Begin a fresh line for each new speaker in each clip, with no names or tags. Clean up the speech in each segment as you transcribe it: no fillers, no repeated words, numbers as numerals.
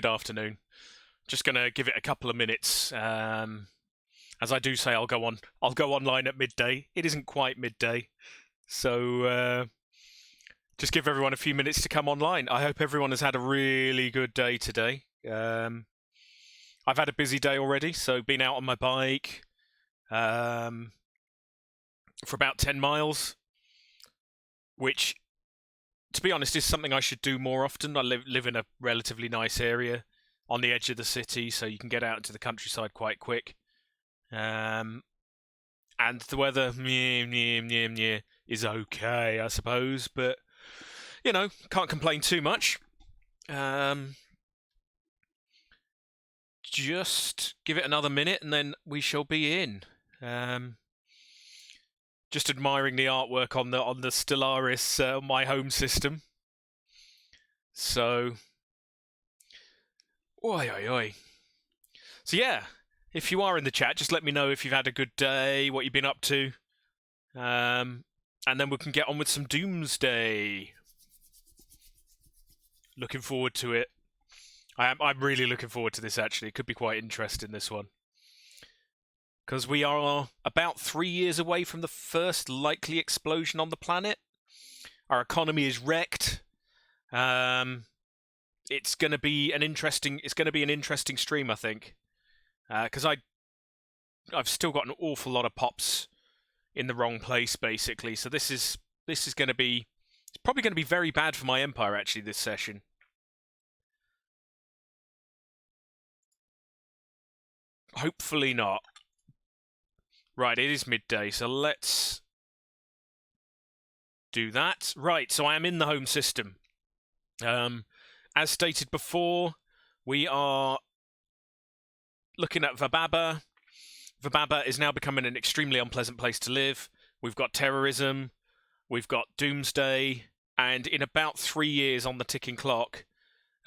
Good afternoon. Just going to give it a couple of minutes. As I do say, I'll go online at midday. It isn't quite midday, so just give everyone a few minutes to come online. I hope everyone has had a really good day today. I've had a busy day already, so been out on my bike for about 10 miles, which, to be honest, is something I should do more often. I live in a relatively nice area on the edge of the city, so you can get out into the countryside quite quick. And the weather is okay, I suppose, but you know, can't complain too much. Just give it another minute and then we shall be in. Just admiring the artwork on the Stellaris, my home system. So, oi. So yeah, if you are in the chat, just let me know if you've had a good day, what you've been up to, and then we can get on with some Doomsday. Looking forward to it. I'm really looking forward to this, actually. It could be quite interesting, this one. Because we are about 3 years away from the first likely explosion on the planet. Our economy is wrecked. It's going to be an interesting stream, I think. Because I've still got an awful lot of pops in the wrong place, basically. So this is going to be... It's probably going to be very bad for my empire, actually, this session. Hopefully not. Right, it is midday, so let's do that. Right, so I am in the home system. As stated before, we are looking at Vababa. Vababa is now becoming an extremely unpleasant place to live. We've got terrorism, we've got Doomsday, and in about 3 years on the ticking clock,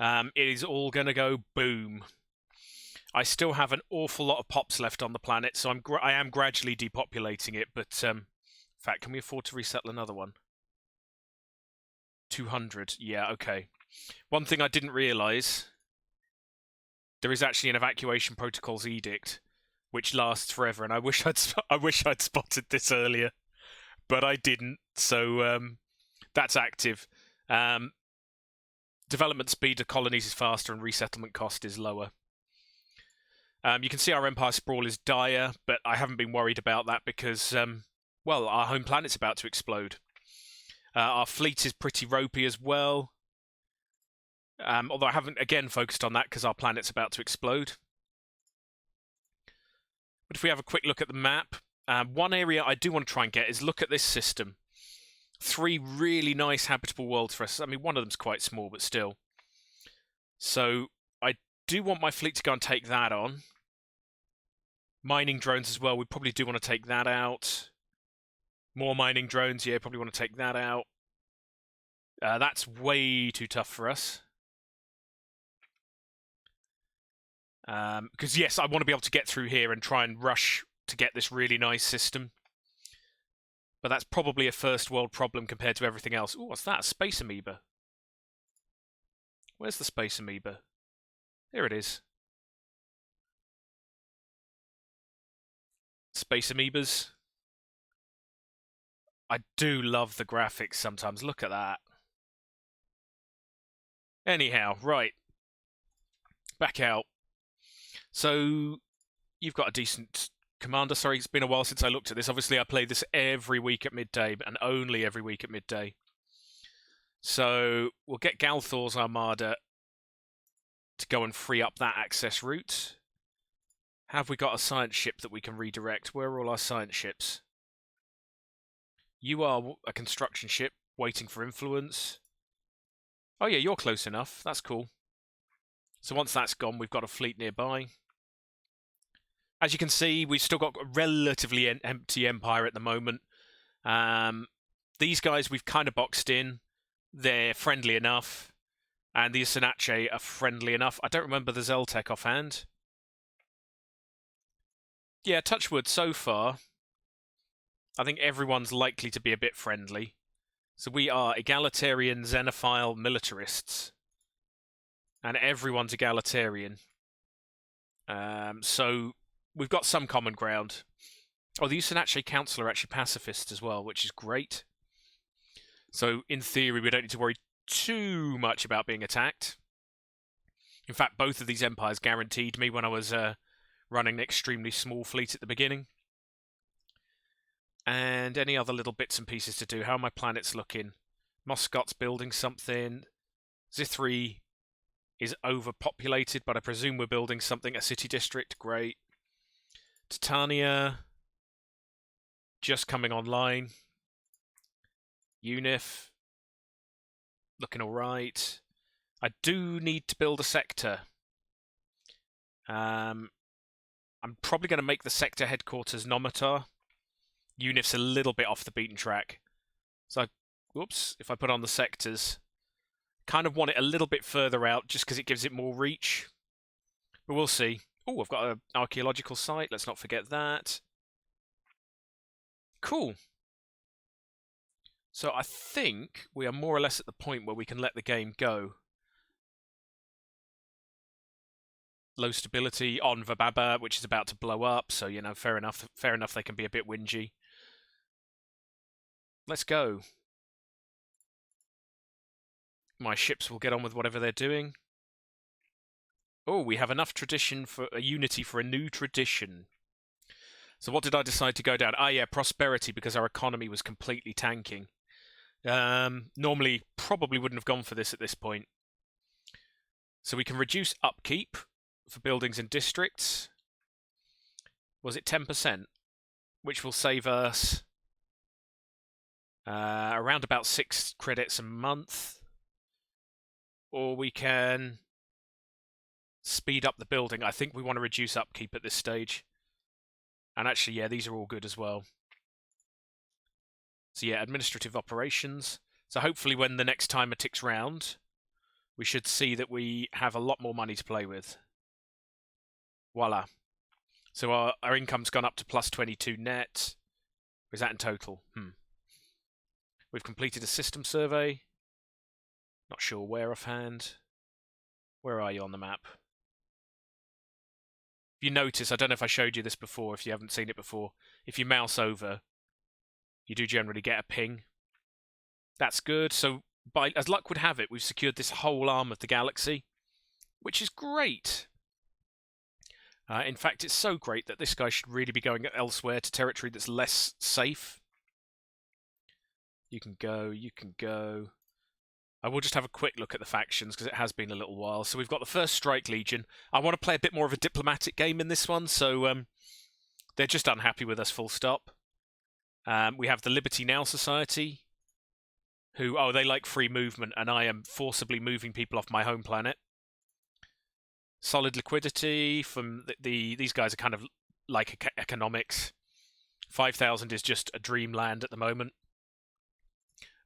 it is all going to go boom. I still have an awful lot of pops left on the planet, so I am gradually depopulating it, but in fact, can we afford to resettle another one? 200, yeah, okay. One thing I didn't realise, there is actually an evacuation protocols edict, which lasts forever, and I wish I'd spotted this earlier, but I didn't, so that's active. Development speed of colonies is faster and resettlement cost is lower. You can see our empire sprawl is dire, but I haven't been worried about that because, well, our home planet's about to explode. Our fleet is pretty ropey as well, although I haven't, again, focused on that because our planet's about to explode. But if we have a quick look at the map, one area I do want to try and get is look at this system. 3 really nice habitable worlds for us. I mean, one of them's quite small, but still. So I do want my fleet to go and take that on. Mining drones as well, we probably do want to take that out. More mining drones, yeah, probably want to take that out. That's way too tough for us. Because yes, I want to be able to get through here and try and rush to get this really nice system. But that's probably a first world problem compared to everything else. Ooh, what's that? A space amoeba. Where's the space amoeba? There it is. Space amoebas. I do love the graphics sometimes. Look at that. Anyhow, right. Back out. So, you've got a decent commander. Sorry, it's been a while since I looked at this. Obviously, I play this every week at midday, and only every week at midday. So, we'll get Galthor's Armada to go and free up that access route. Have we got a science ship that we can redirect? Where are all our science ships? You are a construction ship waiting for influence. Oh yeah, you're close enough. That's cool. So once that's gone, we've got a fleet nearby. As you can see, we've still got a relatively empty empire at the moment. These guys we've kind of boxed in. They're friendly enough. And the Sanache are friendly enough. I don't remember the Zeltec offhand. Yeah, touch wood so far. I think everyone's likely to be a bit friendly. So we are egalitarian, xenophile militarists. and everyone's egalitarian. So we've got some common ground. Oh, the Usanatche Council are actually pacifists as well, which is great. So in theory, we don't need to worry too much about being attacked. In fact, both of these empires guaranteed me when I was running an extremely small fleet at the beginning. And any other little bits and pieces to do. How are my planets looking? Moscot's building something. Zithri is overpopulated, but I presume we're building something. A city district, great. Titania, just coming online. Unif, looking alright. I do need to build a sector. I'm probably going to make the sector headquarters Nomatar. Unif's a little bit off the beaten track. So, whoops, if I put on the sectors, kind of want it a little bit further out just because it gives it more reach. But we'll see. Oh, I've got an archaeological site. Let's not forget that. Cool. So I think we are more or less at the point where we can let the game go. Low stability on Vababa, which is about to blow up. So, you know, fair enough. Fair enough, they can be a bit whingy. Let's go. My ships will get on with whatever they're doing. Oh, we have enough tradition for a unity for a new tradition. So what did I decide to go down? Ah, yeah, prosperity, because our economy was completely tanking. Normally, probably wouldn't have gone for this at this point. So we can reduce upkeep for buildings and districts. Was it 10%? Which will save us around about 6 credits a month. Or we can speed up the building. I think we want to reduce upkeep at this stage. And actually, yeah, these are all good as well. So yeah, administrative operations. So hopefully when the next timer ticks round, we should see that we have a lot more money to play with. Voila. So our income's gone up to plus 22 net. Or is that in total? We've completed a system survey. Not sure where offhand. Where are you on the map? If you notice, I don't know if I showed you this before, if you haven't seen it before, if you mouse over, you do generally get a ping. That's good. So, as luck would have it, we've secured this whole arm of the galaxy, which is great. In fact, it's so great that this guy should really be going elsewhere to territory that's less safe. You can go, you can go. I will just have a quick look at the factions because it has been a little while. So we've got the First Strike Legion. I want to play a bit more of a diplomatic game in this one, so they're just unhappy with us, full stop. We have the Liberty Now Society, who, oh, they like free movement, and I am forcibly moving people off my home planet. Solid liquidity from these guys are kind of like economics. 5,000 is just a dreamland at the moment.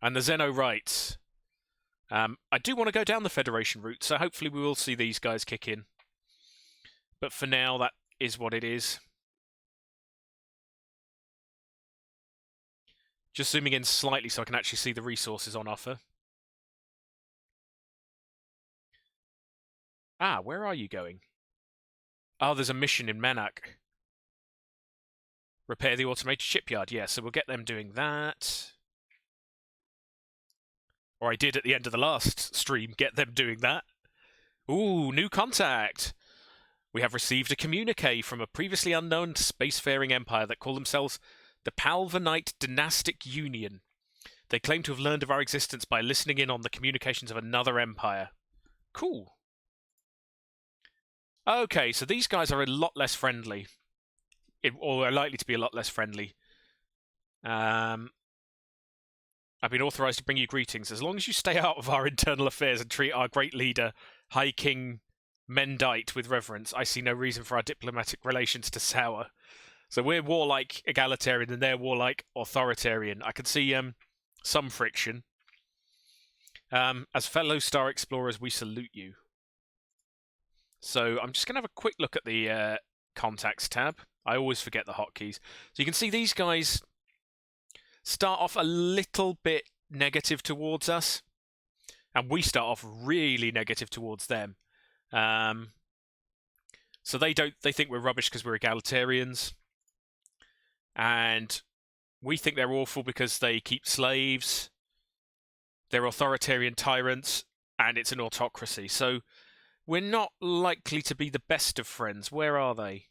And the Zeno Rights. I do want to go down the Federation route, so hopefully we will see these guys kick in. But for now, that is what it is. Just zooming in slightly so I can actually see the resources on offer. Ah, where are you going? Oh, there's a mission in Manak. Repair the automated shipyard. Yeah, so we'll get them doing that. Or I did at the end of the last stream, get them doing that. Ooh, new contact! We have received a communique from a previously unknown spacefaring empire that call themselves the Palvanite Dynastic Union. They claim to have learned of our existence by listening in on the communications of another empire. Cool. Okay, so these guys are a lot less friendly. Or are likely to be a lot less friendly. I've been authorized to bring you greetings. As long as you stay out of our internal affairs and treat our great leader, High King Mendite, with reverence, I see no reason for our diplomatic relations to sour. So we're warlike egalitarian and they're warlike authoritarian. I can see some friction. As fellow star explorers, we salute you. So I'm just going to have a quick look at the contacts tab. I always forget the hotkeys. So you can see these guys start off a little bit negative towards us, and we start off really negative towards them. So they think we're rubbish because we're egalitarians, and we think they're awful because they keep slaves. They're authoritarian tyrants, and it's an autocracy. So we're not likely to be the best of friends. Where are they?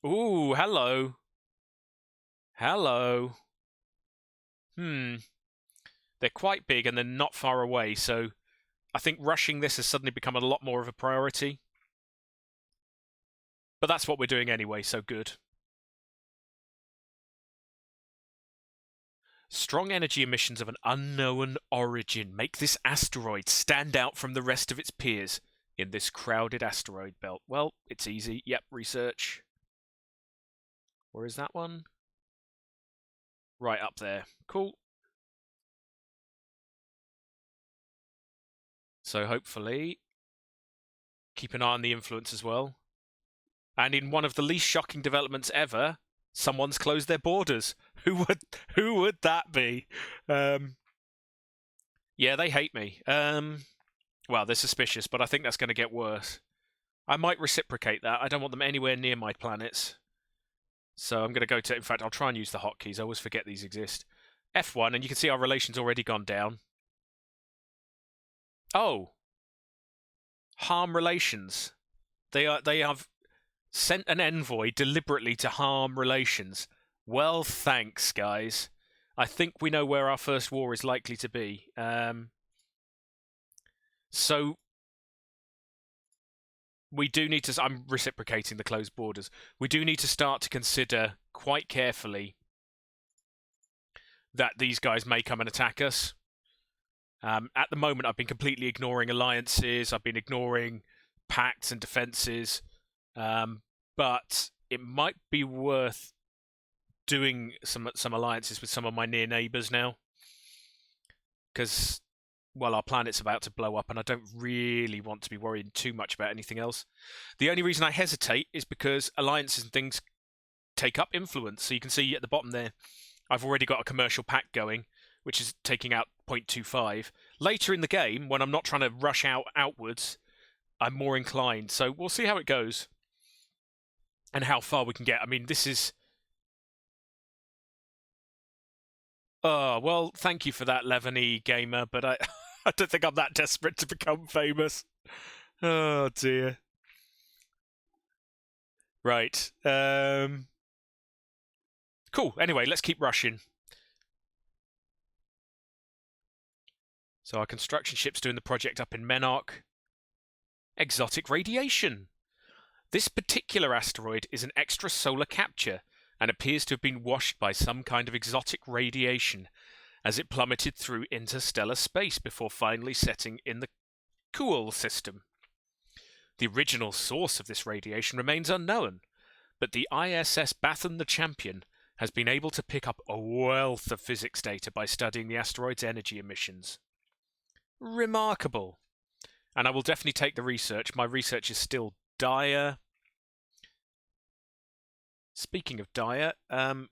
Ooh, hello. Hello. They're quite big and they're not far away, so I think rushing this has suddenly become a lot more of a priority. But that's what we're doing anyway, so good. Strong energy emissions of an unknown origin make this asteroid stand out from the rest of its peers in this crowded asteroid belt. Well, it's easy. Yep, research. Where is that one? Right up there. Cool. So hopefully, keep an eye on the influence as well. And in one of the least shocking developments ever, someone's closed their borders. Who would that be? Yeah, they hate me. Well, they're suspicious, but I think that's going to get worse. I might reciprocate that. I don't want them anywhere near my planets. So I'm going to go to... In fact, I'll try and use the hotkeys. I always forget these exist. F1, and you can see our relation's already gone down. Oh. Harm relations. They have sent an envoy deliberately to harm relations. Well, thanks, guys. I think we know where our first war is likely to be. So we do need to... I'm reciprocating the closed borders. We do need to start to consider quite carefully that these guys may come and attack us. At the moment, I've been completely ignoring alliances. I've been ignoring pacts and defenses. But it might be worth doing some alliances with some of my near neighbours now. Because, well, our planet's about to blow up and I don't really want to be worrying too much about anything else. The only reason I hesitate is because alliances and things take up influence. So you can see at the bottom there, I've already got a commercial pact going, which is taking out 0.25. Later in the game, when I'm not trying to rush outwards, I'm more inclined. So we'll see how it goes and how far we can get. I mean, this is... Oh, well, thank you for that, Levany gamer, but I don't think I'm that desperate to become famous. Oh, dear. Right. Cool. Anyway, let's keep rushing. So our construction ship's doing the project up in Menarch. Exotic radiation. This particular asteroid is an extrasolar capture and appears to have been washed by some kind of exotic radiation as it plummeted through interstellar space before finally setting in the Kuhl system. The original source of this radiation remains unknown, but the ISS Bathon the Champion has been able to pick up a wealth of physics data by studying the asteroid's energy emissions. Remarkable. And I will definitely take the research. My research is still dire. Speaking of dire,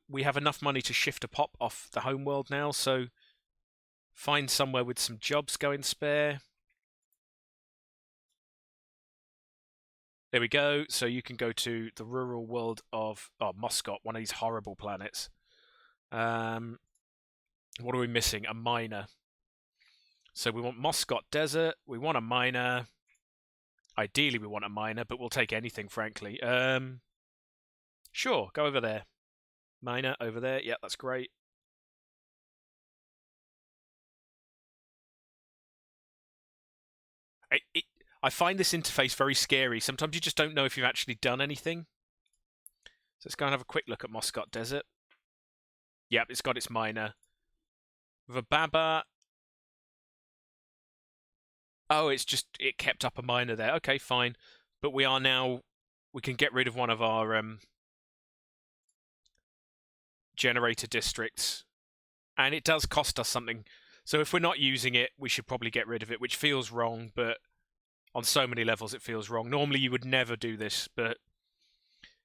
we have enough money to shift a pop off the homeworld now, so find somewhere with some jobs going spare. There we go. So you can go to the rural world of Moscot, one of these horrible planets. What are we missing? A miner. So we want Moscot Desert. We want a miner. Ideally, we want a miner, but we'll take anything, frankly. Sure, go over there. Miner over there. Yeah, that's great. I find this interface very scary. Sometimes you just don't know if you've actually done anything. So let's go and have a quick look at Moscot Desert. Yep, it's got its miner. Vababa. Oh, it kept up a miner there. Okay, fine. But we can get rid of one of our generator districts. And it does cost us something. So if we're not using it, we should probably get rid of it, which feels wrong, but on so many levels it feels wrong. Normally you would never do this, but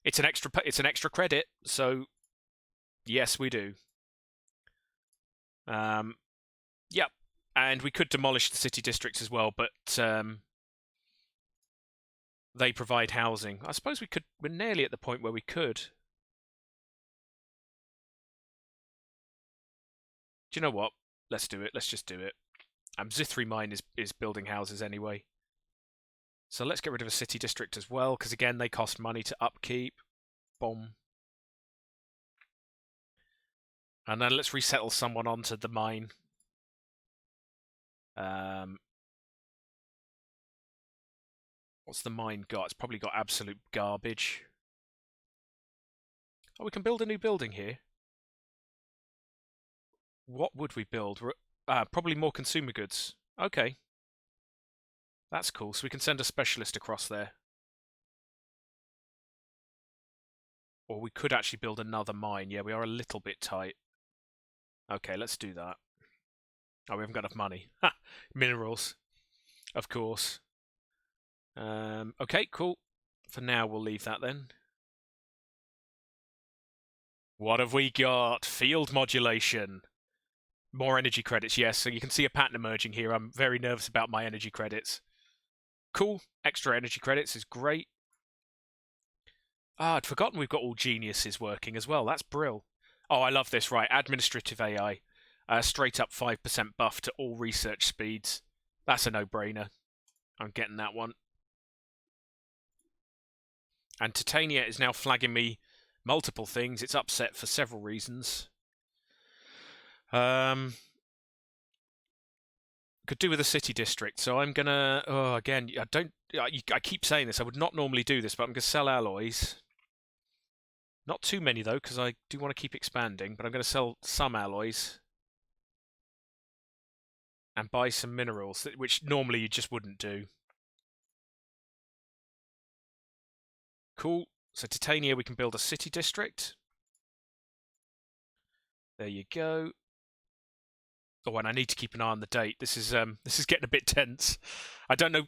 it's an extra credit, so yes, we do. Yep. And we could demolish the city districts as well, but they provide housing. I suppose we could. We're nearly at the point where we could. Do you know what? Let's do it. Let's just do it. Zithri Mine is building houses anyway. So let's get rid of a city district as well, because again, they cost money to upkeep. Boom. And then let's resettle someone onto the mine. What's the mine got? It's probably got absolute garbage. Oh, we can build a new building here. What would we build? Probably more consumer goods. Okay. That's cool. So we can send a specialist across there. Or we could actually build another mine. Yeah, we are a little bit tight. Okay, let's do that. Oh, we haven't got enough money. Ha! Minerals. Of course. Okay, cool. For now, we'll leave that then. What have we got? Field modulation. More energy credits, yes. So you can see a pattern emerging here. I'm very nervous about my energy credits. Cool. Extra energy credits is great. Ah, I'd forgotten we've got all geniuses working as well. That's brill. Oh, I love this. Right, administrative AI. Straight up 5% buff to all research speeds. That's a no-brainer. I'm getting that one. And Titania is now flagging me multiple things. It's upset for several reasons. Could do with a city district, so I'm gonna. Oh, again, I keep saying this. I would not normally do this, but I'm gonna sell alloys. Not too many though, because I do want to keep expanding. But I'm gonna sell some alloys and buy some minerals, which normally you just wouldn't do. Cool. So Titania, we can build a city district. There you go. Oh, and I need to keep an eye on the date. This is getting a bit tense. I don't know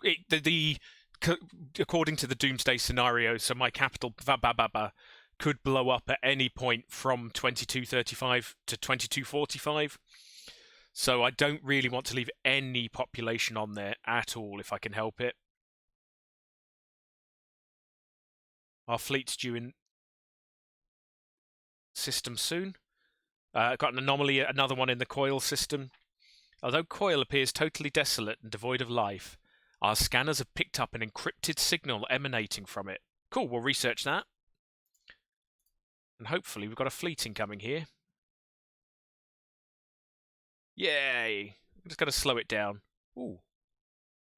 according to the Doomsday scenario. So my capital could blow up at any point from 2235 to 2245. So I don't really want to leave any population on there at all if I can help it. Our fleet's due in system soon. Got an anomaly, another one in the coil system. Although coil appears totally desolate and devoid of life, our scanners have picked up an encrypted signal emanating from it. Cool, we'll research that. And hopefully we've got a fleet incoming here. Yay! I'm just going to slow it down. Ooh.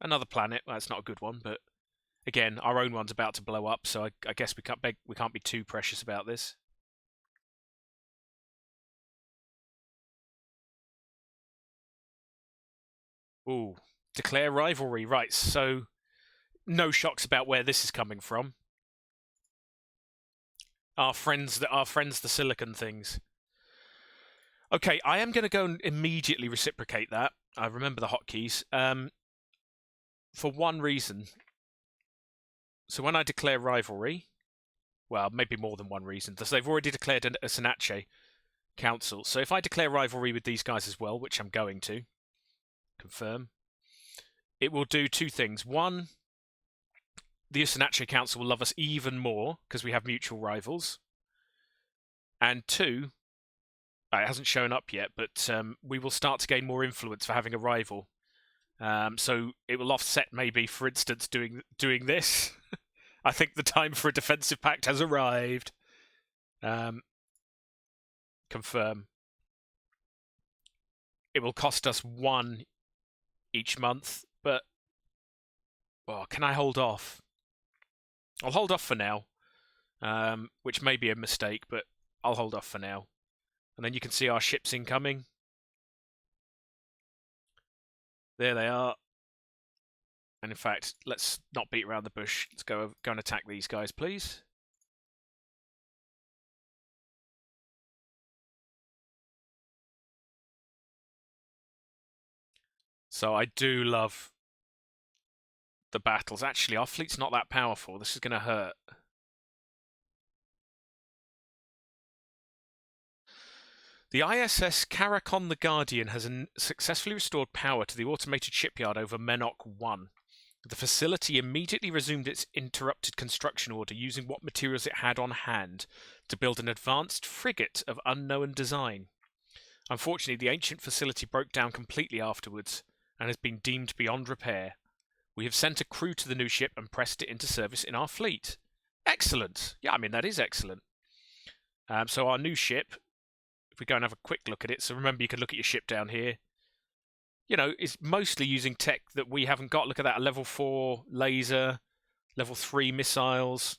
Another planet. Well, that's not a good one, but again, our own one's about to blow up, so I guess we can't be too precious about this. Ooh. Declare rivalry. Right, so no shocks about where this is coming from. Our friends, the silicon things. Okay, I am going to go and immediately reciprocate that. I remember the hotkeys. For one reason. So when I declare rivalry, well, maybe more than one reason. So they've already declared a Sanache council. So if I declare rivalry with these guys as well, which I'm going to confirm, it will do two things. One, the Sanache council will love us even more because we have mutual rivals. And two, it hasn't shown up yet, but we will start to gain more influence for having a rival. So it will offset maybe, for instance, doing this. I think the time for a defensive pact has arrived. Confirm. It will cost us 1 each month, but can I hold off? I'll hold off for now, which may be a mistake, but I'll hold off for now. And then you can see our ships incoming. There they are. And in fact, let's not beat around the bush. Let's go and attack these guys, please. So I do love the battles. Actually, our fleet's not that powerful. This is going to hurt. The ISS Karakon the Guardian has successfully restored power to the automated shipyard over Menok 1. The facility immediately resumed its interrupted construction order, using what materials it had on hand to build an advanced frigate of unknown design. Unfortunately, the ancient facility broke down completely afterwards and has been deemed beyond repair. We have sent a crew to the new ship and pressed it into service in our fleet. Excellent. Yeah, I mean, that is excellent. So our new ship, if we go and have a quick look at it, so remember you can look at your ship down here. You know, it's mostly using tech that we haven't got. Look at that, a level 4 laser, level 3 missiles,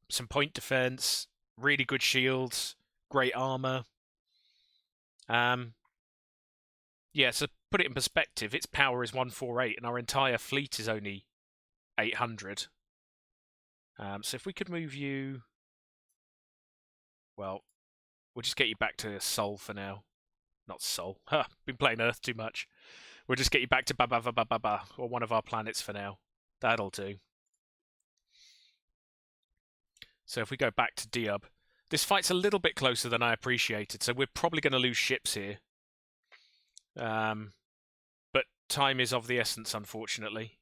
some point defense, really good shields, great armor. Yeah, so put it in perspective, its power is 148 and our entire fleet is only 800. So if we could move you... Well, we'll just get you back to Sol for now. Not Sol. Huh, been playing Earth too much. We'll just get you back to Ba, or one of our planets for now. That'll do. So if we go back to Diab, this fight's a little bit closer than I appreciated, so we're probably going to lose ships here. But time is of the essence, unfortunately.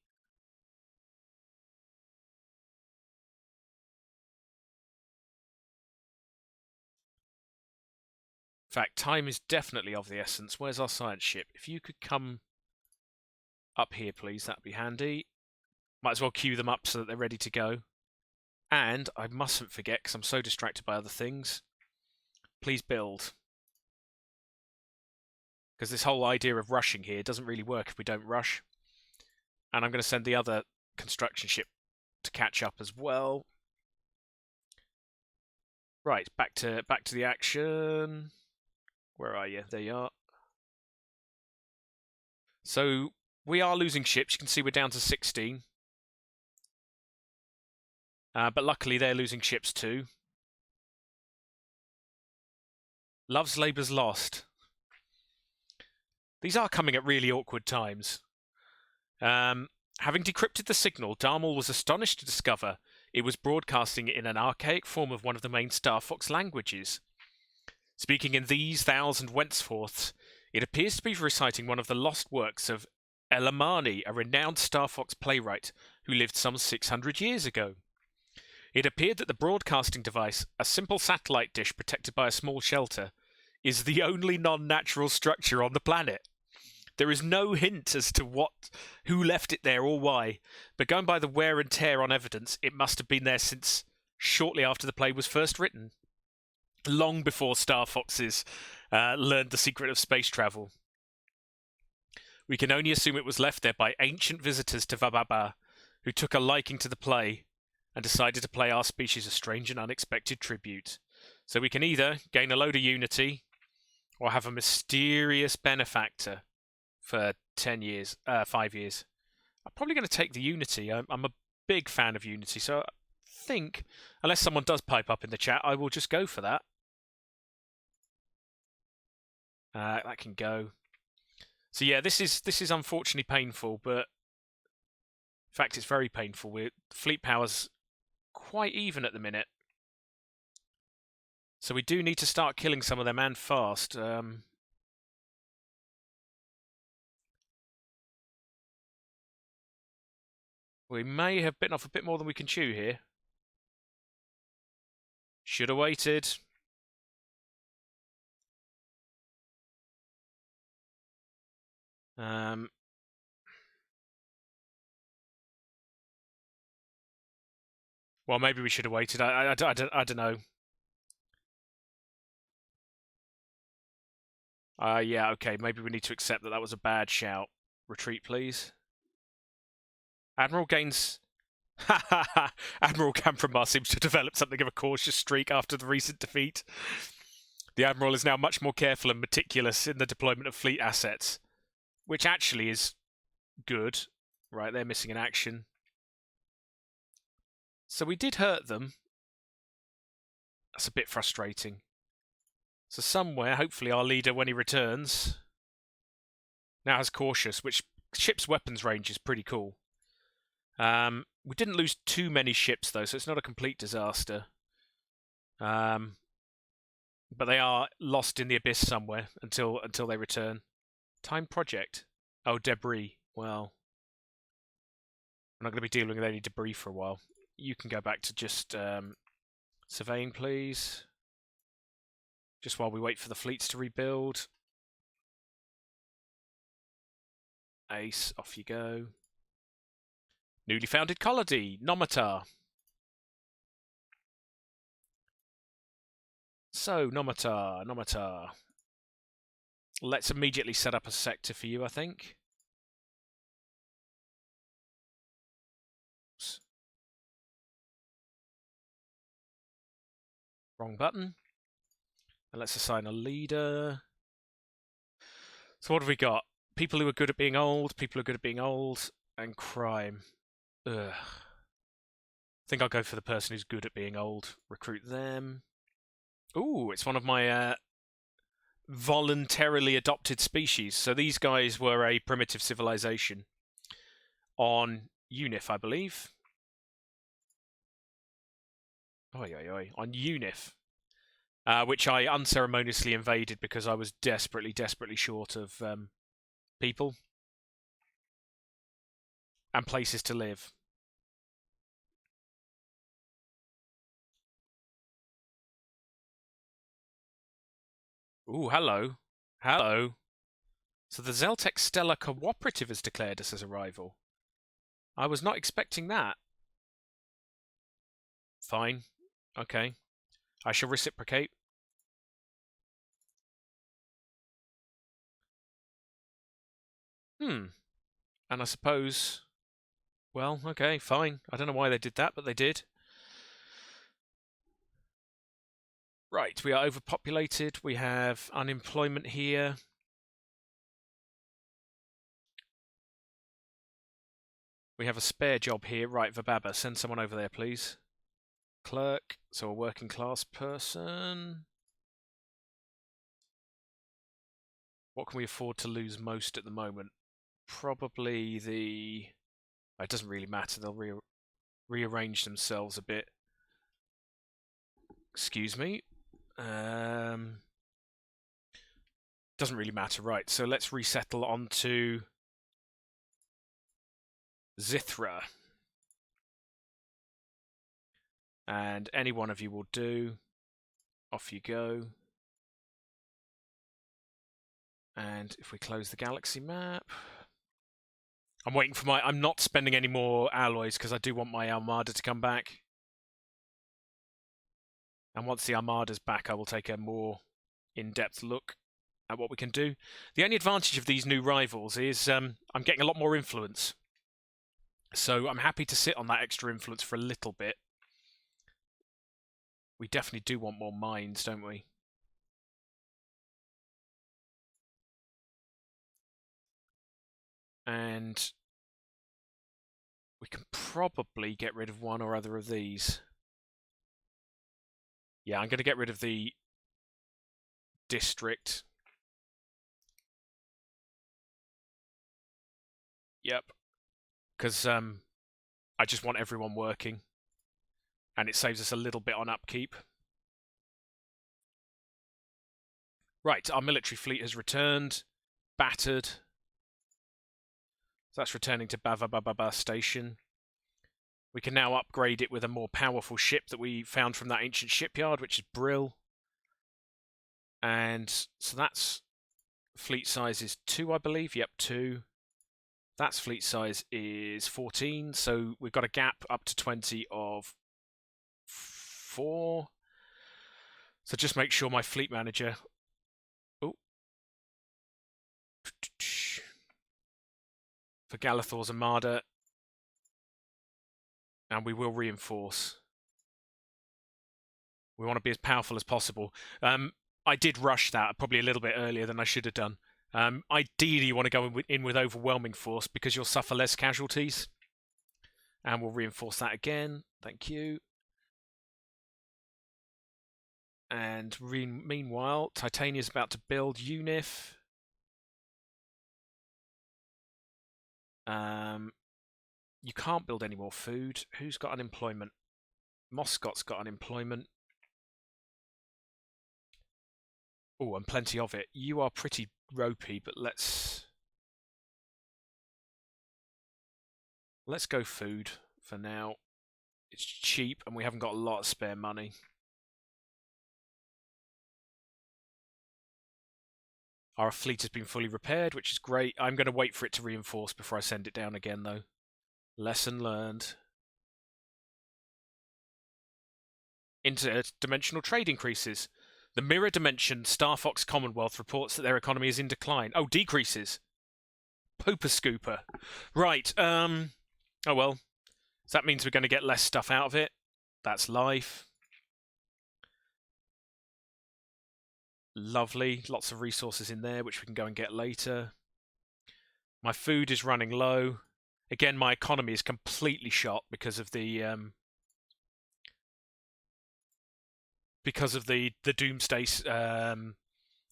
In fact, time is definitely of the essence. Where's our science ship? If you could come up here, please, that'd be handy. Might as well queue them up so that they're ready to go. And I mustn't forget, because I'm so distracted by other things, please build. Because this whole idea of rushing here doesn't really work if we don't rush. And I'm going to send the other construction ship to catch up as well. Right, back to the action. Where are you? There you are. So we are losing ships. You can see we're down to 16. But luckily they're losing ships too. Love's labour's lost. These are coming at really awkward times. Having decrypted the signal, Darmal was astonished to discover it was broadcasting in an archaic form of one of the main Starfox languages. Speaking in these, thous, and whenceforths, it appears to be reciting one of the lost works of Elamani, a renowned Starfox playwright who lived some 600 years ago. It appeared that the broadcasting device, a simple satellite dish protected by a small shelter, is the only non-natural structure on the planet. There is no hint as to who left it there or why, but going by the wear and tear on evidence, it must have been there since shortly after the play was first written, long before Starfoxes learned the secret of space travel. We can only assume it was left there by ancient visitors to Vababa, who took a liking to the play and decided to play our species a strange and unexpected tribute. So we can either gain a load of unity or have a mysterious benefactor for 10 years, 5 years. I'm probably going to take the Unity. I'm a big fan of Unity, so I think, unless someone does pipe up in the chat, I will just go for that. That can go. So yeah, this is unfortunately painful, but in fact it's very painful. Fleet power's quite even at the minute. So we do need to start killing some of them, and fast. We may have bitten off a bit more than we can chew here. Should have waited. Well, maybe we should have waited. I don't know. Yeah, okay. Maybe we need to accept that was a bad shout. Retreat, please. Admiral gains... Admiral Campramar seems to have developed something of a cautious streak after the recent defeat. The Admiral is now much more careful and meticulous in the deployment of fleet assets, which actually is good. Right, they're missing in action. So we did hurt them. That's a bit frustrating. So somewhere, hopefully our leader, when he returns, now has cautious, which ship's weapons range is pretty cool. We didn't lose too many ships, though, so it's not a complete disaster. But they are lost in the abyss somewhere until they return. Time project. Oh, debris. Well, We're not going to be dealing with any debris for a while. You can go back to just surveying, please. Just while we wait for the fleets to rebuild. Ace, off you go. Newly founded colony, Nomatar. So, Nomatar. Let's immediately set up a sector for you, I think. Oops. Wrong button. And let's assign a leader. So what have we got? People who are good at being old, and crime. Ugh. I think I'll go for the person who's good at being old. Recruit them. Ooh, it's one of my voluntarily adopted species. So these guys were a primitive civilization on Unif, I believe. Oi, oi, oi. On Unif. Which I unceremoniously invaded because I was desperately short of people and places to live. Ooh, hello. Hello. So the Zeltec Stellar Cooperative has declared us as a rival. I was not expecting that. Fine. Okay. I shall reciprocate. And I suppose... Well, okay, fine. I don't know why they did that, but they did. Right, we are overpopulated. We have unemployment here. We have a spare job here. Right, Vababa, send someone over there, please. Clerk, so a working class person. What can we afford to lose most at the moment? Probably the... It doesn't really matter. They'll rearrange themselves a bit. Excuse me. Doesn't really matter. Right, so let's resettle onto Zithra. And any one of you will do. Off you go. And if we close the galaxy map... I'm waiting for my... I'm not spending any more alloys because I do want my Armada to come back. And once the Armada's back, I will take a more in-depth look at what we can do. The only advantage of these new rivals is I'm getting a lot more influence. So I'm happy to sit on that extra influence for a little bit. We definitely do want more mines, don't we? And we can probably get rid of one or other of these. Yeah, I'm going to get rid of the district. Yep. Because I just want everyone working. And it saves us a little bit on upkeep. Right, our military fleet has returned. Battered. So that's returning to Bava Station. We can now upgrade it with a more powerful ship that we found from that ancient shipyard, which is Brill. And so that's fleet size is 2, I believe. Yep, 2. That's fleet size is 14. So we've got a gap up to 20 of 4. So just make sure my fleet manager... Oh. For Galathor's Armada. And we will reinforce. We want to be as powerful as possible. I did rush that probably a little bit earlier than I should have done. Ideally, you want to go in with overwhelming force because you'll suffer less casualties. And we'll reinforce that again. Thank you. And meanwhile, Titania's about to build UNIF. You can't build any more food. Who's got unemployment? Moscot's got unemployment. Oh, and plenty of it. You are pretty ropey, but let's Let's go food for now. It's cheap and we haven't got a lot of spare money. Our fleet has been fully repaired, which is great. I'm going to wait for it to reinforce before I send it down again, though. Lesson learned. Interdimensional trade increases. The mirror dimension Starfox Commonwealth reports that their economy is in decline. Oh, decreases. Pooper scooper. Right, oh well. So that means we're going to get less stuff out of it. That's life. Lovely. Lots of resources in there, which we can go and get later. My food is running low. Again, my economy is completely shot because of the Doomsday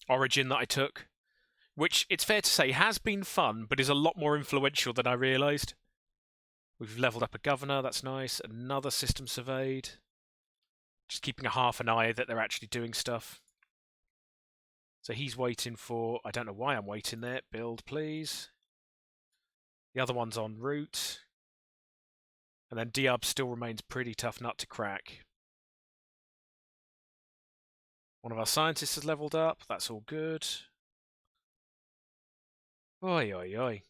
origin that I took, which it's fair to say has been fun, but is a lot more influential than I realised. We've leveled up a governor, that's nice. Another system surveyed. Just keeping a half an eye that they're actually doing stuff. So he's waiting for, I don't know why I'm waiting there. Build, please. The other one's en route. And then Diab still remains pretty tough nut to crack. One of our scientists has leveled up. That's all good. Oi, oi, oi.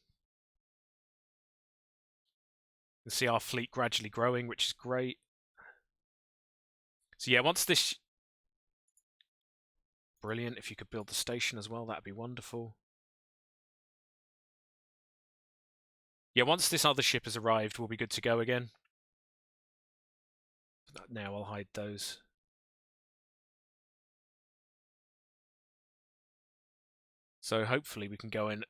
You can see our fleet gradually growing, which is great. So yeah, once this... Brilliant. If you could build the station as well, that'd be wonderful. Yeah, once this other ship has arrived, we'll be good to go again. Now I'll hide those. So hopefully we can go in.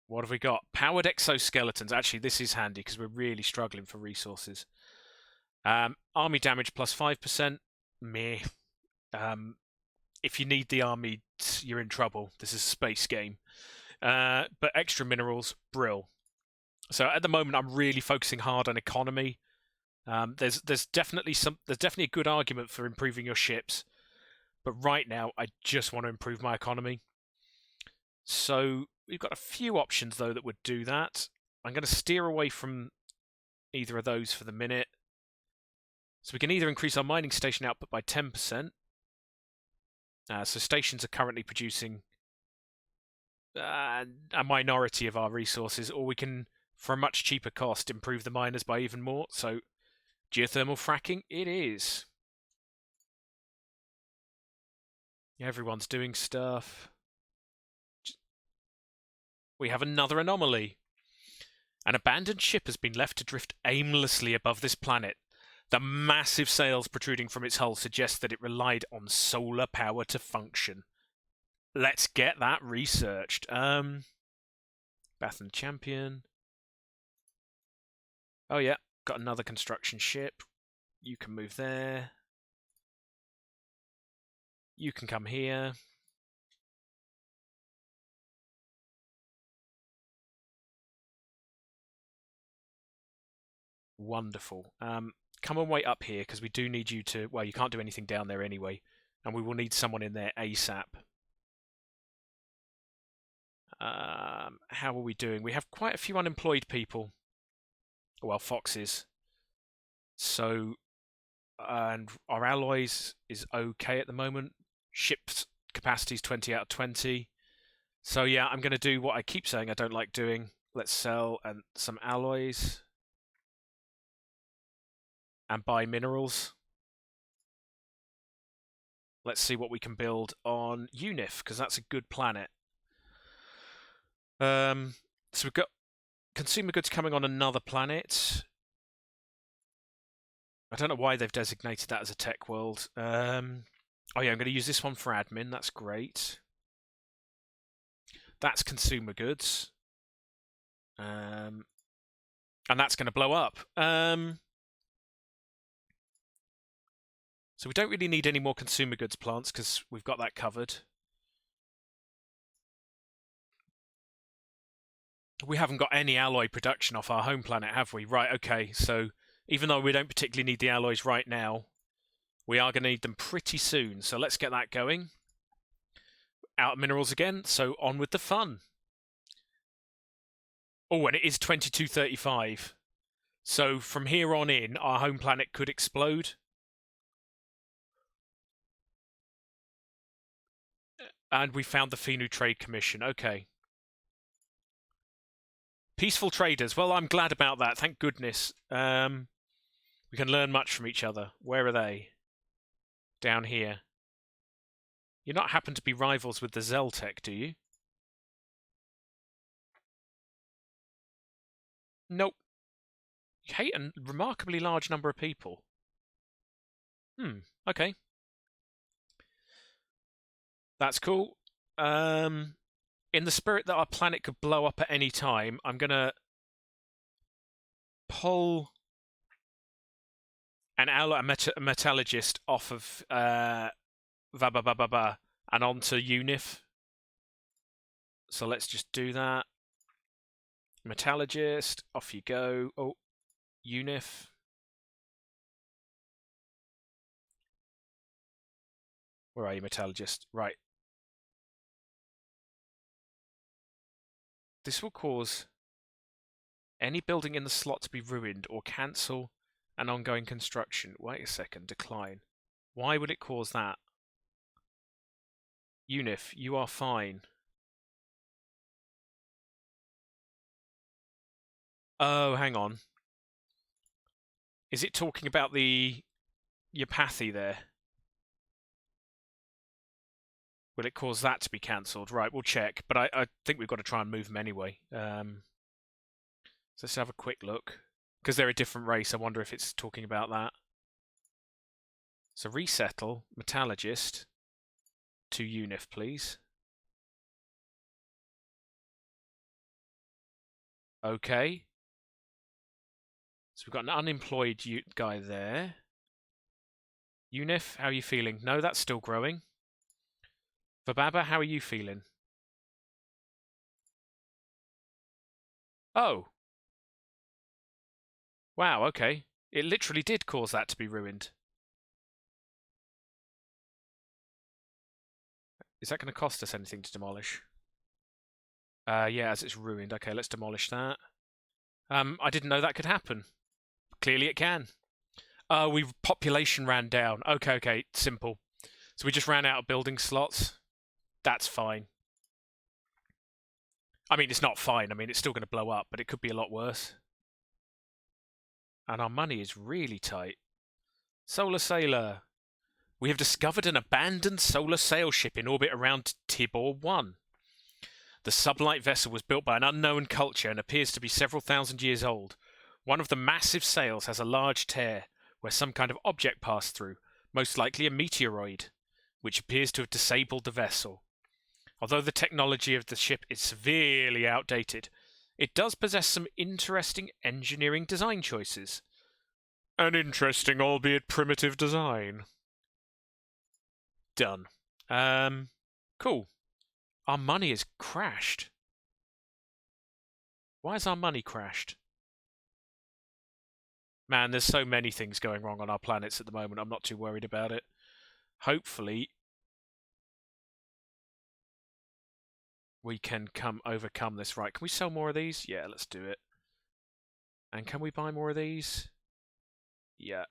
What have we got? Powered exoskeletons. Actually, this is handy because we're really struggling for resources. Army damage plus 5%. Meh. If you need the army, you're in trouble. This is a space game. But extra minerals, brill. So at the moment, I'm really focusing hard on economy. There's definitely a good argument for improving your ships, but right now I just want to improve my economy. So we've got a few options though that would do that. I'm going to steer away from either of those for the minute. So we can either increase our mining station output by 10%. So stations are currently producing a minority of our resources, or we can, for a much cheaper cost, improve the miners by even more. So geothermal fracking it is. Everyone's doing stuff. We have another anomaly. An abandoned ship has been left to drift aimlessly above this planet. The massive sails protruding from its hull suggest that it relied on solar power to function. Let's get that researched. Bath and Champion. Oh yeah, got another construction ship. You can move there. You can come here. Wonderful. Come and wait up here because we do need you to... Well, you can't do anything down there anyway. And we will need someone in there ASAP. How are we doing? We have quite a few unemployed people. Well, foxes. So, and our alloys is okay at the moment. Ship's capacity is 20 out of 20. So yeah, I'm going to do what I keep saying I don't like doing. Let's sell and some alloys. And buy minerals. Let's see what we can build on Unif, because that's a good planet. So we've got consumer goods coming on another planet. I don't know why they've designated that as a tech world. Oh yeah, I'm going to use this one for admin. That's great. That's consumer goods. And that's going to blow up. So we don't really need any more consumer goods plants because we've got that covered. We haven't got any alloy production off our home planet, have we? Right, okay. So even though we don't particularly need the alloys right now, we are going to need them pretty soon. So let's get that going. Out of minerals again, so on with the fun. Oh, and it is 2235. So from here on in, our home planet could explode. And we found the Fenu Trade Commission. Okay. Peaceful traders. Well, I'm glad about that. Thank goodness. We can learn much from each other. Where are they? Down here. You not happen to be rivals with the Zeltec, do you? Nope. You hate a remarkably large number of people. Okay. That's cool. In the spirit that our planet could blow up at any time, I'm going to pull an owl, a metallurgist off of Vabababa and onto Unif. So let's just do that. Metallurgist, off you go. Oh, Unif. Where are you, Metallurgist? Right. This will cause any building in the slot to be ruined or cancel an ongoing construction. Wait a second, decline. Why would it cause that? Unif, you are fine. Oh, hang on. Is it talking about the Yapathy there? Will it cause that to be cancelled? Right, we'll check. But I think we've got to try and move them anyway. So let's have a quick look. Because they're a different race, I wonder if it's talking about that. So resettle, Metallurgist, to Unif, please. Okay. So we've got an unemployed guy there. Unif, how are you feeling? No, that's still growing. Vababa, how are you feeling? Oh. Wow, okay. It literally did cause that to be ruined. Is that going to cost us anything to demolish? Yeah, as it's ruined. Okay, let's demolish that. I didn't know that could happen. Clearly it can. Population ran down. Okay, simple. So we just ran out of building slots. That's fine. I mean, it's not fine. I mean, it's still going to blow up, but it could be a lot worse. And our money is really tight. Solar Sailor. We have discovered an abandoned solar sail ship in orbit around Tibor 1. The sublight vessel was built by an unknown culture and appears to be several thousand years old. One of the massive sails has a large tear, where some kind of object passed through, most likely a meteoroid, which appears to have disabled the vessel. Although the technology of the ship is severely outdated, it does possess some interesting engineering design choices. An interesting, albeit primitive design. Done. Cool. Our money has crashed. Why has our money crashed? Man, there's so many things going wrong on our planets at the moment. I'm not too worried about it. Hopefully, we can overcome this. Right, can we sell more of these? Yeah, let's do it. And can we buy more of these? Yeah.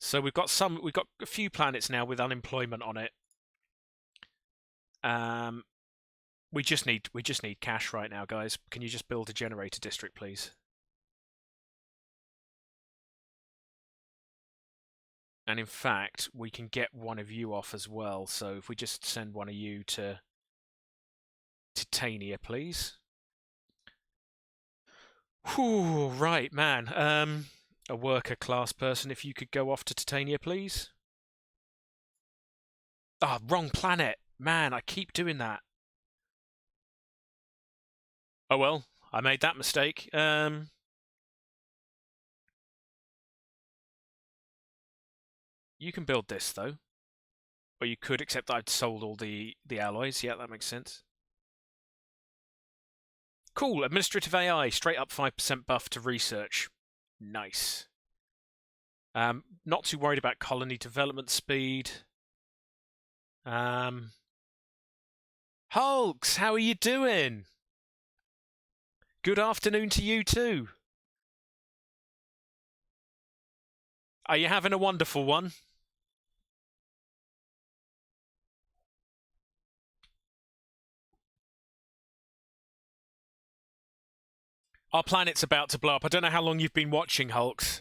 So we've got a few planets now with unemployment on it. We just need cash right now, guys. Can you just build a generator district, please? And in fact, we can get one of you off as well. So if we just send one of you to Titania, please. Whew, right, man. A worker class person, if you could go off to Titania, please. Ah, wrong planet. Man, I keep doing that. Oh well, I made that mistake. You can build this, though. Or you could, except I'd sold all the alloys. Yeah, that makes sense. Cool, administrative AI, straight up 5% buff to research. Nice. Not too worried about colony development speed. Hulks, how are you doing? Good afternoon to you too. Are you having a wonderful one? Our planet's about to blow up. I don't know how long you've been watching, Hulks.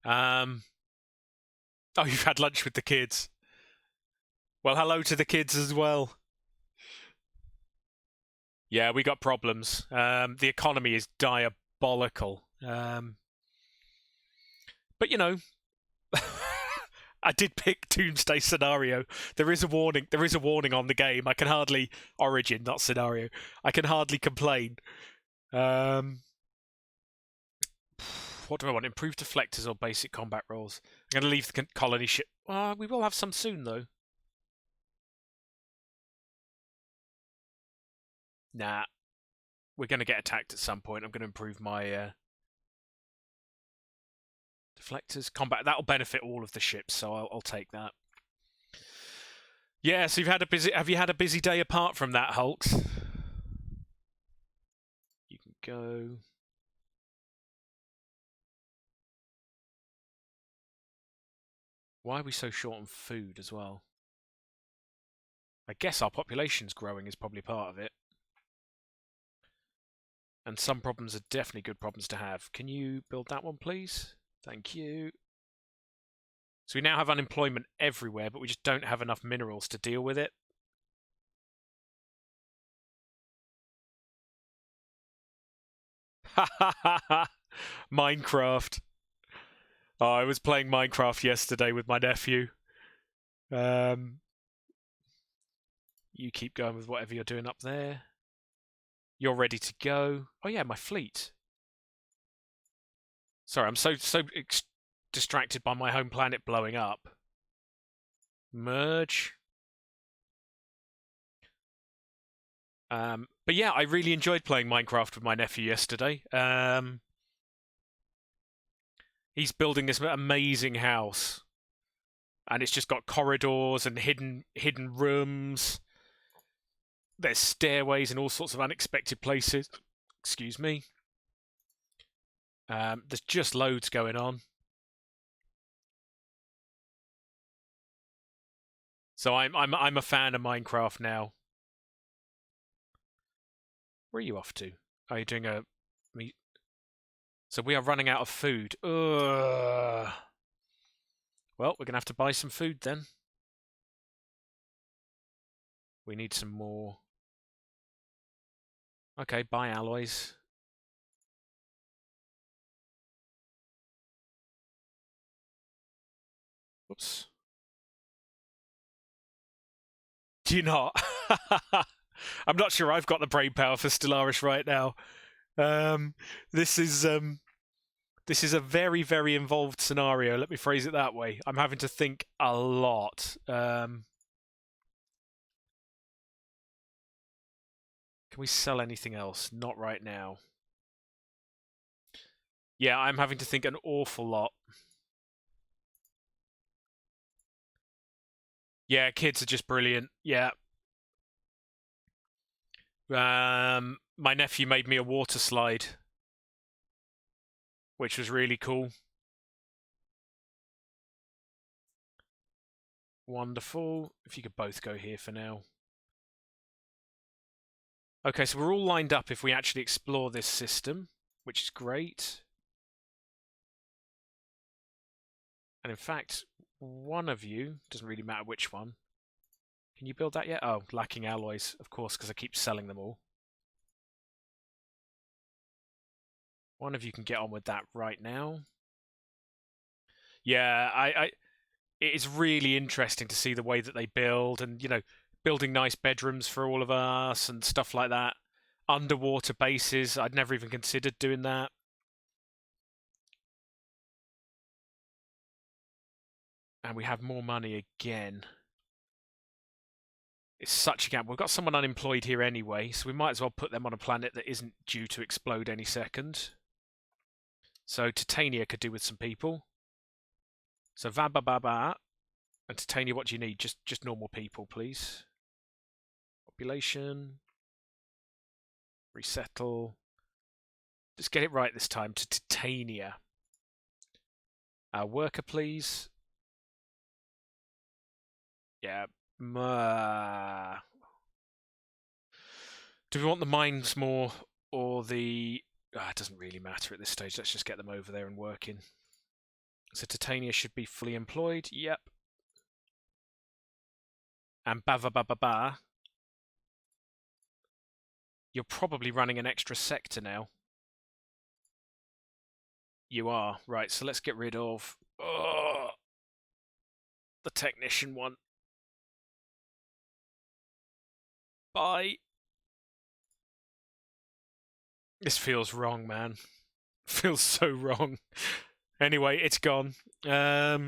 Oh, you've had lunch with the kids. Well, hello to the kids as well. Yeah, we got problems. The economy is diabolical. But you know, I did pick Doomsday scenario. There is a warning. There is a warning on the game. I can hardly origin, not scenario. I can hardly complain. What do I want? Improved deflectors or basic combat rolls? I'm going to leave the colony ship. We will have some soon, though. Nah. We're going to get attacked at some point. I'm going to improve my deflectors. Combat. That'll benefit all of the ships, so I'll take that. Yeah, so have you had a busy day apart from that, Hulks? You can go. Why are we so short on food as well? I guess our population's growing is probably part of it. And some problems are definitely good problems to have. Can you build that one, please? Thank you. So we now have unemployment everywhere, but we just don't have enough minerals to deal with it. Ha ha ha ha! Minecraft. Oh, I was playing Minecraft yesterday with my nephew. You keep going with whatever you're doing up there. You're ready to go. Oh yeah, my fleet. Sorry, I'm so distracted by my home planet blowing up. Merge. But yeah, I really enjoyed playing Minecraft with my nephew yesterday. He's building this amazing house, and it's just got corridors and hidden rooms. There's stairways in all sorts of unexpected places. Excuse me. There's just loads going on. So I'm a fan of Minecraft now. Where are you off to? Are you doing a meet? So we are running out of food. Ugh. Well, we're gonna have to buy some food then. We need some more. Okay, buy alloys. Whoops. Do you not? I'm not sure I've got the brain power for Stellaris right now. This is a very, very involved scenario. Let me phrase it that way. I'm having to think a lot. Can we sell anything else? Not right now. Yeah, I'm having to think an awful lot. Yeah, kids are just brilliant. Yeah. My nephew made me a water slide, which was really cool. Wonderful. If you could both go here for now. Okay, so we're all lined up if we actually explore this system, which is great. And in fact, one of you, doesn't really matter which one, can you build that yet? Oh, lacking alloys, of course, because I keep selling them all. One of you can get on with that right now. Yeah, it is really interesting to see the way that they build, and building nice bedrooms for all of us and stuff like that. Underwater bases, I'd never even considered doing that. And we have more money again. It's such a gap. We've got someone unemployed here anyway, so we might as well put them on a planet that isn't due to explode any second. So Titania could do with some people. So Vabababa and Titania, what do you need? Just normal people, please. Population. Resettle. Let's get it right this time to Titania. Worker, please. Yeah. Do we want the mines more or the... it doesn't really matter at this stage. Let's just get them over there and working. So Titania should be fully employed. Yep. And Bava. You're probably running an extra sector now. You are. Right, so let's get rid of the technician one. Bye. This feels wrong, man. Feels so wrong. Anyway, it's gone. I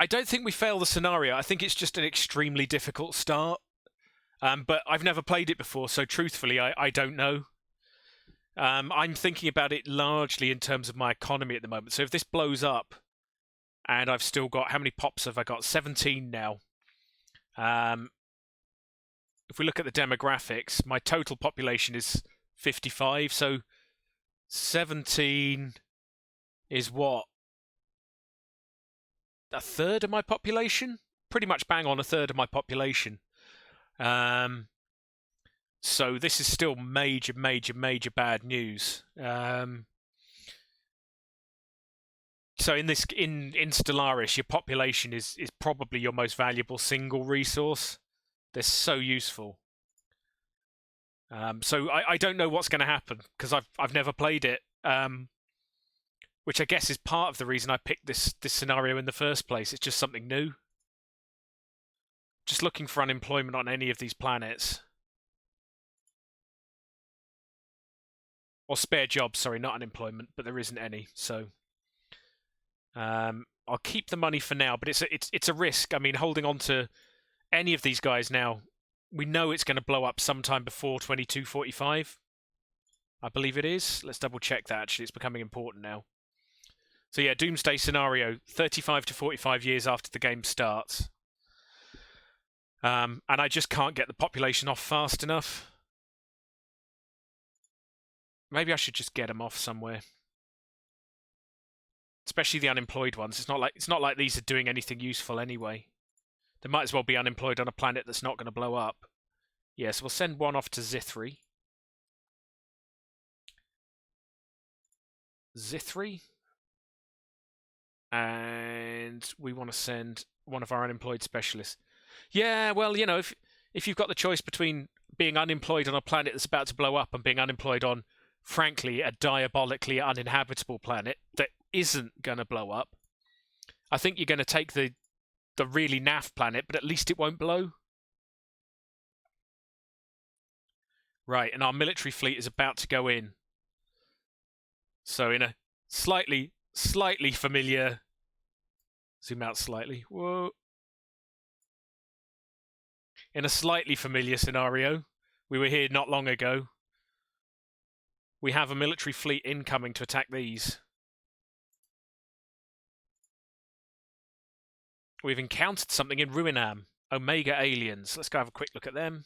don't think we fail the scenario. I think it's just an extremely difficult start. But I've never played it before, so truthfully, I don't know. I'm thinking about it largely in terms of my economy at the moment. So if this blows up, and I've still got... How many pops have I got? 17 now. If we look at the demographics, my total population is 55, so 17 is what? A third of my population? Pretty much bang on a third of my population. So this is still major bad news. So in Stellaris, your population is probably your most valuable single resource. They're so useful. So I don't know what's going to happen because I've never played it. Which I guess is part of the reason I picked this scenario in the first place. It's just something new. Just looking for unemployment on any of these planets. Or spare jobs, sorry, not unemployment, but there isn't any. So I'll keep the money for now, but it's a risk. I mean, holding on to any of these guys now, we know it's going to blow up sometime before 2245. I believe it is. Let's double check that, actually. It's becoming important now. So yeah, Doomsday scenario, 35 to 45 years after the game starts. And I just can't get the population off fast enough. Maybe I should just get them off somewhere. Especially the unemployed ones. It's not like these are doing anything useful anyway. They might as well be unemployed on a planet that's not going to blow up. Yeah, so we'll send one off to Zithri. And we want to send one of our unemployed specialists. Yeah, well, you know, if you've got the choice between being unemployed on a planet that's about to blow up and being unemployed on, frankly, a diabolically uninhabitable planet that isn't going to blow up, I think you're going to take the really naff planet, but at least it won't blow. Right, and our military fleet is about to go in. So in a slightly familiar... Zoom out slightly. Whoa. In a slightly familiar scenario, we were here not long ago. We have a military fleet incoming to attack these. We've encountered something in Ruinam. Omega aliens. Let's go have a quick look at them.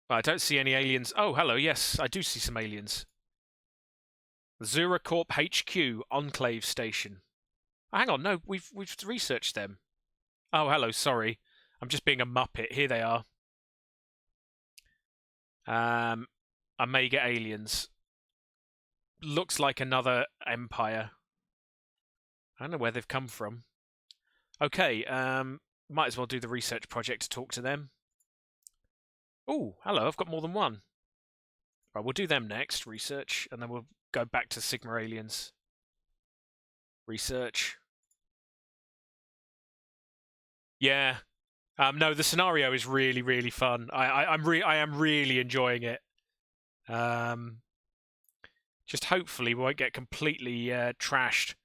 I don't see any aliens. Oh, hello. Yes, I do see some aliens. Zuracorp HQ Enclave Station. Oh, hang on, no, we've researched them. Oh, hello. Sorry, I'm just being a muppet. Here they are. Omega aliens. Looks like another empire. I don't know where they've come from. Okay, might as well do the research project to talk to them. Oh, hello, I've got more than one. Right, we'll do them next, research, and then we'll go back to Sigma aliens. Research. Yeah. No, the scenario is really fun. I am really enjoying it. Just hopefully we won't get completely trashed.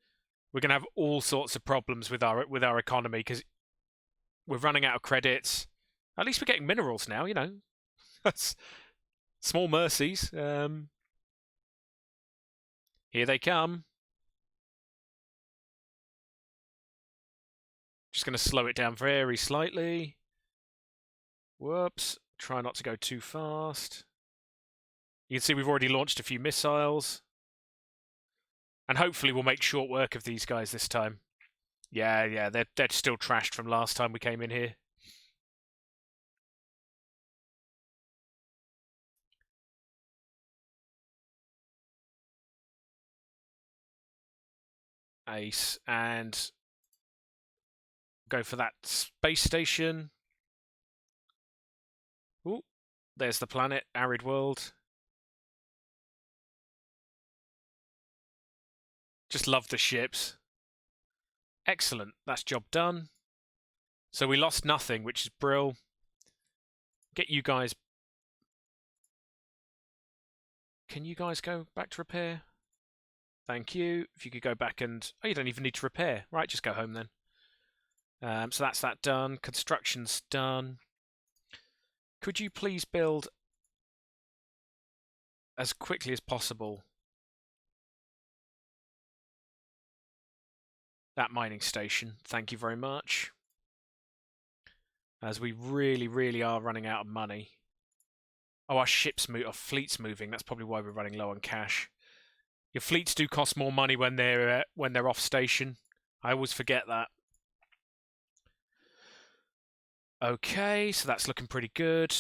We're going to have all sorts of problems with our economy because we're running out of credits. At least we're getting minerals now, you know. That's small mercies. Here they come. Just going to slow it down very slightly. Whoops. Try not to go too fast. You can see we've already launched a few missiles. And hopefully we'll make short work of these guys this time. Yeah, they're still trashed from last time we came in here. Ace. And go for that space station. Ooh, there's the planet, arid world. Just love the ships. Excellent, that's job done. So we lost nothing, which is brill. Get you guys... Can you guys go back to repair? Thank you. If you could go back and... Oh, you don't even need to repair. Right, just go home then. So that's that done. Construction's done. Could you please build as quickly as possible that mining station? Thank you very much. As we really, really are running out of money. Oh, our fleet's moving. That's probably why we're running low on cash. Your fleets do cost more money when they're off station. I always forget that. Okay, so that's looking pretty good.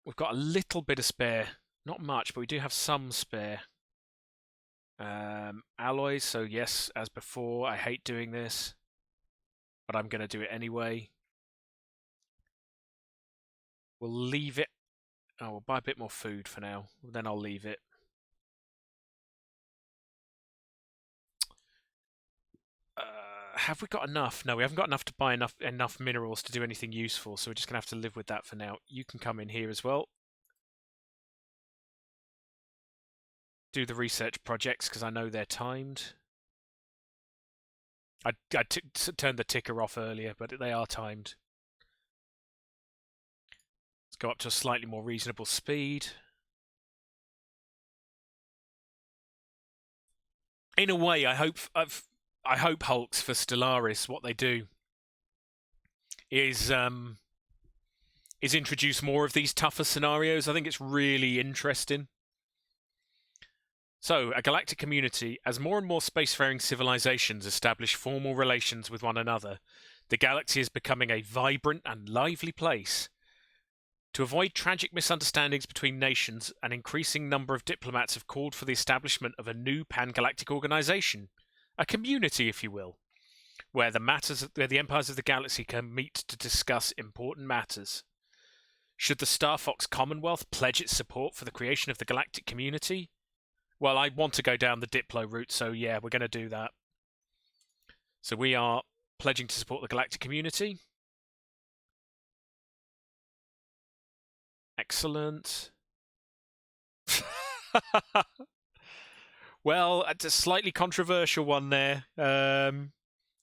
We've got a little bit of spare. Not much, but we do have some spare. Alloys, so yes, as before, I hate doing this. But I'm going to do it anyway. We'll leave it. Oh, we'll buy a bit more food for now. Then I'll leave it. Have we got enough? No, we haven't got enough to buy enough minerals to do anything useful, so we're just going to have to live with that for now. You can come in here as well. Do the research projects, because I know they're timed. I turned the ticker off earlier, but they are timed. Let's go up to a slightly more reasonable speed. In a way, I hope Hulks for Stellaris, what they do is introduce more of these tougher scenarios. I think it's really interesting. So, a galactic community, as more and more spacefaring civilizations establish formal relations with one another, the galaxy is becoming a vibrant and lively place. To avoid tragic misunderstandings between nations, an increasing number of diplomats have called for the establishment of a new pan-galactic organization. A community, if you will, where the empires of the galaxy can meet to discuss important matters. Should the Starfox Commonwealth pledge its support for the creation of the galactic community? Well, I want to go down the Diplo route, so yeah, we're going to do that. So we are pledging to support the galactic community. Excellent. Well, it's a slightly controversial one there.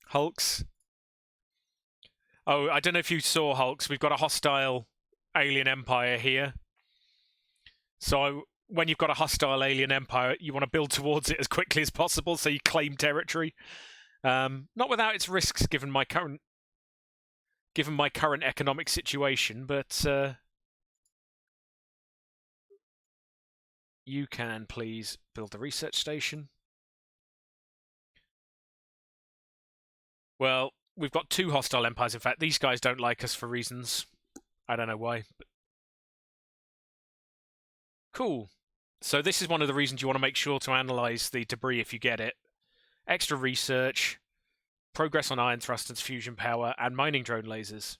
Hulks. Oh, I don't know if you saw Hulks. We've got a hostile alien empire here. So when you've got a hostile alien empire, you want to build towards it as quickly as possible so you claim territory. Not without its risks, given my current economic situation, but you can please build the research station. Well, we've got two hostile empires. In fact, these guys don't like us for reasons. I don't know why. But... Cool. So this is one of the reasons you want to make sure to analyze the debris if you get it. Extra research, progress on ion thrusters, fusion power, and mining drone lasers.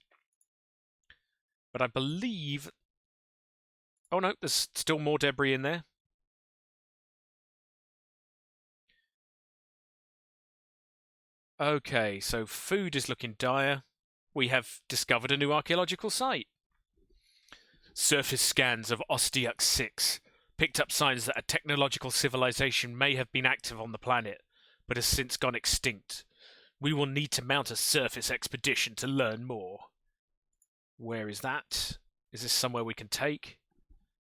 But I believe... Oh no, there's still more debris in there. Okay, so food is looking dire. We have discovered a new archaeological site. Surface scans of Ostiak 6 picked up signs that a technological civilization may have been active on the planet, but has since gone extinct. We will need to mount a surface expedition to learn more. Where is that? Is this somewhere we can take?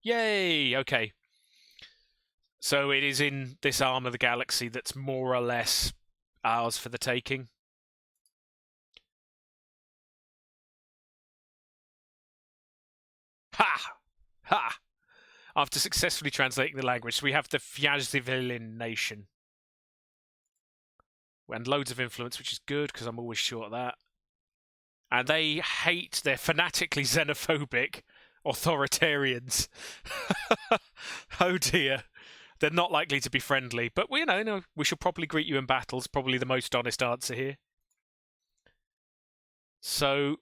Yay! Okay. So it is in this arm of the galaxy that's more or less ours for the taking. Ha! After successfully translating the language, we have the Fyazivilin nation. And loads of influence, which is good, because I'm always short of that. And they're fanatically xenophobic authoritarians. Oh dear. They're not likely to be friendly, but we shall probably greet you in battles, probably the most honest answer here. So,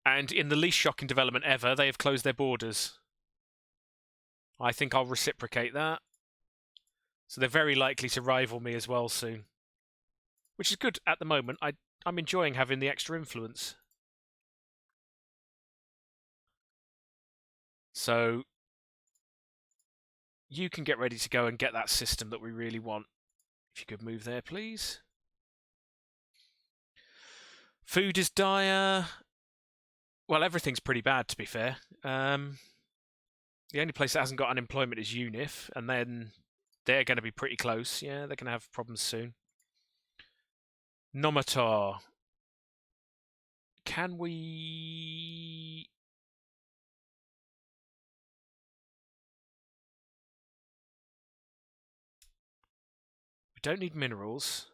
and in the least shocking development ever, they have closed their borders. I think I'll reciprocate that. So they're very likely to rival me as well soon. Which is good at the moment. I'm enjoying having the extra influence. So you can get ready to go and get that system that we really want. If you could move there, please. Food is dire. Well, everything's pretty bad, to be fair. The only place that hasn't got unemployment is UNIF, and then they're going to be pretty close. Yeah, they're going to have problems soon. Nomatar. Can we... We don't need minerals,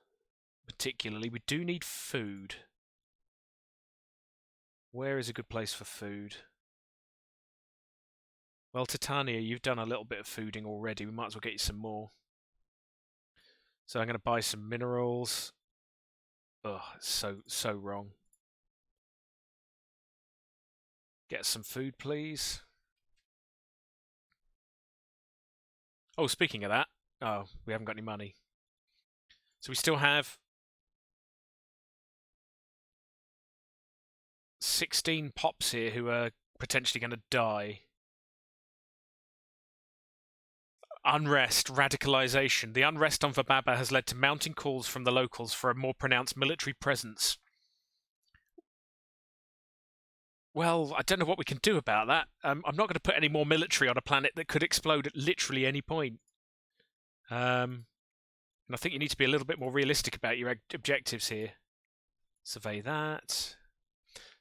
particularly. We do need food. Where is a good place for food? Well, Titania, you've done a little bit of fooding already. We might as well get you some more. So I'm going to buy some minerals. Ugh, so wrong. Get some food, please. Oh, speaking of that. Oh, we haven't got any money. So we still have 16 pops here who are potentially going to die. Unrest, radicalization. The unrest on Vababa has led to mounting calls from the locals for a more pronounced military presence. Well, I don't know what we can do about that. I'm not going to put any more military on a planet that could explode at literally any point. And I think you need to be a little bit more realistic about your objectives here. Survey that.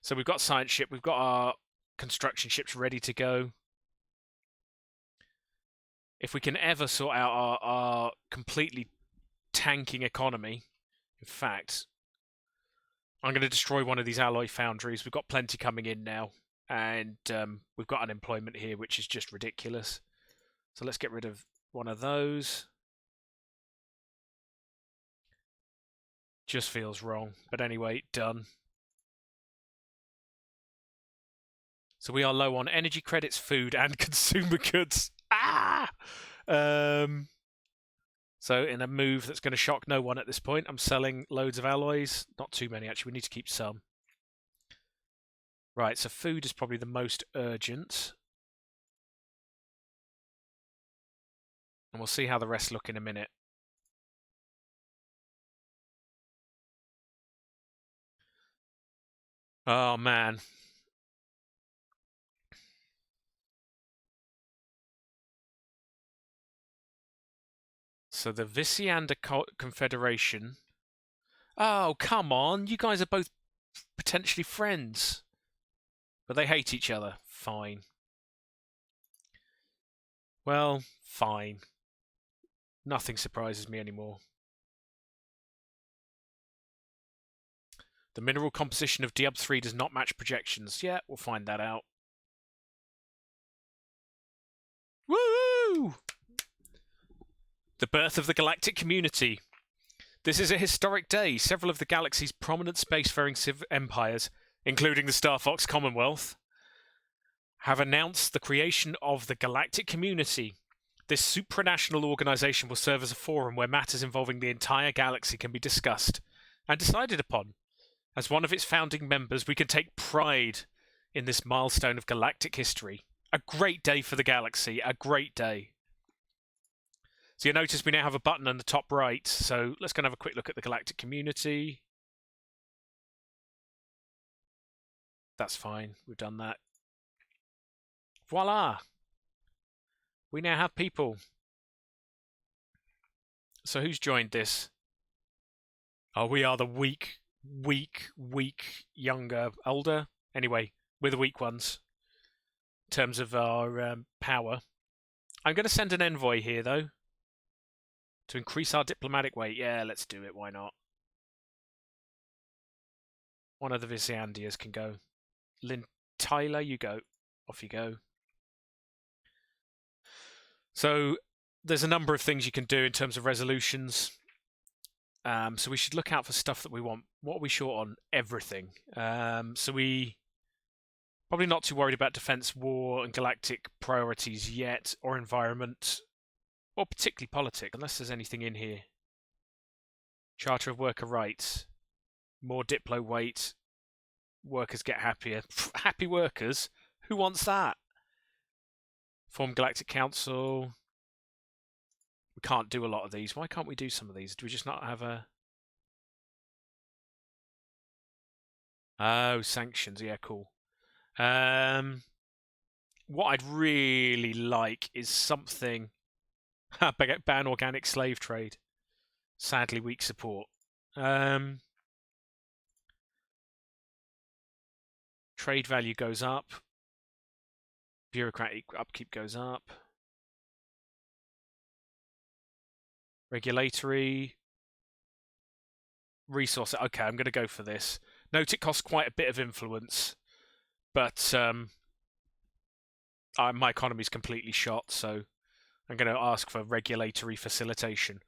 So we've got science ship, we've got our construction ships ready to go. If we can ever sort out our completely tanking economy, in fact, I'm going to destroy one of these alloy foundries. We've got plenty coming in now, and we've got unemployment here, which is just ridiculous. So let's get rid of one of those. Just feels wrong, but anyway, done. So we are low on energy credits, food, and consumer goods. Ah! So in a move that's going to shock no one at this point, I'm selling loads of alloys. Not too many, actually. We need to keep some. Right, so food is probably the most urgent. And we'll see how the rest look in a minute. Oh, man. So the Visianda Confederation. Oh, come on. You guys are both potentially friends. But they hate each other. Fine. Well, fine. Nothing surprises me anymore. The mineral composition of Diab 3 does not match projections. Yeah, we'll find that out. Woo! The birth of the galactic community. This is a historic day. Several of the galaxy's prominent spacefaring empires, including the Starfox Commonwealth, have announced the creation of the galactic community. This supranational organization will serve as a forum where matters involving the entire galaxy can be discussed and decided upon. As one of its founding members, we can take pride in this milestone of galactic history. A great day for the galaxy. A great day. So you notice we now have a button on the top right. So let's go and have a quick look at the galactic community. That's fine. We've done that. Voila! We now have people. So who's joined this? Oh, we are the weak, younger, older. Anyway, we're the weak ones. in terms of our power. I'm going to send an envoy here, though, to increase our diplomatic weight. Yeah, let's do it. Why not? One of the Viziandias can go. Lynn Tyler, you go. Off you go. So there's a number of things you can do in terms of resolutions. So we should look out for stuff that we want. What are we short on? Everything. So we probably not too worried about defense, war, and galactic priorities yet, or environment, or particularly politics, unless there's anything in here. Charter of Worker Rights. More Diplo weight. Workers get happier. Happy workers? Who wants that? Form Galactic Council. We can't do a lot of these. Why can't we do some of these? Do we just not have a... Oh, sanctions. Yeah, cool. What I'd really like is something... ban organic slave trade. Sadly, weak support. Trade value goes up. Bureaucratic upkeep goes up. Regulatory. Resource. Okay, I'm going to go for this. Note it costs quite a bit of influence, but my economy's completely shot, so I'm going to ask for regulatory facilitation.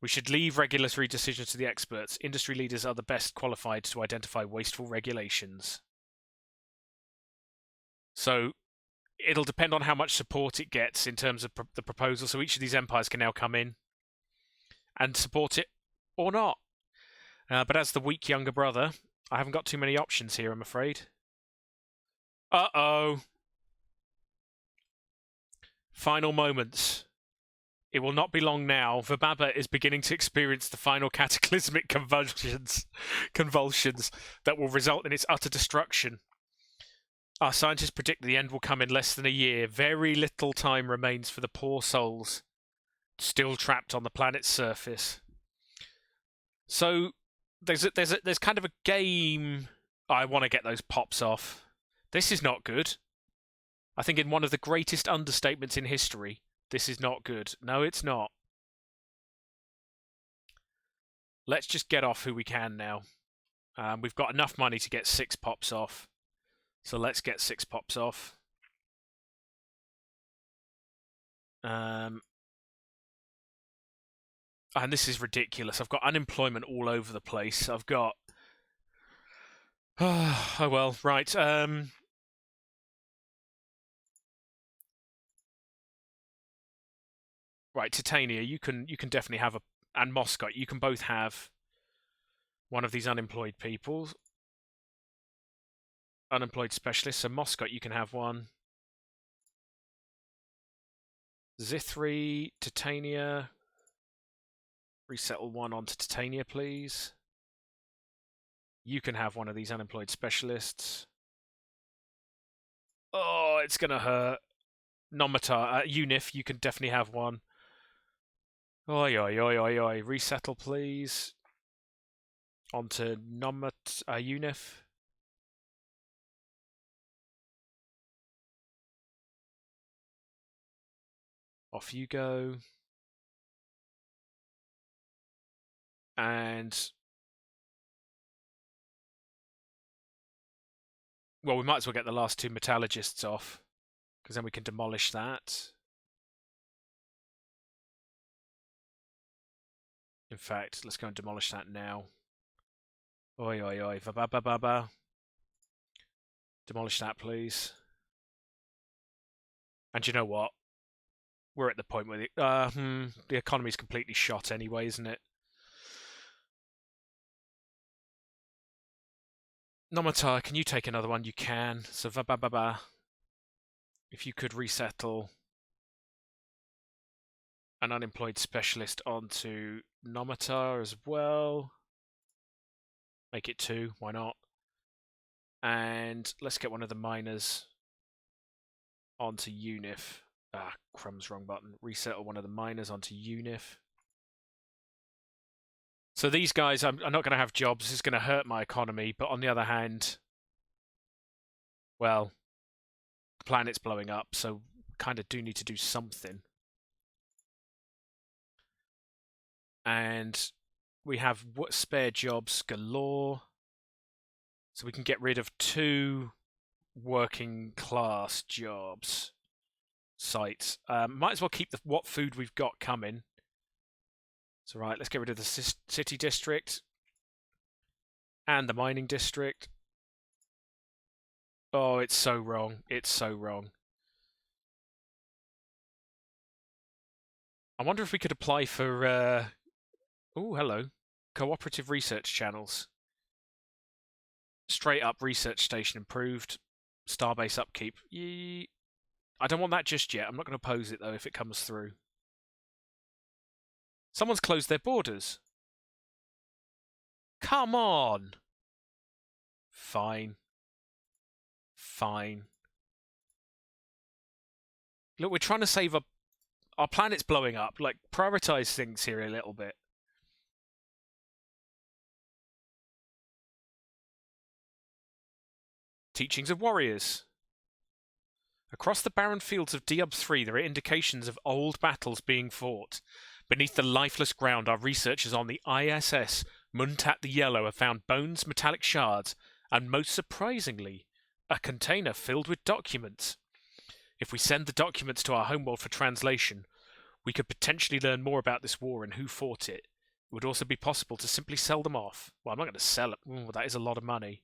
We should leave regulatory decisions to the experts. Industry leaders are the best qualified to identify wasteful regulations. So it'll depend on how much support it gets in terms of the proposal. So each of these empires can now come in and support it or not. But as the weak younger brother, I haven't got too many options here, I'm afraid. Uh-oh. Final moments. It will not be long now. Vababa is beginning to experience the final cataclysmic convulsions that will result in its utter destruction. Our scientists predict the end will come in less than a year. Very little time remains for the poor souls still trapped on the planet's surface. So there's kind of a game. I want to get those pops off. This is not good. I think in one of the greatest understatements in history, this is not good. No, it's not. Let's just get off who we can now. We've got enough money to get 6 pops off. So let's get 6 pops off. And this is ridiculous. I've got unemployment all over the place. I've got... oh well, right. Right, Titania, you can definitely have and Moscow, you can both have one of these unemployed people. Unemployed specialists. So Moscow, you can have one. Zithri, Titania. Resettle one onto Titania, please. You can have one of these unemployed specialists. Oh, it's gonna hurt. Nomatar, Unif, you can definitely have one. Oi, oi, oi, oi, oi. Resettle, please. Onto Unif. Off you go. And... well, we might as well get the last 2 metallurgists off, because then we can demolish that. In fact, let's go and demolish that now. Oi, oi, oi. Ba-ba-ba-ba-ba. Demolish that, please. And you know what? We're at the point where the economy's completely shot anyway, isn't it? Nomatar, can you take another one? You can. So, ba-ba-ba-ba. If you could resettle an unemployed specialist onto Nomatar as well. Make it 2, why not? And let's get one of the miners onto Unif. Ah, crumbs, wrong button. Resettle one of the miners onto Unif. So these guys, I'm not going to have jobs. This is going to hurt my economy. But on the other hand, well, planet's blowing up, so kind of do need to do something. And we have spare jobs galore, so we can get rid of 2 working class jobs sites. Might as well keep what food we've got coming. So right, let's get rid of the city district and the mining district. Oh, it's so wrong. It's so wrong. I wonder if we could apply for oh, hello. Cooperative research channels. Straight up research station improved. Starbase upkeep. I don't want that just yet. I'm not going to oppose it, though, if it comes through. Someone's closed their borders. Come on! Fine. Fine. Look, we're trying to save our planet's blowing up. Like, prioritize things here a little bit. Teachings of warriors. Across the barren fields of Diab 3, there are indications of old battles being fought. Beneath the lifeless ground, our researchers on the ISS Muntat the Yellow have found bones, metallic shards, and most surprisingly, a container filled with documents. If we send the documents to our homeworld for translation, we could potentially learn more about this war and who fought it. It would also be possible to simply sell them off. Well, I'm not going to sell it. Ooh, that is a lot of money.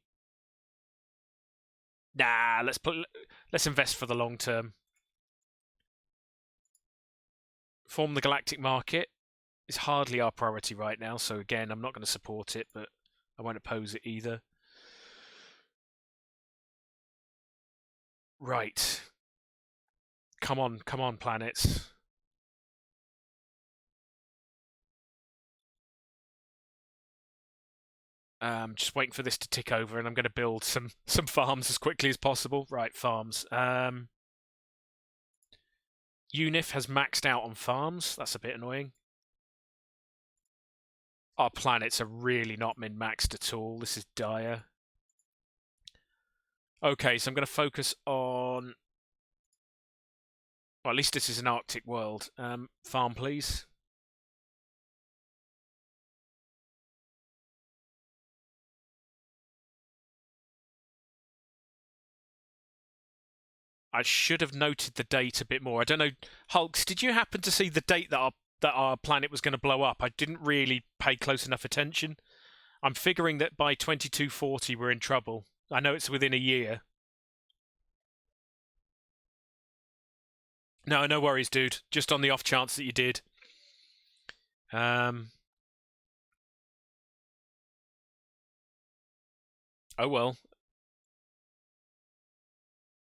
Nah, let's invest for the long term. Form the galactic market is hardly our priority right now, so again, I'm not going to support it, but I won't oppose it either. Right. Come on, planets. Just waiting for this to tick over, and I'm going to build some farms as quickly as possible. Right, farms. UNIF has maxed out on farms. That's a bit annoying. Our planets are really not min-maxed at all. This is dire. Okay, so I'm going to focus on... Well, at least this is an Arctic world. Farm, please. I should have noted the date a bit more. I don't know, Hulks, did you happen to see the date that our planet was going to blow up? I didn't really pay close enough attention. I'm figuring that by 2240 we're in trouble. I know it's within a year. No, no worries, dude. Just on the off chance that you did. Oh well.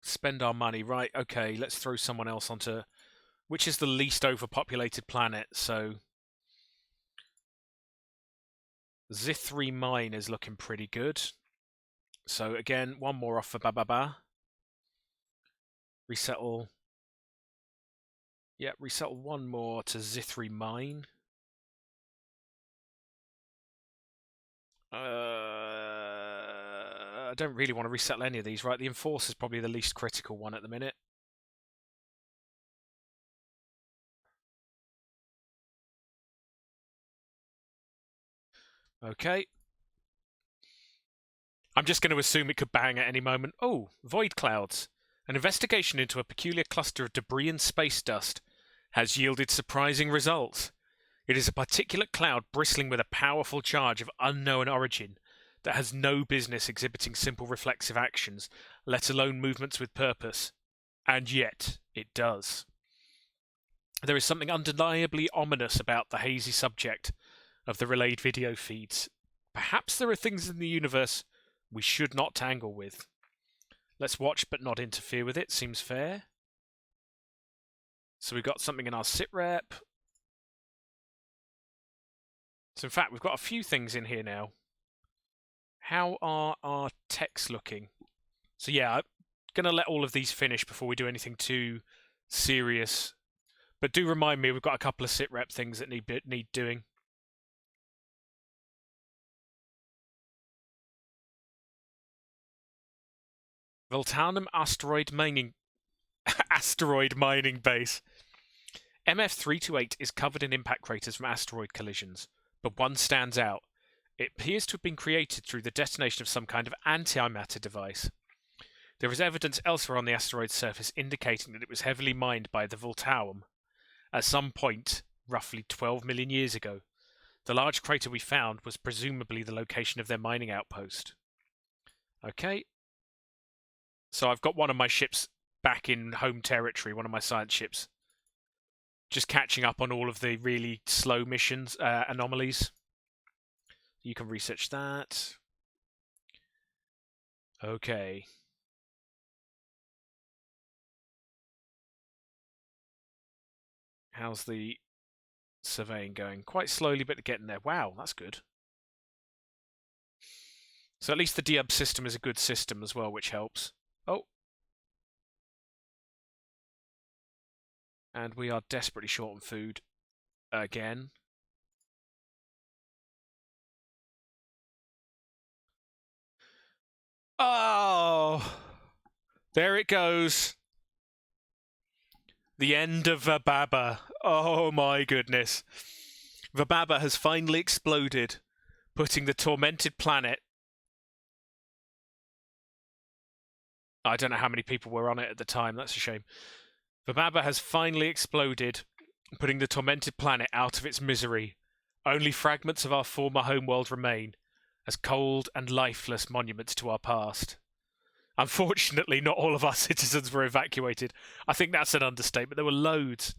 Spend our money. Right, okay, let's throw someone else onto... Which is the least overpopulated planet, so... Zithri Mine is looking pretty good. So again, one more off for Bababa. Resettle. Yeah, resettle one more to Zithri Mine. I don't really want to resettle any of these, right? The Enforcer is probably the least critical one at the minute. Okay. I'm just going to assume it could bang at any moment. Oh, void clouds. An investigation into a peculiar cluster of debris and space dust has yielded surprising results. It is a particulate cloud bristling with a powerful charge of unknown origin that has no business exhibiting simple reflexive actions, let alone movements with purpose. And yet, it does. There is something undeniably ominous about the hazy subject of the relayed video feeds. Perhaps there are things in the universe we should not tangle with. Let's watch but not interfere with it, seems fair. So we've got something in our sitrep. So in fact, we've got a few things in here now. How are our techs looking? So yeah, I'm going to let all of these finish before we do anything too serious. But do remind me, we've got a couple of sitrep things that need doing. Voltanum asteroid mining asteroid mining base. MF328 is covered in impact craters from asteroid collisions, but one stands out. It appears to have been created through the detonation of some kind of antimatter device. There is evidence elsewhere on the asteroid's surface indicating that it was heavily mined by the Voltaum at some point, roughly 12 million years ago. The large crater we found was presumably the location of their mining outpost. Okay. So I've got one of my ships back in home territory, one of my science ships. Just catching up on all of the really slow missions, anomalies. You can research that. Okay. How's the surveying going? Quite slowly, but getting there. Wow, that's good. So at least the Diab system is a good system as well, which helps. Oh. And we are desperately short on food again. Oh! There it goes. The end of Vababa. Oh my goodness. Vababa has finally exploded, putting the tormented planet... I don't know how many people were on it at the time, that's a shame. Vababa has finally exploded, putting the tormented planet out of its misery. Only fragments of our former homeworld remain, as cold and lifeless monuments to our past. Unfortunately, not all of our citizens were evacuated. I think that's an understatement. There were loads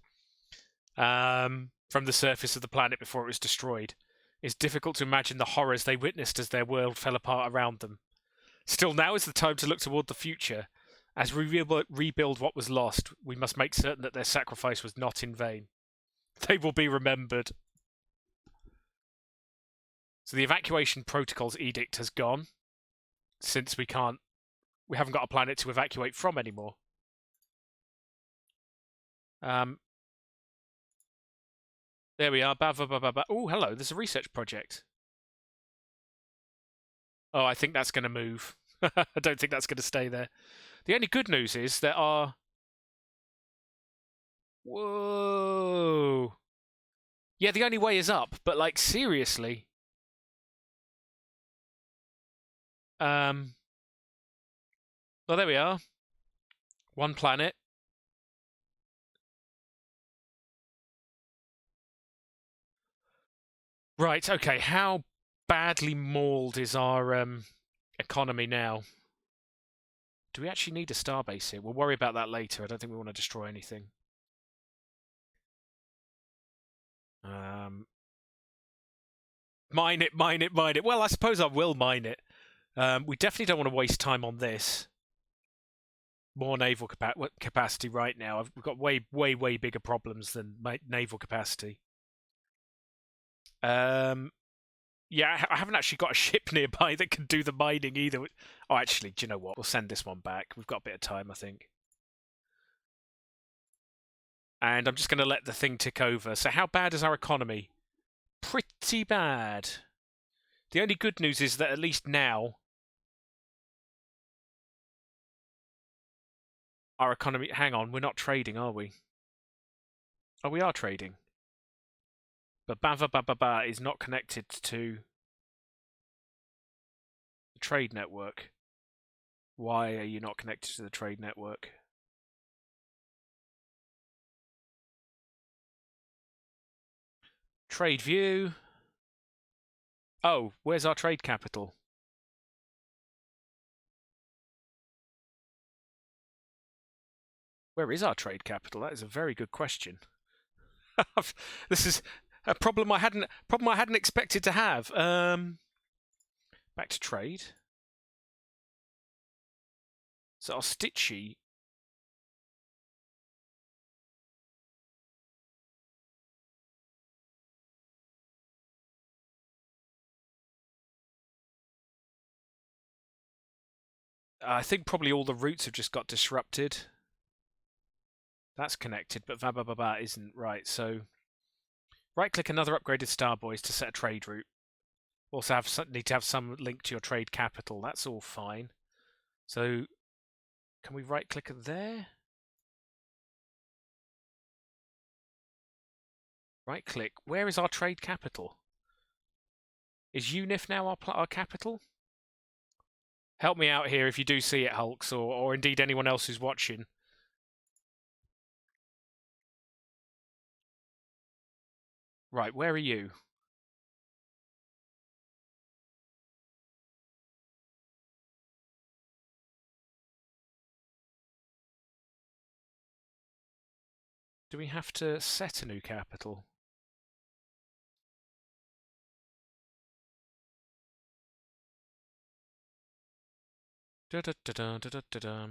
from the surface of the planet before it was destroyed. It's difficult to imagine the horrors they witnessed as their world fell apart around them. Still, now is the time to look toward the future. As we rebuild what was lost, we must make certain that their sacrifice was not in vain. They will be remembered. So the evacuation protocols edict has gone, since we haven't got a planet to evacuate from anymore. There we are. Oh, hello. There's a research project. Oh, I think that's going to move. I don't think that's going to stay there. The only good news is there are... Whoa. Yeah, the only way is up, but like, seriously. Well, there we are. One planet. Right, okay. How badly mauled is our economy now? Do we actually need a starbase here? We'll worry about that later. I don't think we want to destroy anything. Mine it, mine it, mine it. Well, I suppose I will mine it. We definitely don't want to waste time on this. More naval capacity right now. We've got way bigger problems than naval capacity. Yeah, I haven't actually got a ship nearby that can do the mining either. Oh, actually, do you know what? We'll send this one back. We've got a bit of time, I think. And I'm just going to let the thing tick over. So how bad is our economy? Pretty bad. The only good news is that at least now our economy... Hang on, we're not trading, are we? Oh, we are trading. But Bava is not connected to the trade network. Why are you not connected to the trade network? Trade view. Oh, where's our trade capital? Where is our trade capital? That is a very good question. This is a problem I hadn't expected to have. Back to trade. So our Stitchy. I think probably all the routes have just got disrupted. That's connected, but Vababa isn't. Right, so right-click another upgraded Starboys to set a trade route. Also need to have some link to your trade capital. That's all fine. So can we right-click it there? Right click. Where is our trade capital? Is UNIF now our capital? Help me out here if you do see it, Hulks, or indeed anyone else who's watching. Right, where are you? Do we have to set a new capital? Da-da-da-da-da-da-da.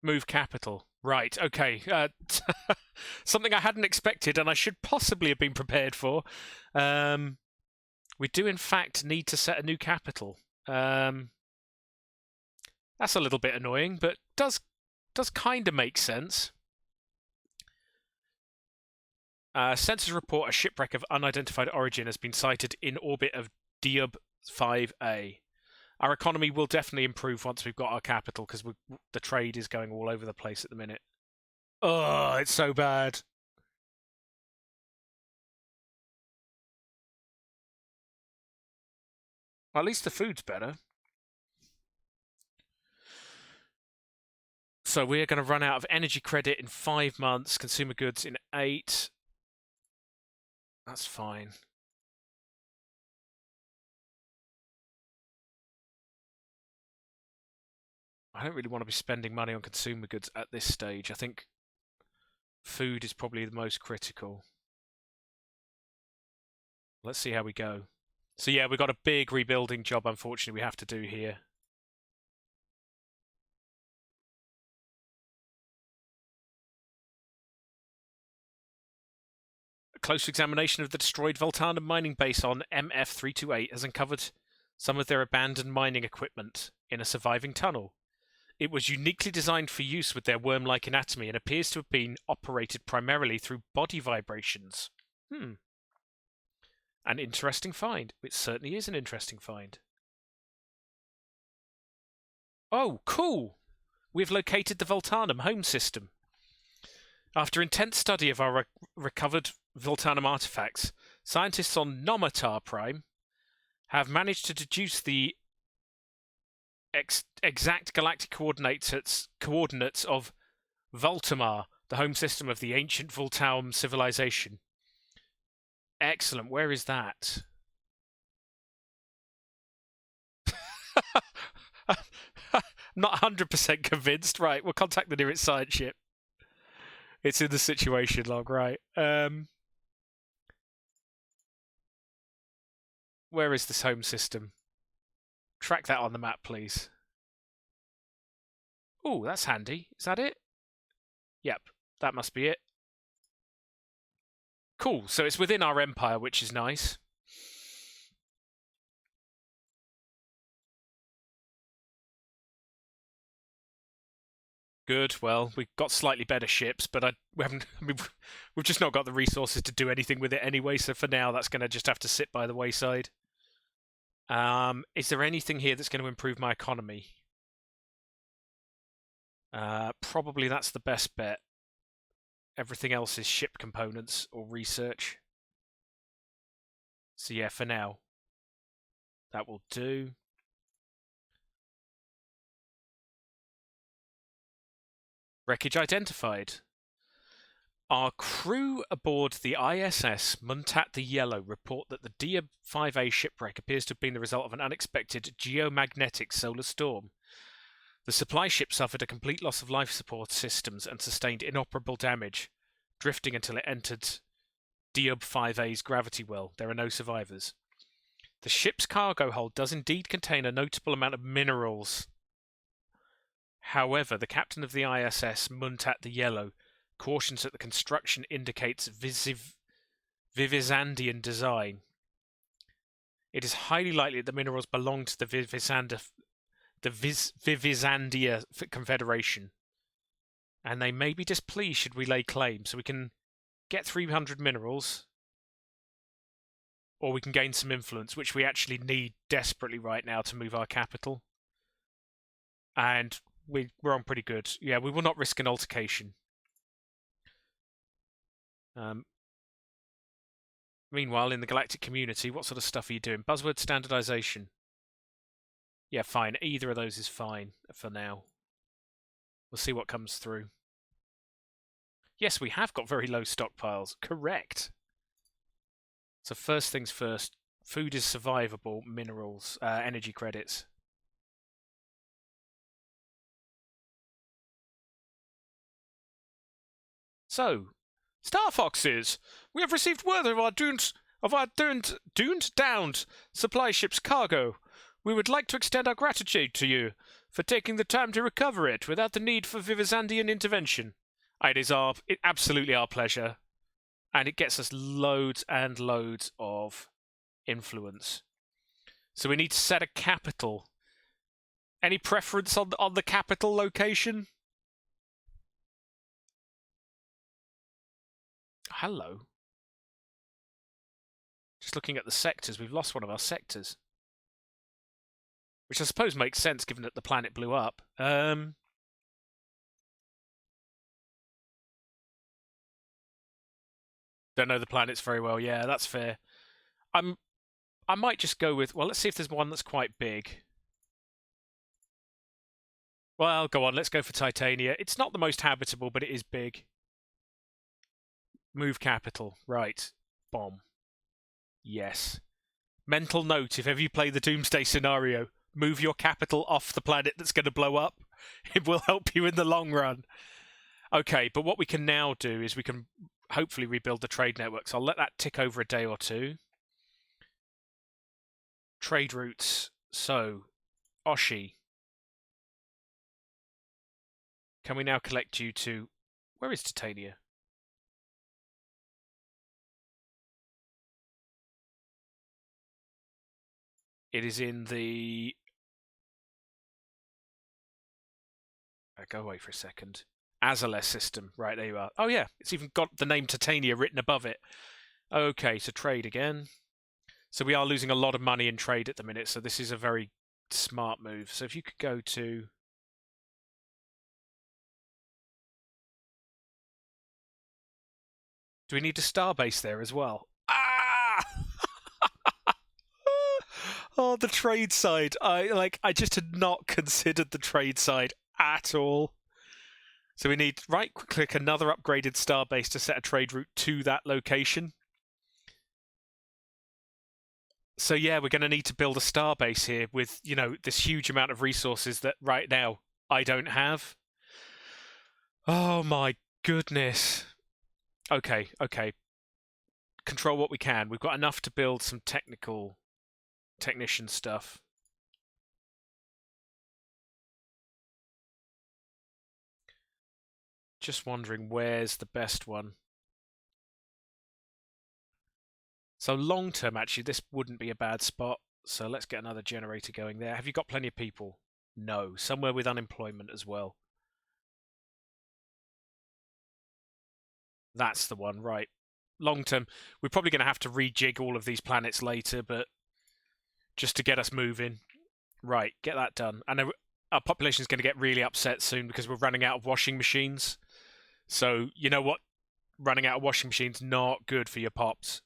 Move capital. Right, okay. Something I hadn't expected and I should possibly have been prepared for. We do, in fact, need to set a new capital. That's a little bit annoying, but does kind of make sense. Sensors report a shipwreck of unidentified origin has been sighted in orbit of Diab 5A. Our economy will definitely improve once we've got our capital, because the trade is going all over the place at the minute. Oh, it's so bad. Well, at least the food's better. So we're going to run out of energy credit in 5 months, consumer goods in 8. That's fine. I don't really want to be spending money on consumer goods at this stage. I think food is probably the most critical. Let's see how we go. So yeah, we've got a big rebuilding job, unfortunately, we have to do here. A close examination of the destroyed Voltana mining base on MF328 has uncovered some of their abandoned mining equipment in a surviving tunnel. It was uniquely designed for use with their worm-like anatomy and appears to have been operated primarily through body vibrations. An interesting find. It certainly is an interesting find. Oh, cool! We've located the Voltanum home system. After intense study of our recovered Voltanum artifacts, scientists on Nomatar Prime have managed to deduce the exact galactic coordinates of Voltamar, the home system of the ancient Voltaum civilization. Excellent. Where is that? Not 100% convinced. Right, we'll contact the nearest science ship. It's in the situation log, right. Where is this home system? Track that on the map, please. Oh, that's handy. Is that it? Yep, that must be it. Cool, so it's within our empire, which is nice. Good. Well, we've got slightly better ships, but we've just not got the resources to do anything with it anyway. So for now, that's going to just have to sit by the wayside. Is there anything here that's going to improve my economy? Probably that's the best bet. Everything else is ship components or research. So yeah, for now, that will do. Wreckage identified. Our crew aboard the ISS Muntat the Yellow report that the Dia 5A shipwreck appears to have been the result of an unexpected geomagnetic solar storm. The supply ship suffered a complete loss of life support systems and sustained inoperable damage, drifting until it entered Diab 5A's gravity well. There are no survivors. The ship's cargo hold does indeed contain a notable amount of minerals. However, the captain of the ISS, Muntat the Yellow, cautions that the construction indicates Vivisandian design. It is highly likely that the minerals belong to the Vivisandia Confederation, and they may be displeased should we lay claim. So we can get 300 minerals, or we can gain some influence, which we actually need desperately right now to move our capital. And we're on pretty good. Yeah, we will not risk an altercation. Meanwhile, in the galactic community, what sort of stuff are you doing? Buzzword standardization. Yeah, fine. Either of those is fine for now. We'll see what comes through. Yes, we have got very low stockpiles. Correct. So first things first. Food is survivable. Minerals. Energy credits. So, Starfoxes, we have received word of our downed supply ship's cargo. We would like to extend our gratitude to you for taking the time to recover it without the need for Vivizandian intervention. It is absolutely our pleasure, and it gets us loads and loads of influence. So we need to set a capital. Any preference on the capital location? Hello. Just looking at the sectors, we've lost one of our sectors. Which I suppose makes sense given that the planet blew up. Don't know the planets very well. Yeah, that's fair. I might just go with... Well, let's see if there's one that's quite big. Well, go on. Let's go for Titania. It's not the most habitable, but it is big. Move capital. Right. Bomb. Yes. Mental note, if ever you play the Doomsday scenario, move your capital off the planet that's going to blow up. It will help you in the long run. Okay, but what we can now do is we can hopefully rebuild the trade network. So I'll let that tick over a day or two. Trade routes. So, Oshi. Can we now collect you to... Where is Titania? It is in the... Go away for a second. Azales system. Right, there you are. Oh yeah, it's even got the name Titania written above it. Okay, so trade again. So we are losing a lot of money in trade at the minute, so this is a very smart move. So if you could go to... Do we need a starbase there as well? Ah! Oh, the trade side. I just had not considered the trade side at all. So we need right-click another upgraded starbase to set a trade route to that location. So yeah, we're going to need to build a starbase here with, you know, this huge amount of resources that right now I don't have. Oh my goodness. Okay. Control what we can. We've got enough to build some technician stuff. Just wondering where's the best one. So long term, actually, this wouldn't be a bad spot. So let's get another generator going there. Have you got plenty of people? No. Somewhere with unemployment as well. That's the one, right. Long term, we're probably going to have to rejig all of these planets later, but just to get us moving. Right, get that done. I know our population is going to get really upset soon because we're running out of washing machines. So, you know what? Running out of washing machines, not good for your pops.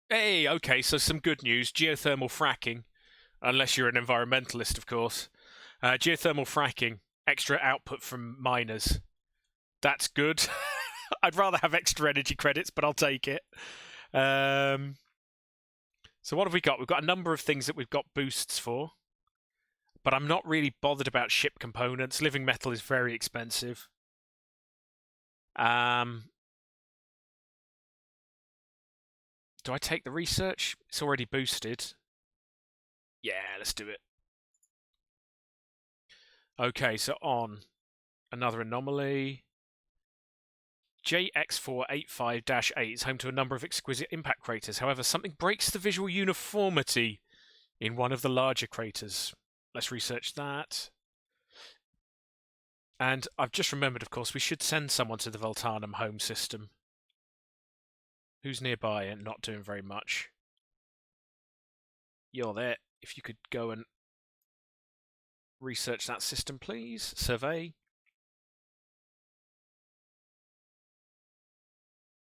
Hey, okay, so some good news. Geothermal fracking, unless you're an environmentalist, of course. Geothermal fracking, extra output from miners. That's good. I'd rather have extra energy credits, but I'll take it. So what have we got? We've got a number of things that we've got boosts for. But I'm not really bothered about ship components. Living metal is very expensive. Do I take the research? It's already boosted. Yeah, let's do it. Okay, so on. Another anomaly. JX485-8 is home to a number of exquisite impact craters. However, something breaks the visual uniformity in one of the larger craters. Let's research that. And I've just remembered, of course, we should send someone to the Voltanum home system. Who's nearby and not doing very much? You're there. If you could go and research that system, please. Survey.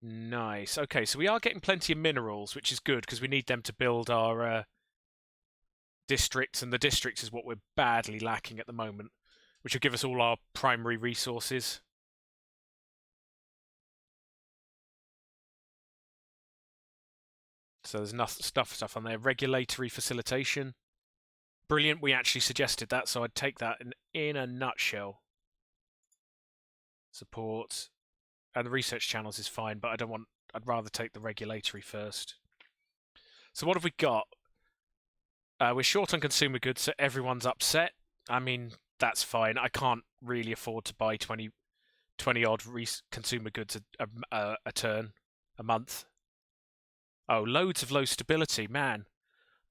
Nice. Okay, so we are getting plenty of minerals, which is good because we need them to build our districts, and the districts is what we're badly lacking at the moment, which will give us all our primary resources. So there's enough stuff on there. Regulatory facilitation. Brilliant. We actually suggested that, so I'd take that in a nutshell. Support. And the research channels is fine, but I'd rather take the regulatory first. So what have we got? We're short on consumer goods, so everyone's upset. I mean, that's fine. I can't really afford to buy 20 odd consumer goods a turn, a month. Oh, loads of low stability, man.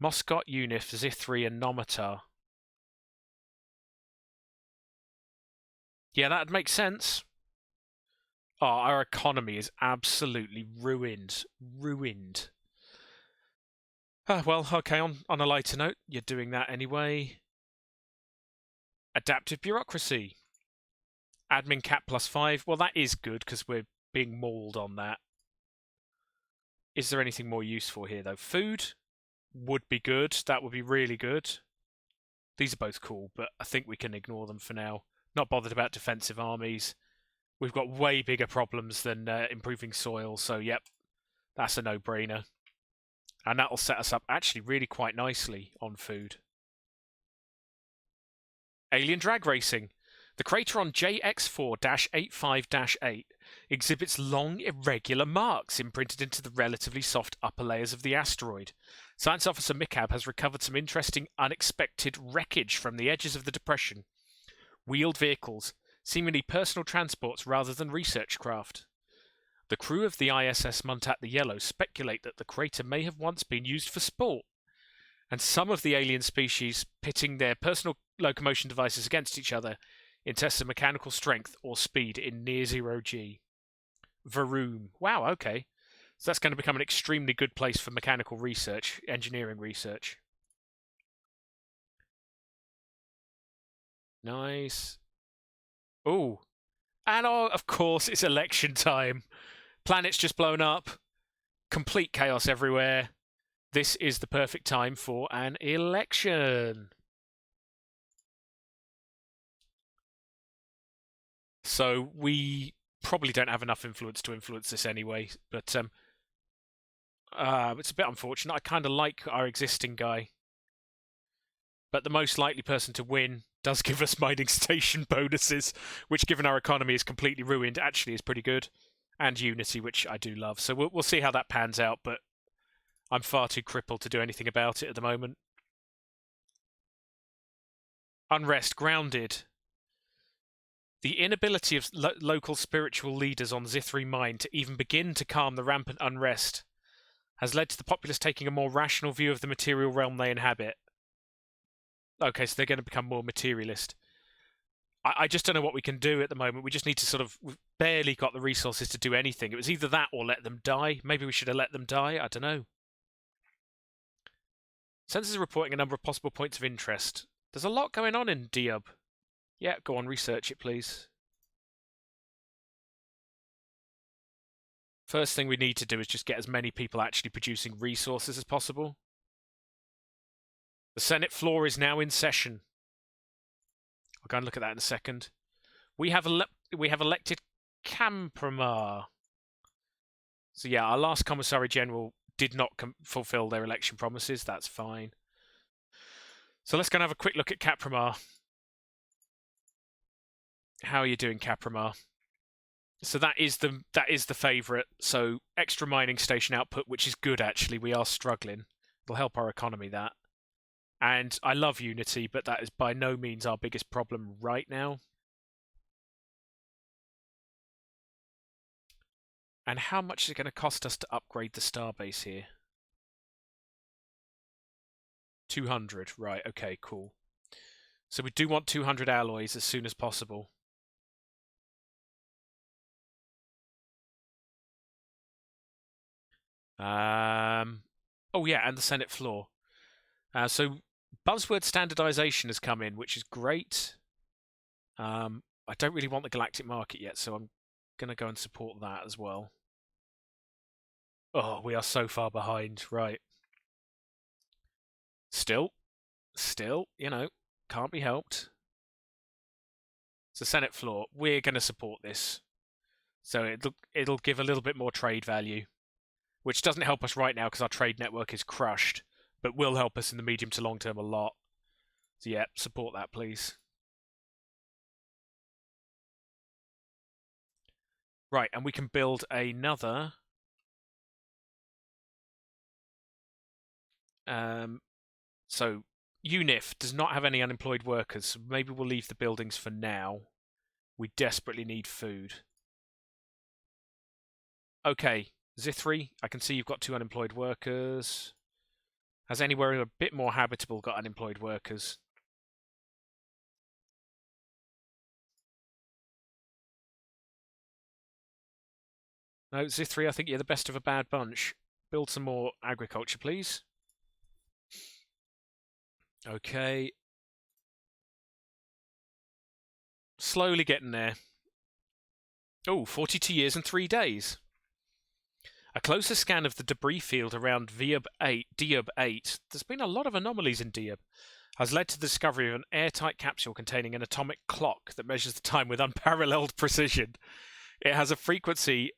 Moscot, Unif, Zithri, and Nomatar. Yeah, that'd make sense. Oh, our economy is absolutely ruined. Ruined. Well, okay, on a lighter note, you're doing that anyway. Adaptive bureaucracy. Admin cap +5. Well, that is good because we're being mauled on that. Is there anything more useful here, though? Food would be good. That would be really good. These are both cool, but I think we can ignore them for now. Not bothered about defensive armies. We've got way bigger problems than improving soil, so yep, that's a no-brainer. And that'll set us up actually really quite nicely on food. Alien drag racing. The crater on JX4-85-8 exhibits long, irregular marks imprinted into the relatively soft upper layers of the asteroid. Science Officer Mikab has recovered some interesting, unexpected wreckage from the edges of the depression. Wheeled vehicles, seemingly personal transports rather than research craft. The crew of the ISS Muntat the Yellow speculate that the crater may have once been used for sport, and some of the alien species pitting their personal locomotion devices against each other in tests of mechanical strength or speed in near-zero G. Varoom. Wow, okay. So that's going to become an extremely good place for mechanical research, engineering research. Nice. Oh. And oh, of course, it's election time. Planet's just blown up. Complete chaos everywhere. This is the perfect time for an election. So we probably don't have enough influence to influence this anyway, but it's a bit unfortunate. I kind of like our existing guy, but the most likely person to win does give us mining station bonuses, which, given our economy is completely ruined, actually is pretty good, and unity, which I do love. So we'll see how that pans out, but I'm far too crippled to do anything about it at the moment. Unrest grounded. The inability of local spiritual leaders on Zithri Mine to even begin to calm the rampant unrest has led to the populace taking a more rational view of the material realm they inhabit. Okay, so they're going to become more materialist. I just don't know what we can do at the moment. We just need to we've barely got the resources to do anything. It was either that or let them die. Maybe we should have let them die. I don't know. Sensors are reporting a number of possible points of interest. There's a lot going on in Diab. Yeah, go on, research it, please. First thing we need to do is just get as many people actually producing resources as possible. The Senate floor is now in session. I'll go and look at that in a second. We have elected Campramar. So yeah, our last Commissary General did not fulfill their election promises. That's fine. So let's go and have a quick look at Capramar. How are you doing, Capramar? So that is the favourite. So extra mining station output, which is good actually. We are struggling. It'll help our economy, that. And I love Unity, but that is by no means our biggest problem right now. And how much is it going to cost us to upgrade the starbase here? 200, right, okay, cool. So we do want 200 alloys as soon as possible. Oh yeah, and the Senate floor. So buzzword standardization has come in, which is great. I don't really want the galactic market yet, so I'm going to go and support that as well. Oh, we are so far behind. Right. Still, can't be helped. It's the Senate floor. We're going to support this. So it'll give a little bit more trade value, which doesn't help us right now because our trade network is crushed, but will help us in the medium to long term a lot. So yeah, support that, please. Right, and we can build another. So UNIF does not have any unemployed workers, so maybe we'll leave the buildings for now. We desperately need food. Okay, Zithri, I can see you've got 2 unemployed workers. Has anywhere a bit more habitable got unemployed workers? No, Zithri, I think you're the best of a bad bunch. Build some more agriculture, please. Okay. Slowly getting there. Oh, 42 years and 3 days. A closer scan of the debris field around Diab 8, there's been a lot of anomalies in Diab, has led to the discovery of an airtight capsule containing an atomic clock that measures the time with unparalleled precision. It has a frequency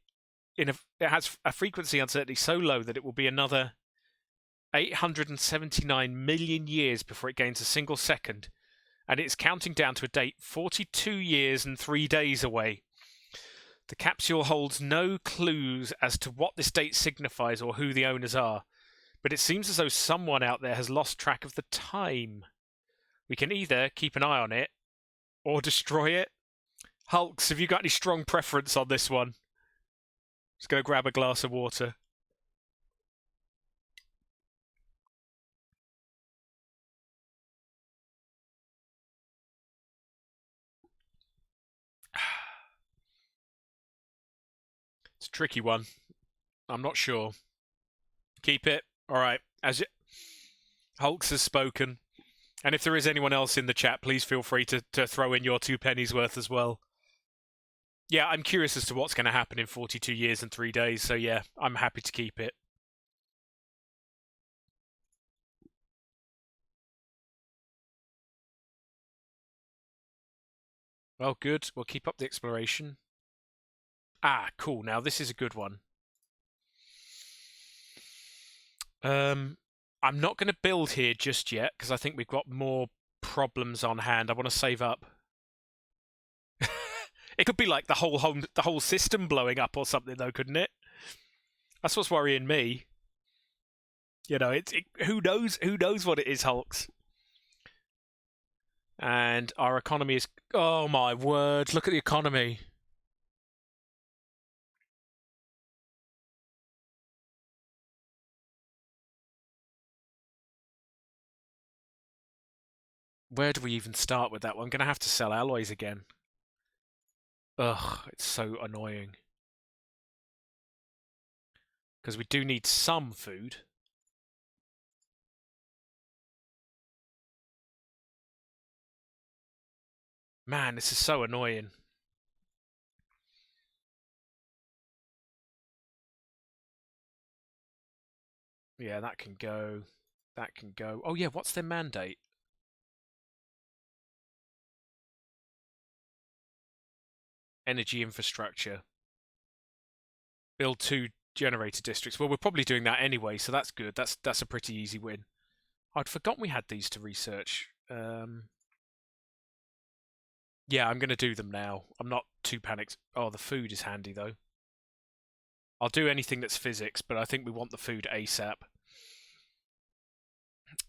uncertainty so low that it will be another 879 million years before it gains a single second, and it's counting down to a date 42 years and 3 days away. The capsule holds no clues as to what this date signifies or who the owners are, but it seems as though someone out there has lost track of the time. We can either keep an eye on it or destroy it. Hulks, have you got any strong preference on this one? Just going to grab a glass of water. It's a tricky one. I'm not sure. Keep it. All right. Hulks has spoken. And if there is anyone else in the chat, please feel free to throw in your 2 pennies worth as well. Yeah, I'm curious as to what's going to happen in 42 years and 3 days. So yeah, I'm happy to keep it. Well, good. We'll keep up the exploration. Ah, cool. Now this is a good one. I'm not going to build here just yet because I think we've got more problems on hand. I want to save up. It could be like the whole system blowing up or something, though, couldn't it? That's what's worrying me. You know, who knows? Who knows what it is, Hulks? And our economy is. Oh my word! Look at the economy. Where do we even start with that one? I'm going to have to sell alloys again. Ugh, it's so annoying. Because we do need some food. Man, this is so annoying. Yeah, that can go. That can go. Oh yeah, what's their mandate? Energy infrastructure. Build 2 generator districts. Well, we're probably doing that anyway, so that's good. That's a pretty easy win. I'd forgotten we had these to research. Yeah, I'm going to do them now. I'm not too panicked. Oh, the food is handy, though. I'll do anything that's physics, but I think we want the food ASAP.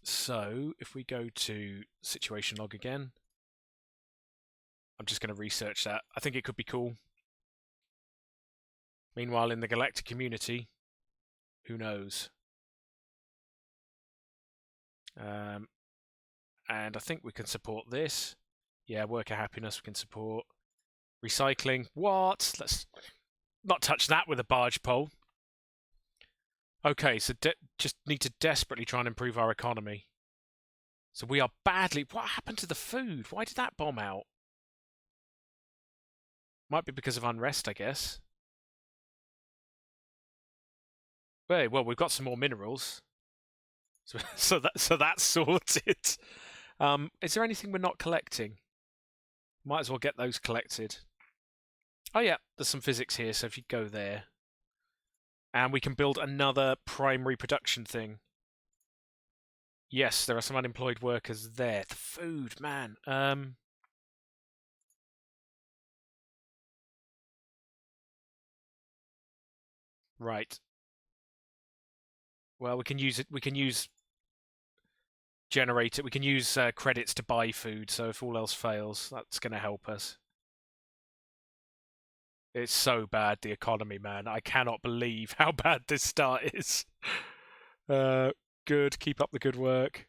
So, if we go to situation log again, I'm just going to research that. I think it could be cool. Meanwhile, in the galactic community, who knows? And I think we can support this. Yeah, worker happiness we can support. Recycling. What? Let's not touch that with a barge pole. Okay, so just need to desperately try and improve our economy. So we are badly... What happened to the food? Why did that bomb out? Might be because of unrest, I guess. Well, we've got some more minerals. So that's sorted. Is there anything we're not collecting? Might as well get those collected. Oh yeah, there's some physics here, so if you go there. And we can build another primary production thing. Yes, there are some unemployed workers there. The food, man. Right. Well, we can use it. We can use generator. We can use credits to buy food. So if all else fails, that's going to help us. It's so bad, the economy, man. I cannot believe how bad this start is. Good. Keep up the good work.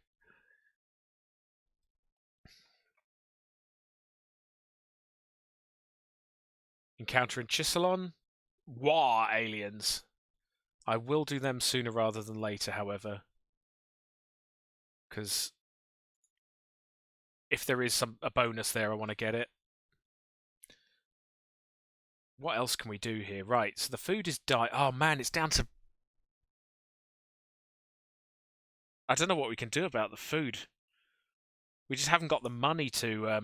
Encountering Chiselon. War aliens. I will do them sooner rather than later, however. Because if there is a bonus there, I want to get it. What else can we do here? Right, so the food is Oh man, it's down to... I don't know what we can do about the food. We just haven't got the money to...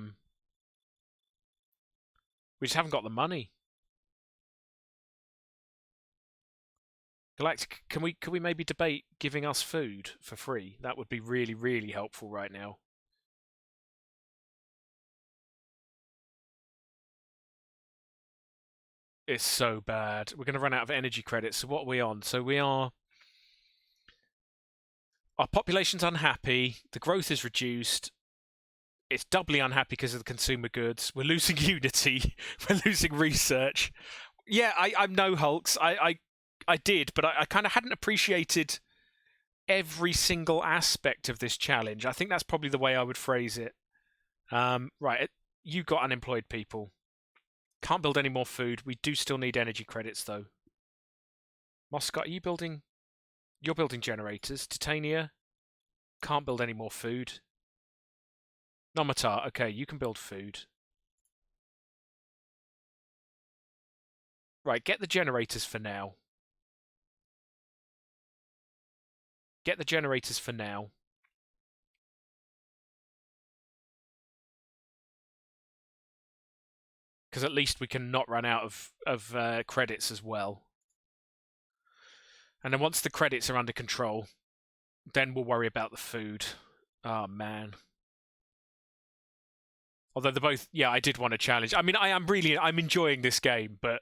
We just haven't got the money. Galactic, can we maybe debate giving us food for free? That would be really, really helpful right now. It's so bad. We're going to run out of energy credits. So what are we on? So we are... Our population's unhappy. The growth is reduced. It's doubly unhappy because of the consumer goods. We're losing unity. We're losing research. Yeah, I'm no Hulks. I did, but I kind of hadn't appreciated every single aspect of this challenge. I think that's probably the way I would phrase it. Right, you got unemployed people. Can't build any more food. We do still need energy credits, though. Moscow, are you building... You're building generators. Titania, can't build any more food. Nomatar, okay, you can build food. Right, get the generators for now. Get the generators for now. Because at least we can not run out of credits as well. And then once the credits are under control, then we'll worry about the food. Oh, man. Although they're both... Yeah, I did want a challenge. I mean, I'm enjoying this game, but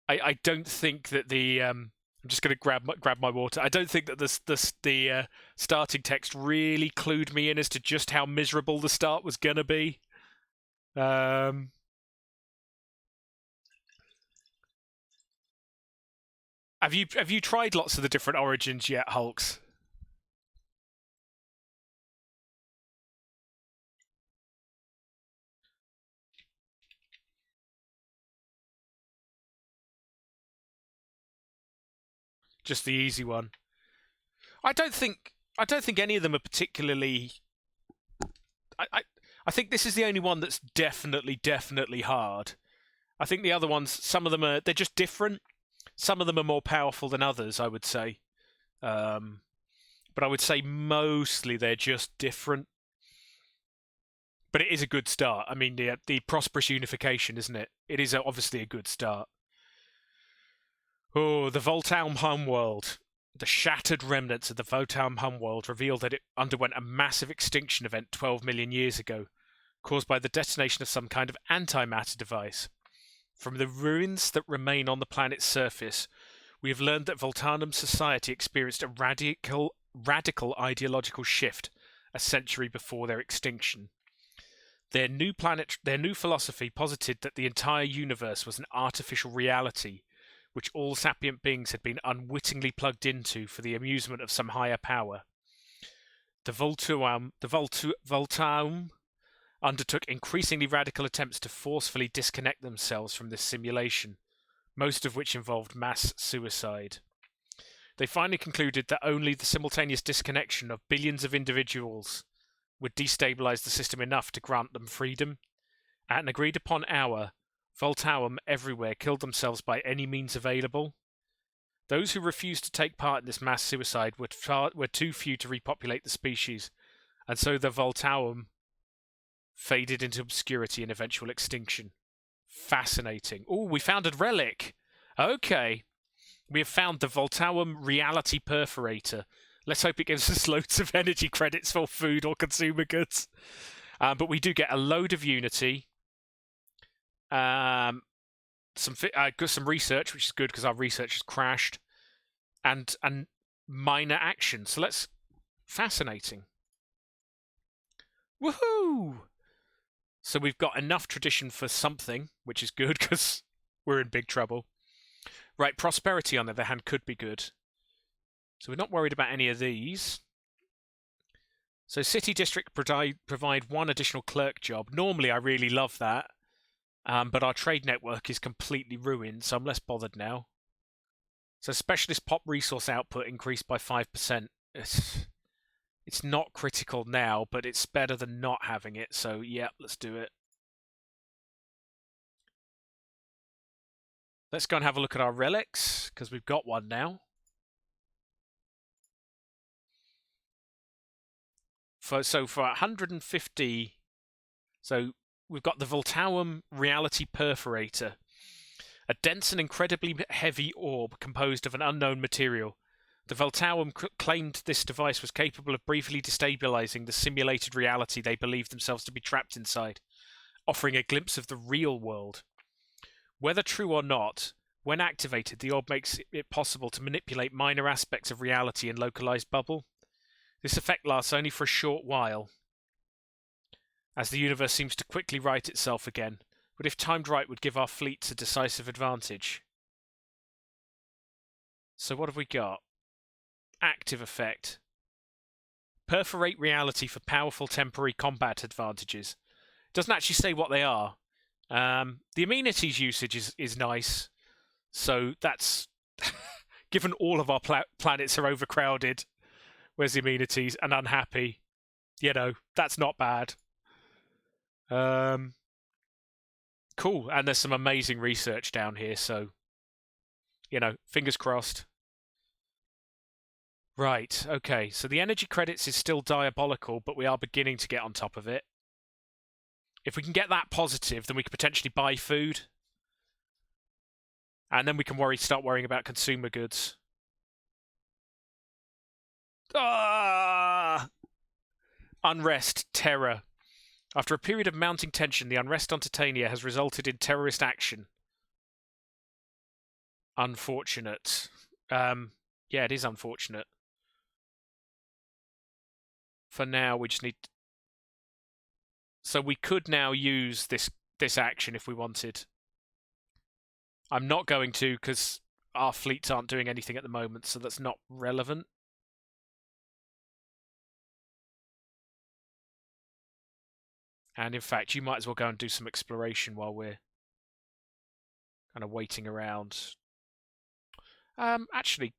I don't think that the... I'm just going to grab my water. I don't think that the starting text really clued me in as to just how miserable the start was going to be. Have you tried lots of the different origins yet, Hulks? Just the easy one. I don't think any of them are particularly... I think this is the only one that's definitely hard. I think the other ones, some of them they're just different. Some of them are more powerful than others, I would say. But I would say mostly they're just different. But it is a good start. I mean, the prosperous unification, isn't it? It is obviously a good start. Oh, the Voltaum homeworld. The shattered remnants of the Voltaum homeworld revealed that it underwent a massive extinction event 12 million years ago, caused by the detonation of some kind of antimatter device. From the ruins that remain on the planet's surface, we have learned that Voltanum society experienced a radical ideological shift a century before their extinction. Their new philosophy posited that the entire universe was an artificial reality, which all sapient beings had been unwittingly plugged into for the amusement of some higher power. The Voltaum undertook increasingly radical attempts to forcefully disconnect themselves from this simulation, most of which involved mass suicide. They finally concluded that only the simultaneous disconnection of billions of individuals would destabilize the system enough to grant them freedom. At an agreed upon hour, Voltaurum everywhere killed themselves by any means available. Those who refused to take part in this mass suicide were too few to repopulate the species, and so the Voltaurum faded into obscurity and eventual extinction. Fascinating. Oh, we found a relic! Okay. We have found the Voltaurum reality perforator. Let's hope it gives us loads of energy credits for food or consumer goods. But we do get a load of Unity. Got some research, which is good because our research has crashed. And minor action. So let's... Fascinating. Woohoo! So we've got enough tradition for something, which is good because we're in big trouble. Right, prosperity, on the other hand, could be good. So we're not worried about any of these. So city district provide one additional clerk job. Normally, I really love that. But our trade network is completely ruined, so I'm less bothered now. So specialist pop resource output increased by 5%. It's not critical now, but it's better than not having it. So yeah, let's do it. Let's go and have a look at our relics, because we've got one now. So for 150, so we've got the Voltaurum reality perforator, a dense and incredibly heavy orb composed of an unknown material. The Voltaurum claimed this device was capable of briefly destabilizing the simulated reality they believed themselves to be trapped inside, offering a glimpse of the real world. Whether true or not, when activated, the orb makes it possible to manipulate minor aspects of reality in localized bubble. This effect lasts only for a short while, as the universe seems to quickly right itself again, but if timed right would give our fleets a decisive advantage. So what have we got? Active effect. Perforate reality for powerful temporary combat advantages. It doesn't actually say what they are. The amenities usage is nice, so that's... given all of our planets are overcrowded, where's the amenities, and unhappy, you know, that's not bad. Cool, and there's some amazing research down here, so, you know, fingers crossed. Right, okay, so the energy credits is still diabolical, but we are beginning to get on top of it. If we can get that positive, then we could potentially buy food. And then we can start worrying about consumer goods. Ah! Unrest, terror. After a period of mounting tension, the unrest on Titania has resulted in terrorist action. Unfortunate. Yeah, it is unfortunate. For now, we just need... So we could now use this action if we wanted. I'm not going to, because our fleets aren't doing anything at the moment, so that's not relevant. And in fact, you might as well go and do some exploration while we're kind of waiting around. Actually,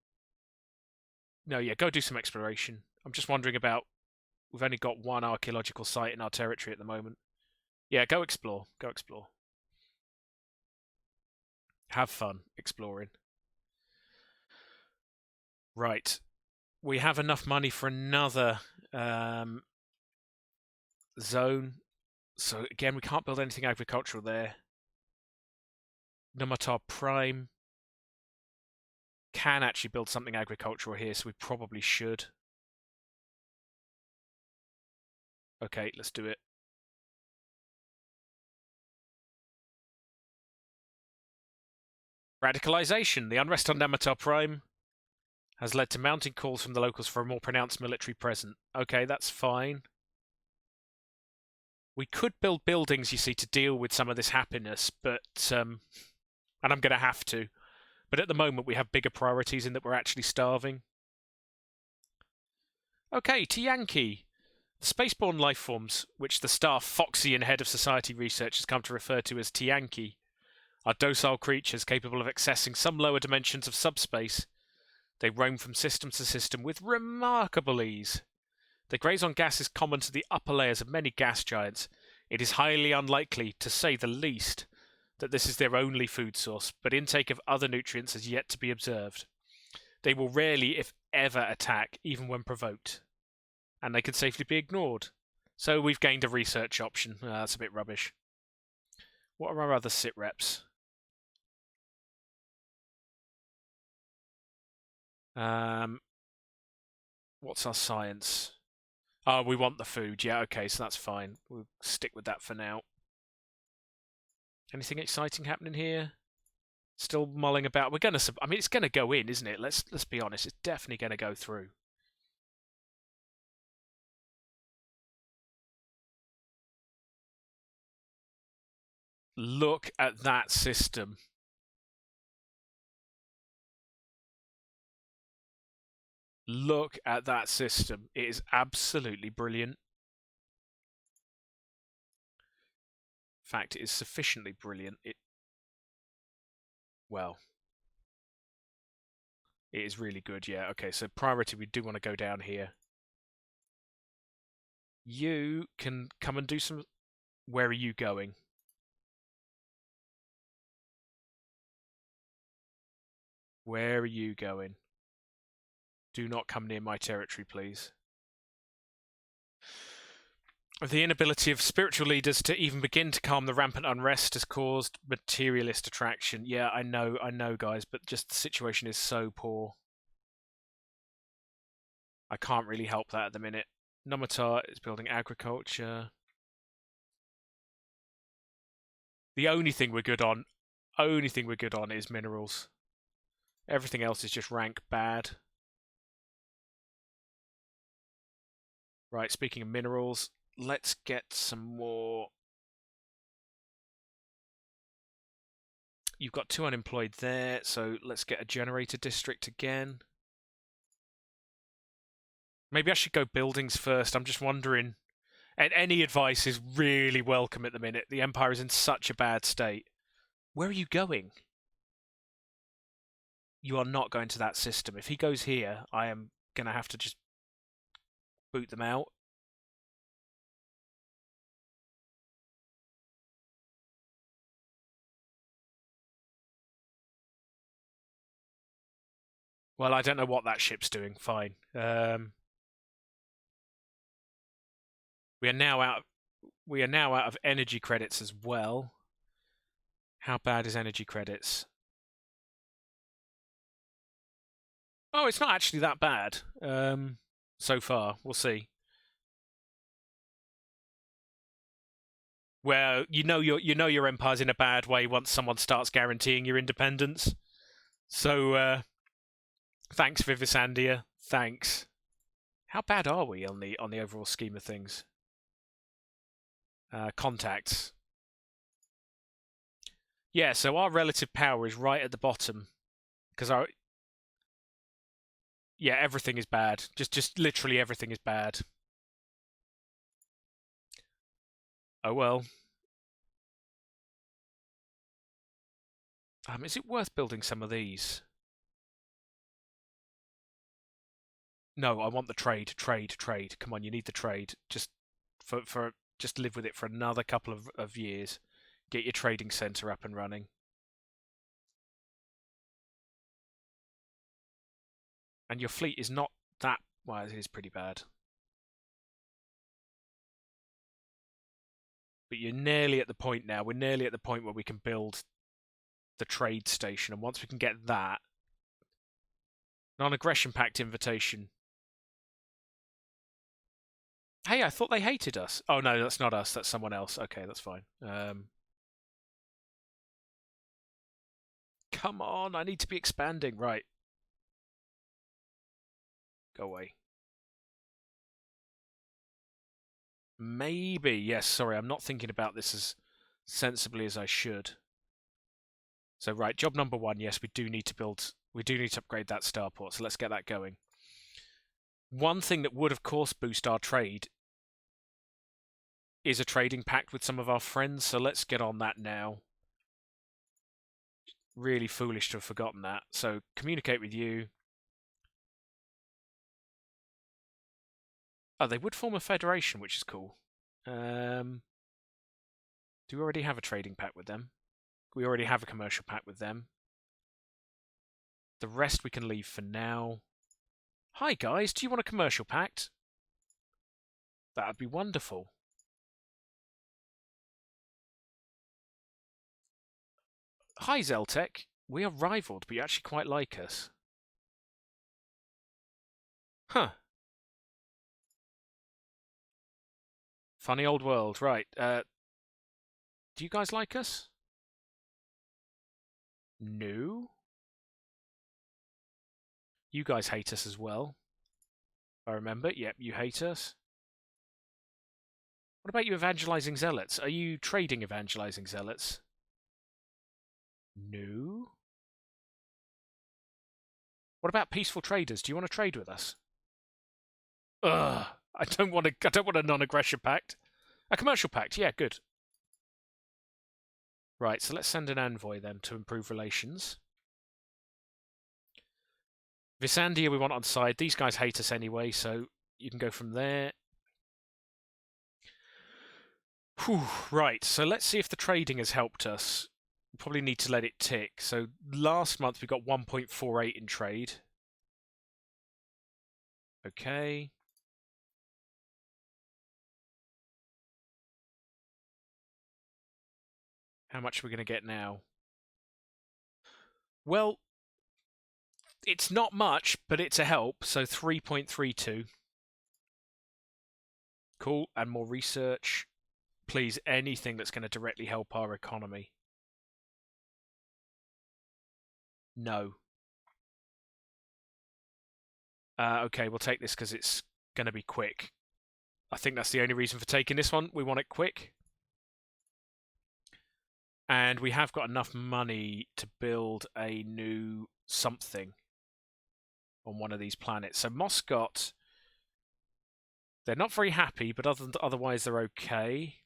no, yeah, go do some exploration. I'm just wondering about... We've only got one archaeological site in our territory at the moment. Yeah, go explore. Go explore. Have fun exploring. Right. We have enough money for another zone. So again, we can't build anything agricultural there. Numatar Prime can actually build something agricultural here, so we probably should. Okay, let's do it. Radicalization. The unrest on Numatar Prime has led to mounting calls from the locals for a more pronounced military presence. Okay, that's fine. We could build buildings, you see, to deal with some of this happiness, but... and I'm going to have to. But at the moment, we have bigger priorities in that we're actually starving. Okay, Tianki. The spaceborne life forms, which the Starfoxian head of society research has come to refer to as Tianki, are docile creatures capable of accessing some lower dimensions of subspace. They roam from system to system with remarkable ease. They graze on gases common to the upper layers of many gas giants. It is highly unlikely, to say the least, that this is their only food source, but intake of other nutrients has yet to be observed. They will rarely, if ever, attack, even when provoked. And they can safely be ignored. So we've gained a research option. That's a bit rubbish. What are our other sit reps? What's our science? Oh, we want the food. Yeah, okay, so that's fine. We'll stick with that for now. Anything exciting happening here? Still mulling about. We're gonna. I mean, it's gonna go in, isn't it? Let's be honest. It's definitely gonna go through. Look at that system. Look at that system. It is absolutely brilliant. In fact, it is sufficiently brilliant. Well, it is really good, yeah. Okay, so priority, we do want to go down here. You can come and do some... Where are you going? Where are you going? Do not come near my territory, please. The inability of spiritual leaders to even begin to calm the rampant unrest has caused materialist attraction. Yeah, I know, guys, but just the situation is so poor. I can't really help that at the minute. Nomatar is building agriculture. The only thing we're good on is minerals. Everything else is just rank bad. Right, speaking of minerals, let's get some more. You've got 2 unemployed there, so let's get a generator district again. Maybe I should go buildings first. I'm just wondering. And any advice is really welcome at the minute. The Empire is in such a bad state. Where are you going? You are not going to that system. If he goes here, I am going to have to just boot them out. Well, I don't know what that ship's doing. Fine. We are now out. We are now out of energy credits as well. How bad is energy credits? Oh, it's not actually that bad. So far, we'll see. Where you know your empire's in a bad way once someone starts guaranteeing your independence. So thanks, Vivisandia. Thanks. How bad are we on the overall scheme of things? Contacts. Yeah, so our relative power is right at the bottom because everything is bad. Just literally everything is bad. Oh well. Is it worth building some of these? No, I want the trade. Come on, you need the trade. Just just live with it for another couple of years. Get your trading center up and running. And your fleet is not that... Well, it is pretty bad. But you're nearly at the point now. We're nearly at the point where we can build the trade station. And once we can get that... Non-aggression pact invitation. Hey, I thought they hated us. Oh, no, that's not us. That's someone else. Okay, that's fine. Come on, I need to be expanding. Right. Go away. Maybe. Yes, sorry, I'm not thinking about this as sensibly as I should. So, right, job number 1. Yes, we do need to upgrade that starport. So let's get that going. One thing that would, of course, boost our trade is a trading pact with some of our friends. So let's get on that now. Really foolish to have forgotten that. So communicate with you. Oh, they would form a federation, which is cool. Do we already have a trading pact with them? We already have a commercial pact with them. The rest we can leave for now. Hi guys, do you want a commercial pact? That would be wonderful. Hi Zeltec, we are rivaled, but you actually quite like us. Huh. Funny old world, right. Do you guys like us? No. You guys hate us as well. I remember. Yep, you hate us. What about you evangelizing zealots? Are you trading evangelizing zealots? No. What about peaceful traders? Do you want to trade with us? Ugh. I don't want a non-aggression pact. A commercial pact, yeah, good. Right, so let's send an envoy then to improve relations. Visandia we want on side. These guys hate us anyway, so you can go from there. Whew, right, so let's see if the trading has helped us. We probably need to let it tick. So last month we got 1.48 in trade. Okay. How much are we going to get now? Well, it's not much, but it's a help. So 3.32. Cool, and more research. Please, anything that's going to directly help our economy. No. Okay, we'll take this because it's going to be quick. I think that's the only reason for taking this one. We want it quick. And we have got enough money to build a new something on one of these planets. So Moscot, they're not very happy, but otherwise they're okay.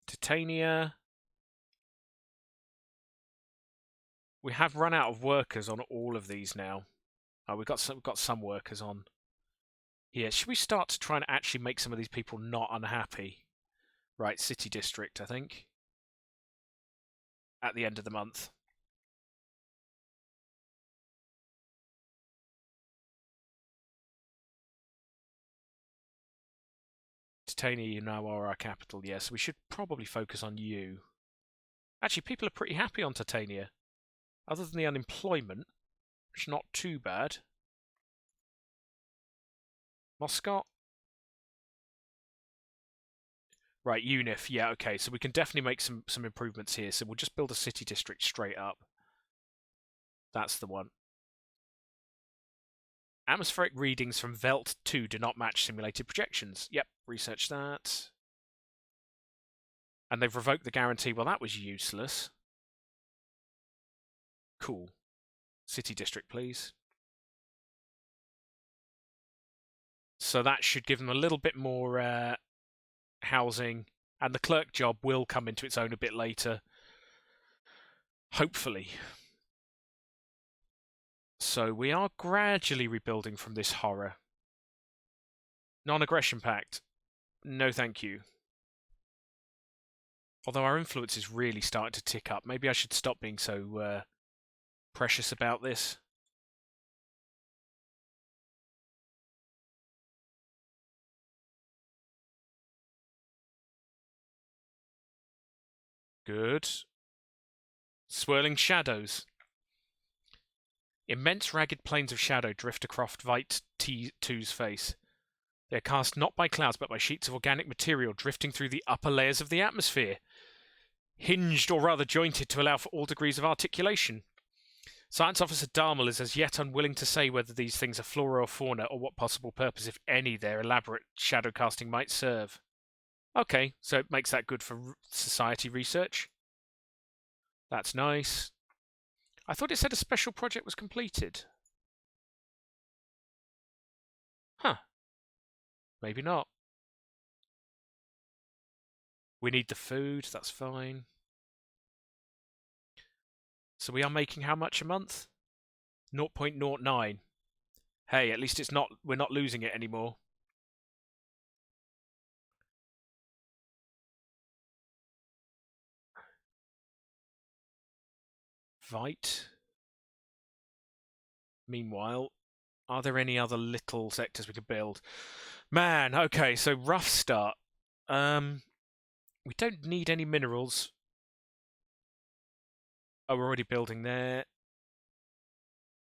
Titania. We have run out of workers on all of these now. Oh, we've got some workers on here. Should we start to try and actually make some of these people not unhappy? Right, City District, I think. At the end of the month. Titania, you now are our capital, yes. We should probably focus on you. Actually, people are pretty happy on Titania. Other than the unemployment, which is not too bad. Moscot? Right, Unif, yeah, okay, so we can definitely make some improvements here. So we'll just build a city district straight up. That's the one. Atmospheric readings from Velt 2 do not match simulated projections. Yep, research that. And they've revoked the guarantee. Well, that was useless. Cool. City district, please. So that should give them a little bit more housing, and the clerk job will come into its own a bit later. Hopefully. So we are gradually rebuilding from this horror. Non-aggression pact. No thank you. Although our influence is really starting to tick up. Maybe I should stop being so precious about this. Good. Swirling shadows. Immense ragged planes of shadow drift across Vite T2's face. They are cast not by clouds but by sheets of organic material drifting through the upper layers of the atmosphere. Hinged or rather jointed to allow for all degrees of articulation. Science Officer Darmal is as yet unwilling to say whether these things are flora or fauna or what possible purpose, if any, their elaborate shadow casting might serve. Okay, so it makes that good for society research. That's nice. I thought it said a special project was completed. Huh. Maybe not. We need the food, that's fine. So we are making how much a month? 0.09. Hey, at least it's not. We're not losing it anymore. Vite. Meanwhile, are there any other little sectors we could build? Man, okay, so rough start. We don't need any minerals. Oh, we're already building there.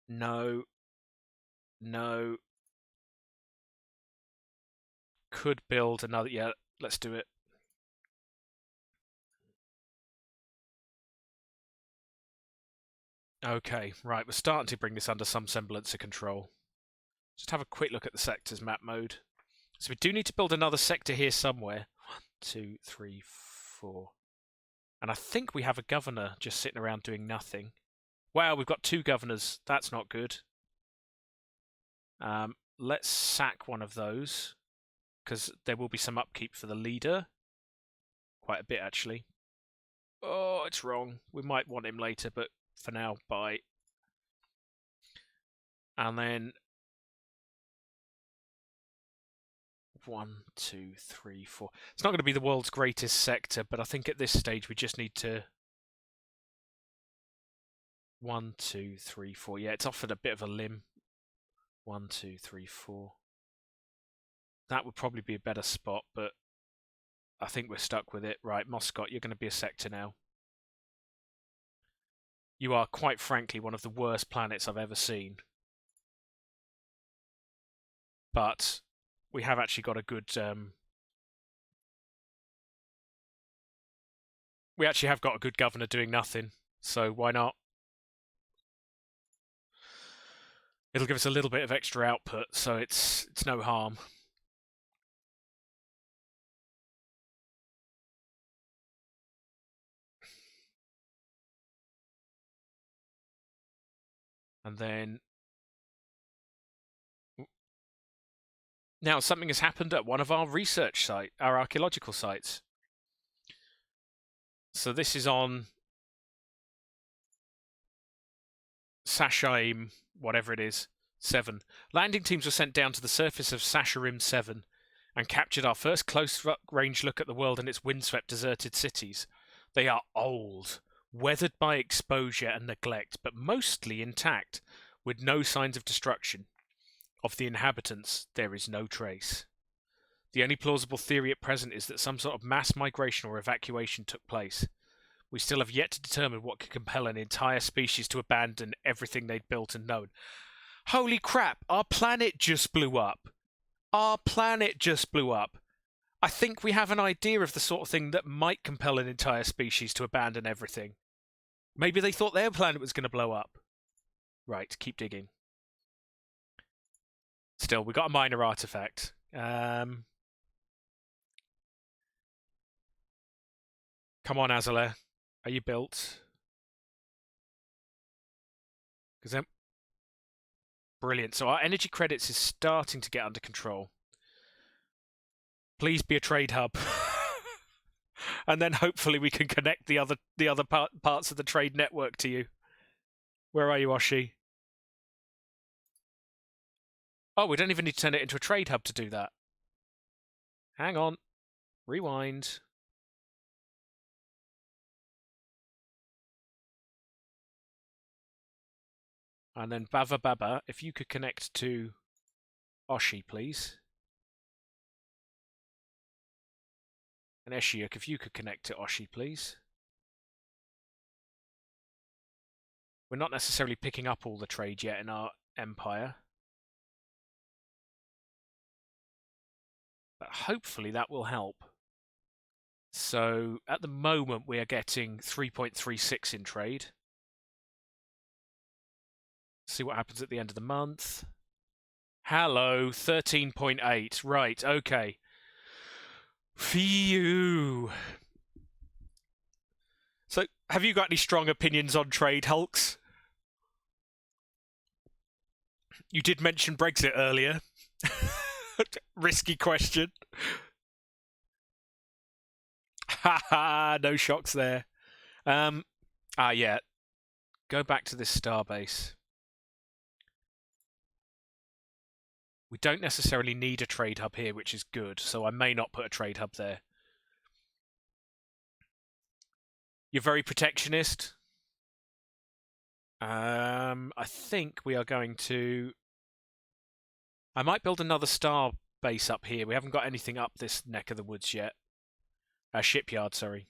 No. No. Could build another. Yeah, let's do it. Okay, right, we're starting to bring this under some semblance of control. Just have a quick look at the sectors map mode. So we do need to build another sector here somewhere. 1, 2, 3, 4. And I think we have a governor just sitting around doing nothing. Wow, we've got 2 governors. That's not good. Let's sack one of those, because there will be some upkeep for the leader. Quite a bit, actually. Oh, it's wrong. We might want him later, but for now, bye. And then 1, 2, 3, 4. It's not going to be the world's greatest sector, but I think at this stage we just need to 1, 2, 3, 4. Yeah, it's offered a bit of a limb. 1, 2, 3, 4. That would probably be a better spot, but I think we're stuck with it. Right, Moscot, you're going to be a sector now. You are, quite frankly, one of the worst planets I've ever seen. But we have actually got a good... we actually have got a good governor doing nothing, so why not? It'll give us a little bit of extra output, so it's no harm. And then... now, something has happened at one of our research sites, our archaeological sites. So this is on Sashaim, whatever it is, 7. Landing teams were sent down to the surface of Sasharim 7 and captured our first close-range look at the world and its windswept, deserted cities. They are old, weathered by exposure and neglect, but mostly intact, with no signs of destruction. Of the inhabitants, there is no trace. The only plausible theory at present is that some sort of mass migration or evacuation took place. We still have yet to determine what could compel an entire species to abandon everything they'd built and known. Holy crap, our planet just blew up. Our planet just blew up. I think we have an idea of the sort of thing that might compel an entire species to abandon everything. Maybe they thought their planet was going to blow up. Right, keep digging. Still, we got a minor artifact. Come on, Azalea. Are you built? Because then... brilliant. So our energy credits is starting to get under control. Please be a trade hub. And then hopefully we can connect the other parts of the trade network to you. Where are you, Oshi? Oh, we don't even need to turn it into a trade hub to do that. Hang on. Rewind. And then Bava Baba, if you could connect to Oshi, please. And Eshiuk, if you could connect to Oshi, please. We're not necessarily picking up all the trade yet in our empire. But hopefully that will help. So at the moment we are getting 3.36 in trade. See what happens at the end of the month. Hello, 13.8. Right, okay. Phew. So, have you got any strong opinions on trade, Hulks? You did mention Brexit earlier. Risky question. Haha, no shocks there. Yeah. Go back to this starbase. We don't necessarily need a trade hub here, which is good, so I may not put a trade hub there. You're very protectionist. I think we are going to... I might build another star base up here. We haven't got anything up this neck of the woods yet. Shipyard, sorry.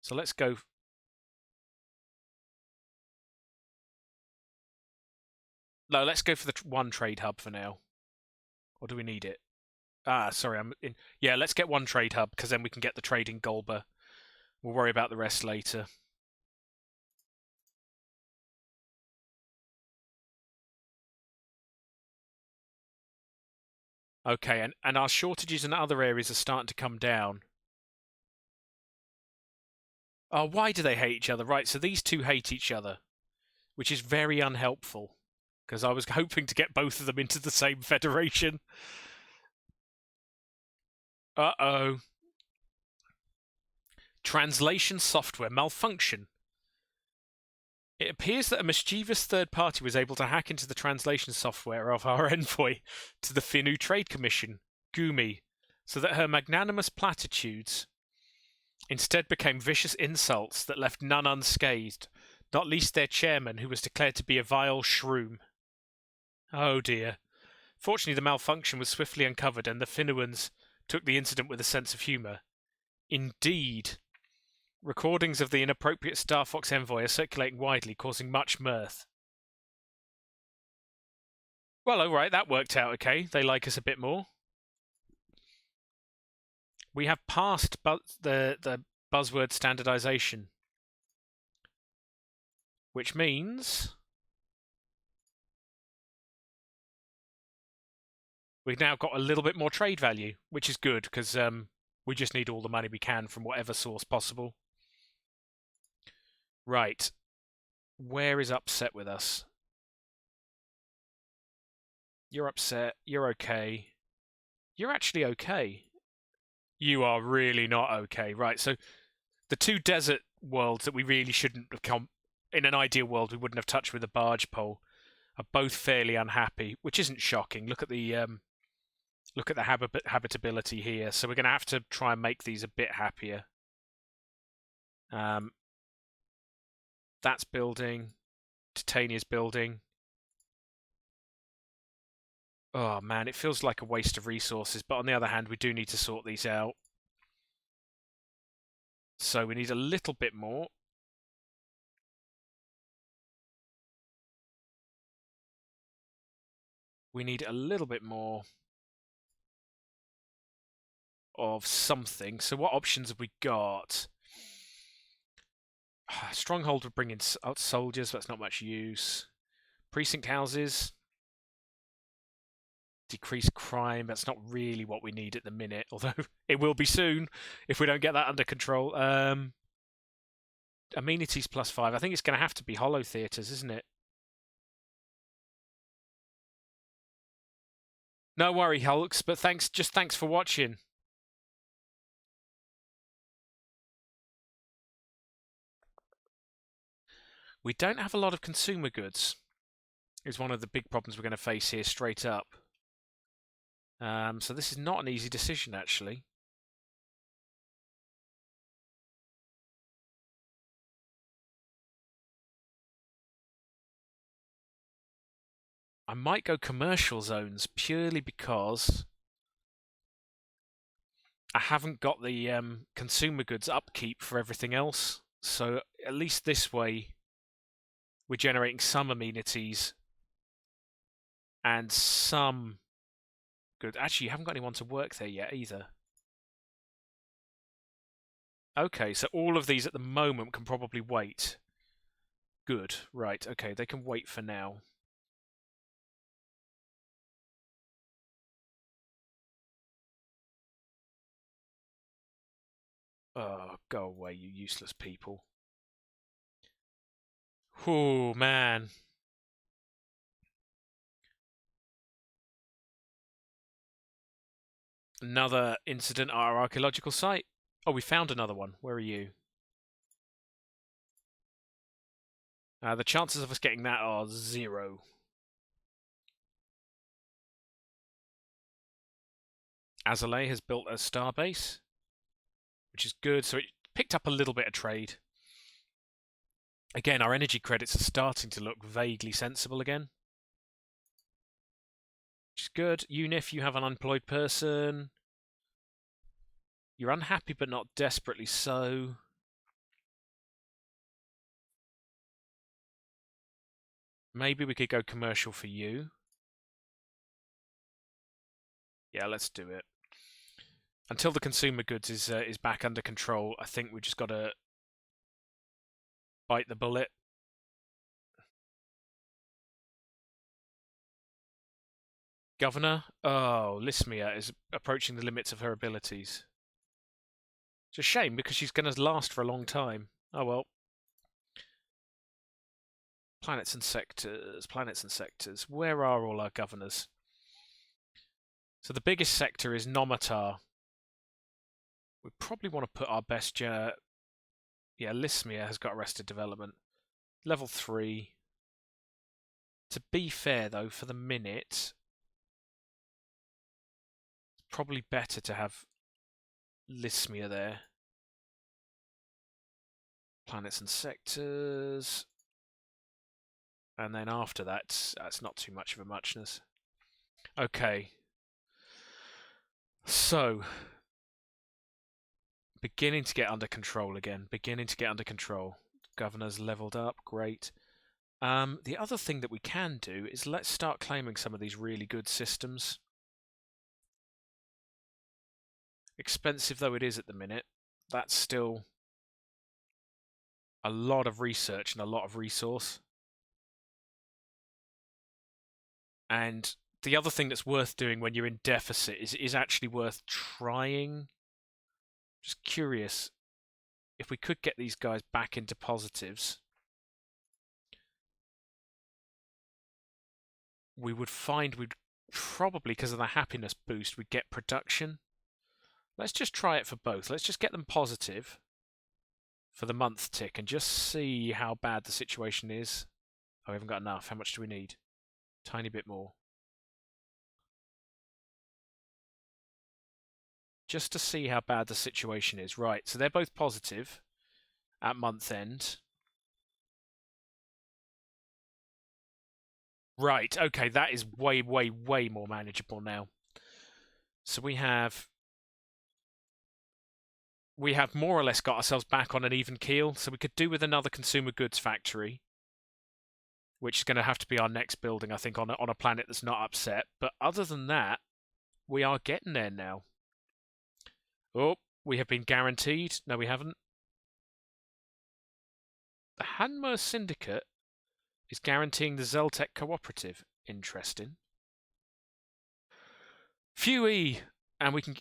So let's go... No, let's go for the one trade hub for now. Or do we need it? Sorry, I'm in... Yeah, let's get one trade hub, because then we can get the trade in Golba. We'll worry about the rest later. Okay, and our shortages in other areas are starting to come down. Oh, why do they hate each other? Right, so these two hate each other, which is very unhelpful, because I was hoping to get both of them into the same federation. Uh-oh. Translation software malfunction. It appears that a mischievous third party was able to hack into the translation software of our envoy to the Finnu Trade Commission, Gumi, so that her magnanimous platitudes instead became vicious insults that left none unscathed, not least their chairman, who was declared to be a vile shroom. Oh dear. Fortunately, the malfunction was swiftly uncovered, and the Finnuans took the incident with a sense of humour. Indeed. Recordings of the inappropriate Starfox envoy are circulating widely, causing much mirth. Well, alright, that worked out okay. They like us a bit more. We have passed the buzzword standardization, which means we've now got a little bit more trade value, which is good, because we just need all the money we can from whatever source possible. Right. Where is upset with us? You're upset. You're okay. You're actually okay. You are really not okay. Right, so the two desert worlds that we really shouldn't have come... In an ideal world, we wouldn't have touched with a barge pole, are both fairly unhappy, which isn't shocking. Look at the habitability here. So we're going to have to try and make these a bit happier. That's building. Titania's building. Oh man, it feels like a waste of resources, but on the other hand, we do need to sort these out. So we need a little bit more. We need a little bit more of something. So what options have we got? Stronghold would bring in soldiers, but that's not much use. Precinct houses. Decrease crime. That's not really what we need at the minute, although it will be soon if we don't get that under control. Amenities +5. I think it's going to have to be hollow theatres, isn't it? No worry, Hulks, but thanks for watching. We don't have a lot of consumer goods, is one of the big problems we're going to face here straight up. So this is not an easy decision, actually. I might go commercial zones purely because I haven't got the consumer goods upkeep for everything else. So at least this way, we're generating some amenities and some good. Actually, you haven't got anyone to work there yet either. Okay, so all of these at the moment can probably wait. Good, right, okay, they can wait for now. Oh, go away, you useless people. Oh, man. Another incident at our archaeological site. Oh, we found another one. Where are you? The chances of us getting that are 0. Azalea has built a starbase, which is good. So it picked up a little bit of trade. Again, our energy credits are starting to look vaguely sensible again, which is good. Unif, you have an unemployed person. You're unhappy, but not desperately so. Maybe we could go commercial for you. Yeah, let's do it. Until the consumer goods is back under control, I think we just got to bite the bullet. Governor? Oh, Lismia is approaching the limits of her abilities. It's a shame because she's going to last for a long time. Oh well. Planets and sectors, planets and sectors. Where are all our governors? So the biggest sector is Nomatar. We probably want to put our best... yeah, Lismia has got Arrested Development. Level 3. To be fair, though, for the minute, it's probably better to have Lismia there. Planets and sectors. And then after that, that's not too much of a muchness. Okay. So, beginning to get under control again. Beginning to get under control. Governor's leveled up. Great. The other thing that we can do is let's start claiming some of these really good systems. Expensive though it is at the minute, that's still a lot of research and a lot of resource. And the other thing that's worth doing when you're in deficit is actually worth trying. Just curious, if we could get these guys back into positives, we would find we'd probably, because of the happiness boost, we'd get production. Let's just try it for both. Let's just get them positive for the month tick and just see how bad the situation is. Oh, we haven't got enough. How much do we need? Tiny bit more. Just to see how bad the situation is. Right, so they're both positive at month end. Right, okay, that is way, way, way more manageable now. So we have more or less got ourselves back on an even keel. So we could do with another consumer goods factory, which is going to have to be our next building, I think, on a planet that's not upset. But other than that, we are getting there now. Oh, we have been guaranteed. No, we haven't. The Hanmer Syndicate is guaranteeing the Zeltec Cooperative. Interesting. Phewie! And we can...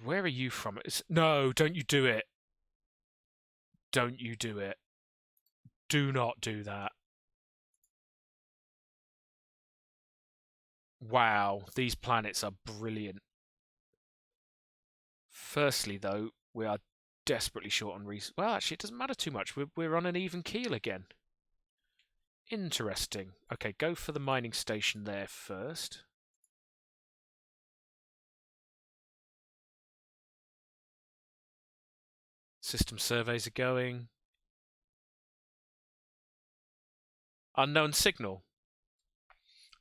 Where are you from? No, don't you do it. Don't you do it. Do not do that. Wow, these planets are brilliant. Firstly, though, we are desperately short on resources. Well, actually, it doesn't matter too much. We're on an even keel again. Interesting. Okay, go for the mining station there first. System surveys are going. Unknown signal.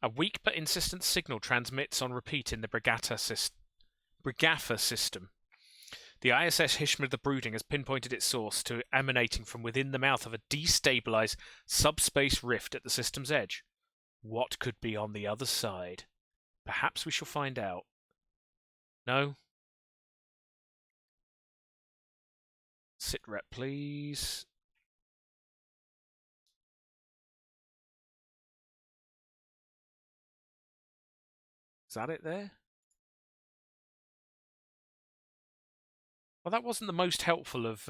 A weak but insistent signal transmits on repeat in the Brigaffa system. The ISS Hishma the Brooding has pinpointed its source to emanating from within the mouth of a destabilized subspace rift at the system's edge. What could be on the other side? Perhaps we shall find out. No? Sit rep, please. Is that it there? Well, that wasn't the most helpful of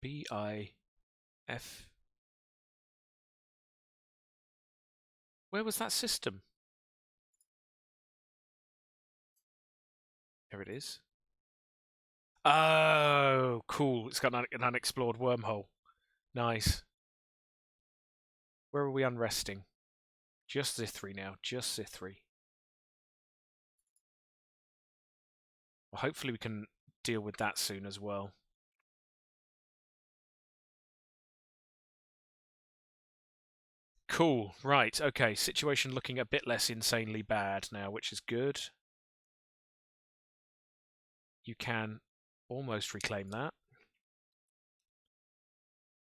BIF. Where was that system? There it is. Oh, cool. It's got an unexplored wormhole. Nice. Where are we unresting? Just Zithri now. Just Zithri. Well, hopefully we can deal with that soon as well. Cool. Right. Okay. Situation looking a bit less insanely bad now, which is good. You can almost reclaim that.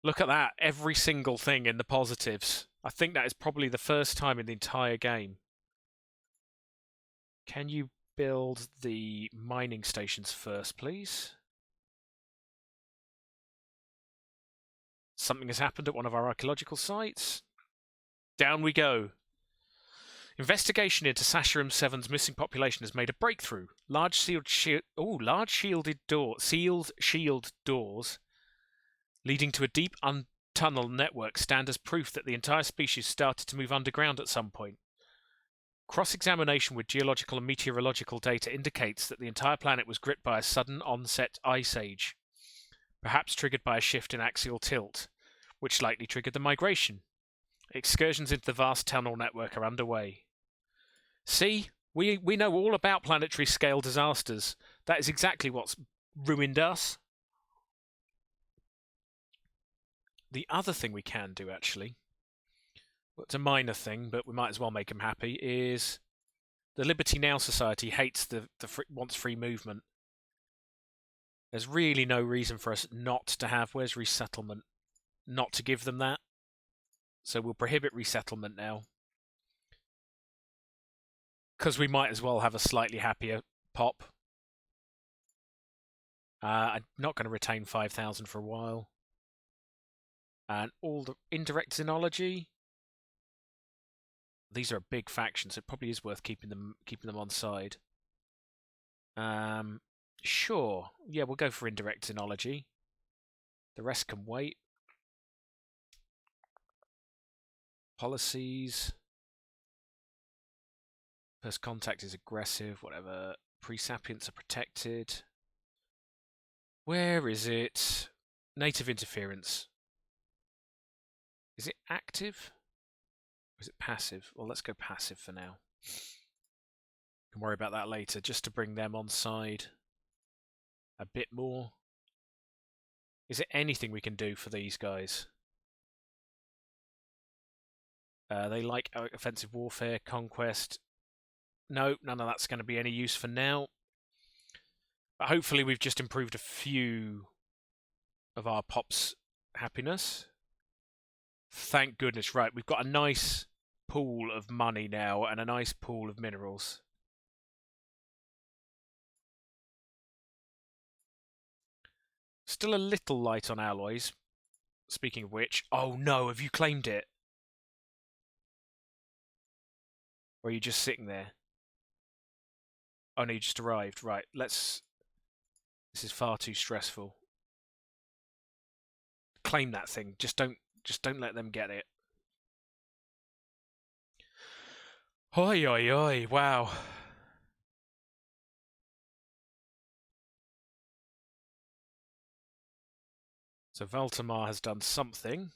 Look at that. Every single thing in the positives. I think that is probably the first time in the entire game. Can you build the mining stations first, please? Something has happened at one of our archaeological sites. Down we go. Investigation into Sasharam 7's missing population has made a breakthrough. Large sealed shielded doors leading to a deep tunnel network stand as proof that the entire species started to move underground at some point. Cross-examination with geological and meteorological data indicates that the entire planet was gripped by a sudden onset ice age, perhaps triggered by a shift in axial tilt, which likely triggered the migration. Excursions into the vast tunnel network are underway. See, we know all about planetary scale disasters. That is exactly what's ruined us. The other thing we can do, actually, well, it's a minor thing, but we might as well make them happy, is the Liberty Now Society hates wants free movement. There's really no reason for us not to have, where's resettlement? Not to give them that. So we'll prohibit resettlement now. Because we might as well have a slightly happier pop. I'm not going to retain 5,000 for a while. And all the indirect xenology. These are a big faction, so it probably is worth keeping them on side. Sure. Yeah, we'll go for indirect xenology. The rest can wait. Policies. First contact is aggressive, whatever. Pre-sapients are protected. Where is it? Native interference. Is it active? Or is it passive? Well, let's go passive for now. We can worry about that later, just to bring them on side a bit more. Is there anything we can do for these guys? They like offensive warfare, conquest. No, none of that's going to be any use for now. But hopefully we've just improved a few of our pops' happiness. Thank goodness. Right, we've got a nice pool of money now and a nice pool of minerals. Still a little light on alloys. Speaking of which, oh no, have you claimed it? Or are you just sitting there? Oh no, you just arrived. Right, let's... This is far too stressful. Claim that thing. Just don't let them get it. Oi, oi, oi, wow. So Valtamar has done something.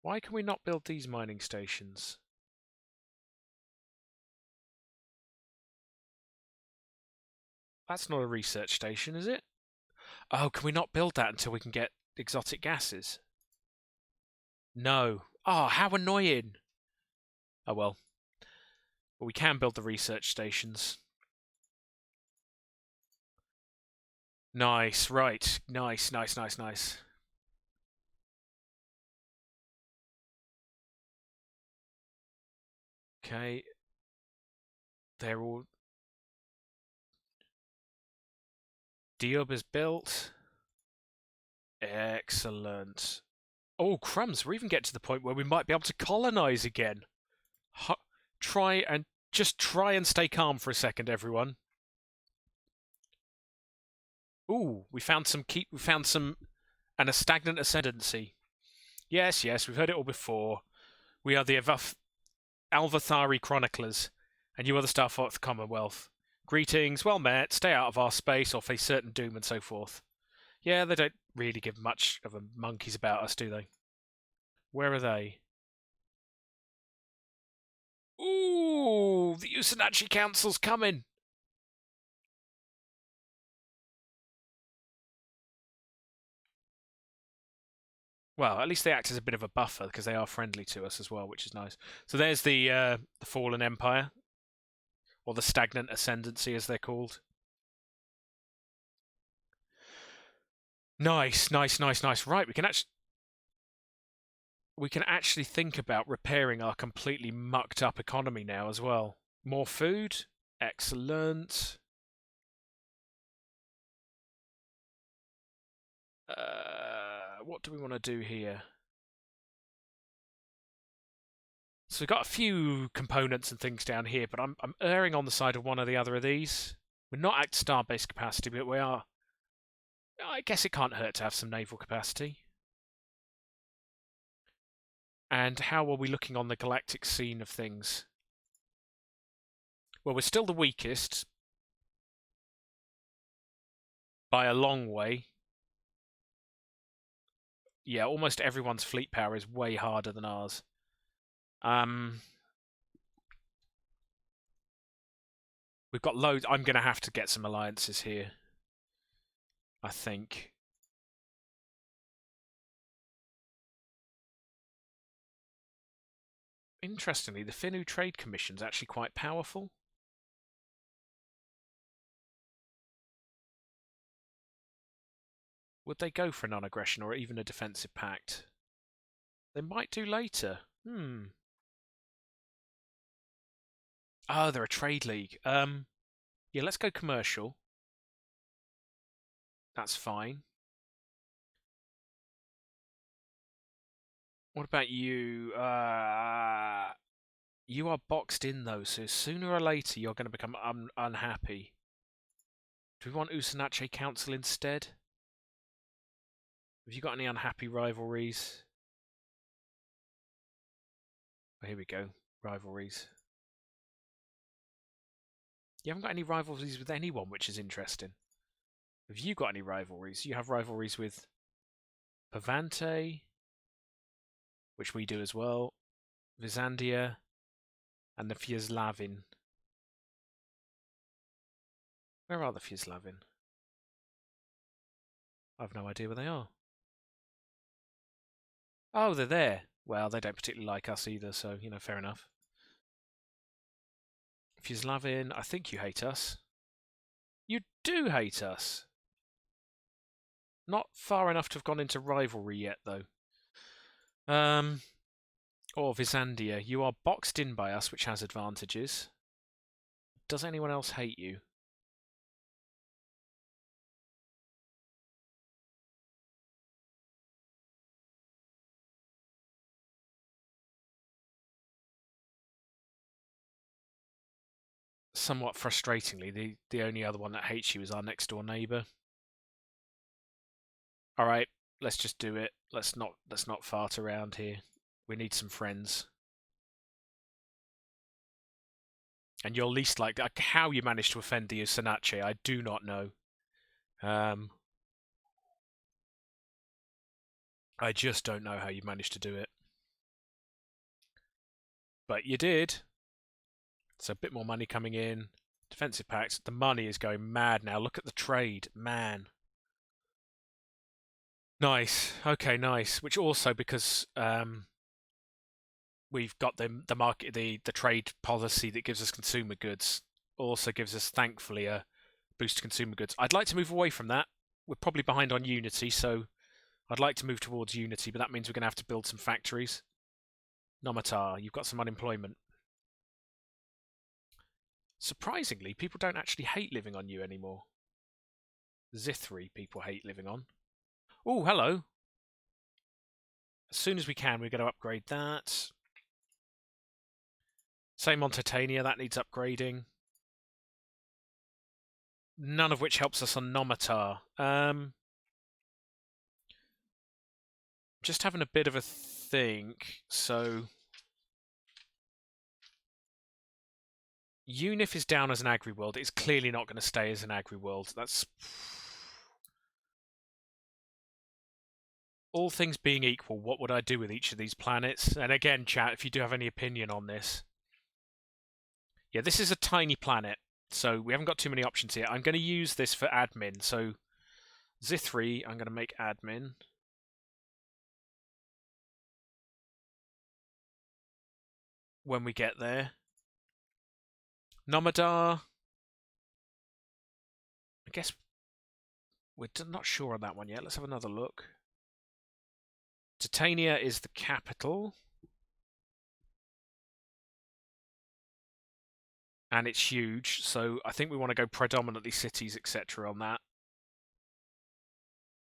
Why can we not build these mining stations? That's not a research station, is it? Oh, can we not build that until we can get exotic gases? No. Oh, how annoying. Oh well. But we can build the research stations. Nice, right. Nice, nice, nice, nice. Okay. They're all... Diop is built. Excellent. Oh, crumbs. We're even getting to the point where we might be able to colonize again. Try and stay calm for a second, everyone. Ooh, we found some and a stagnant ascendancy. Yes, yes, we've heard it all before. We are the Alvathari chroniclers, and you are the Starfox Commonwealth. Greetings, well met, stay out of our space or face certain doom and so forth. Yeah, they don't really give much of a monkeys about us, do they? Where are they? Ooh, the Usanachi Council's coming. Well, at least they act as a bit of a buffer because they are friendly to us as well, which is nice. So there's the Fallen Empire, or the Stagnant Ascendancy, as they're called. Nice, nice, nice, nice. Right, we can actually think about repairing our completely mucked up economy now as well. More food, excellent. What do we want to do here? So we've got a few components and things down here, but I'm erring on the side of one or the other of these. We're not at star-based capacity, but we are. I guess it can't hurt to have some naval capacity. And how are we looking on the galactic scene of things? Well, we're still the weakest by a long way. Yeah, almost everyone's fleet power is way harder than ours. We've got loads. I'm going to have to get some alliances here, I think. Interestingly, the Finnu Trade Commission's actually quite powerful. Would they go for a non-aggression or even a defensive pact? They might do later. Oh, they're a trade league. Yeah, let's go commercial. That's fine. What about you? You are boxed in though, so sooner or later you're going to become unhappy. Do we want Usanache Council instead? Have you got any unhappy rivalries? Oh, here we go. Rivalries. You haven't got any rivalries with anyone, which is interesting. Have you got any rivalries? You have rivalries with Pavante, which we do as well, Vizandia, and the Fieslavin. Where are the Fieslavin? I've no idea where they are. Oh, they're there. Well, they don't particularly like us either, so, you know, fair enough. Fieslavin, I think you hate us. You do hate us! Not far enough to have gone into rivalry yet, though. Or Vizandia, you are boxed in by us, which has advantages. Does anyone else hate you? Somewhat frustratingly, the only other one that hates you is our next door neighbour. Alright, let's just do it. Let's not fart around here. We need some friends. And you're least like how you managed to offend the Usanache, I do not know. I just don't know how you managed to do it. But you did. So a bit more money coming in. Defensive pacts. The money is going mad now. Look at the trade. Man. Nice. Okay, nice. Which also because we've got the market the trade policy that gives us consumer goods also gives us thankfully a boost to consumer goods. I'd like to move away from that. We're probably behind on Unity, so I'd like to move towards Unity, but that means we're going to have to build some factories. Nomatar, you've got some unemployment. Surprisingly, people don't actually hate living on you anymore. Zithri people hate living on. Oh, hello. As soon as we can, we're going to upgrade that. Same on Titania, that needs upgrading. None of which helps us on Nomatar. Just having a bit of a think. So Unif is down as an agri-world. It's clearly not going to stay as an agri-world. That's all things being equal, what would I do with each of these planets? And again, chat, if you do have any opinion on this. Yeah, this is a tiny planet, so we haven't got too many options here. I'm going to use this for admin. So Zithri, I'm going to make admin. When we get there. Nomadar. I guess we're not sure on that one yet. Let's have another look. Titania is the capital. And it's huge, so I think we want to go predominantly cities, etc. on that.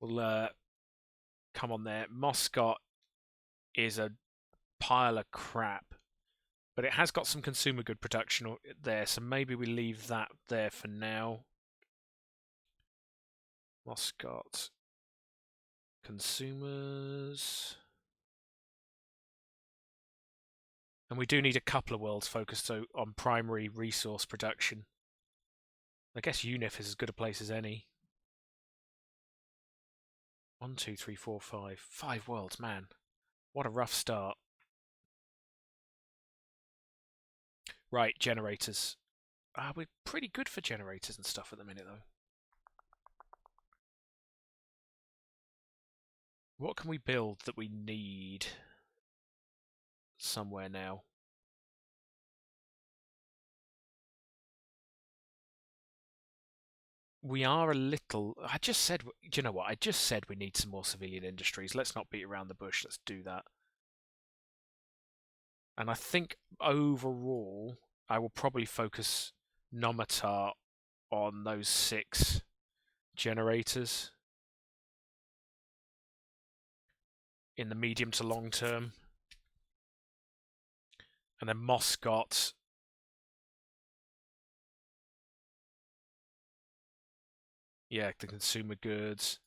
We'll come on there. Moscot is a pile of crap, but it has got some consumer good production there, so maybe we leave that there for now. Moscot. Consumers. And we do need a couple of worlds focused on primary resource production. I guess UNIF is as good a place as any. 1, 2, 3, 4, 5. 5 worlds, man. What a rough start. Right, generators. We're pretty good for generators and stuff at the minute, though. What can we build that we need somewhere now? We are a little... I just said... Do you know what? I just said we need some more civilian industries. Let's not beat around the bush. Let's do that. And I think overall, I will probably focus Nomatar on those 6 generators in the medium to long term. And then Moscot. Yeah, the consumer goods.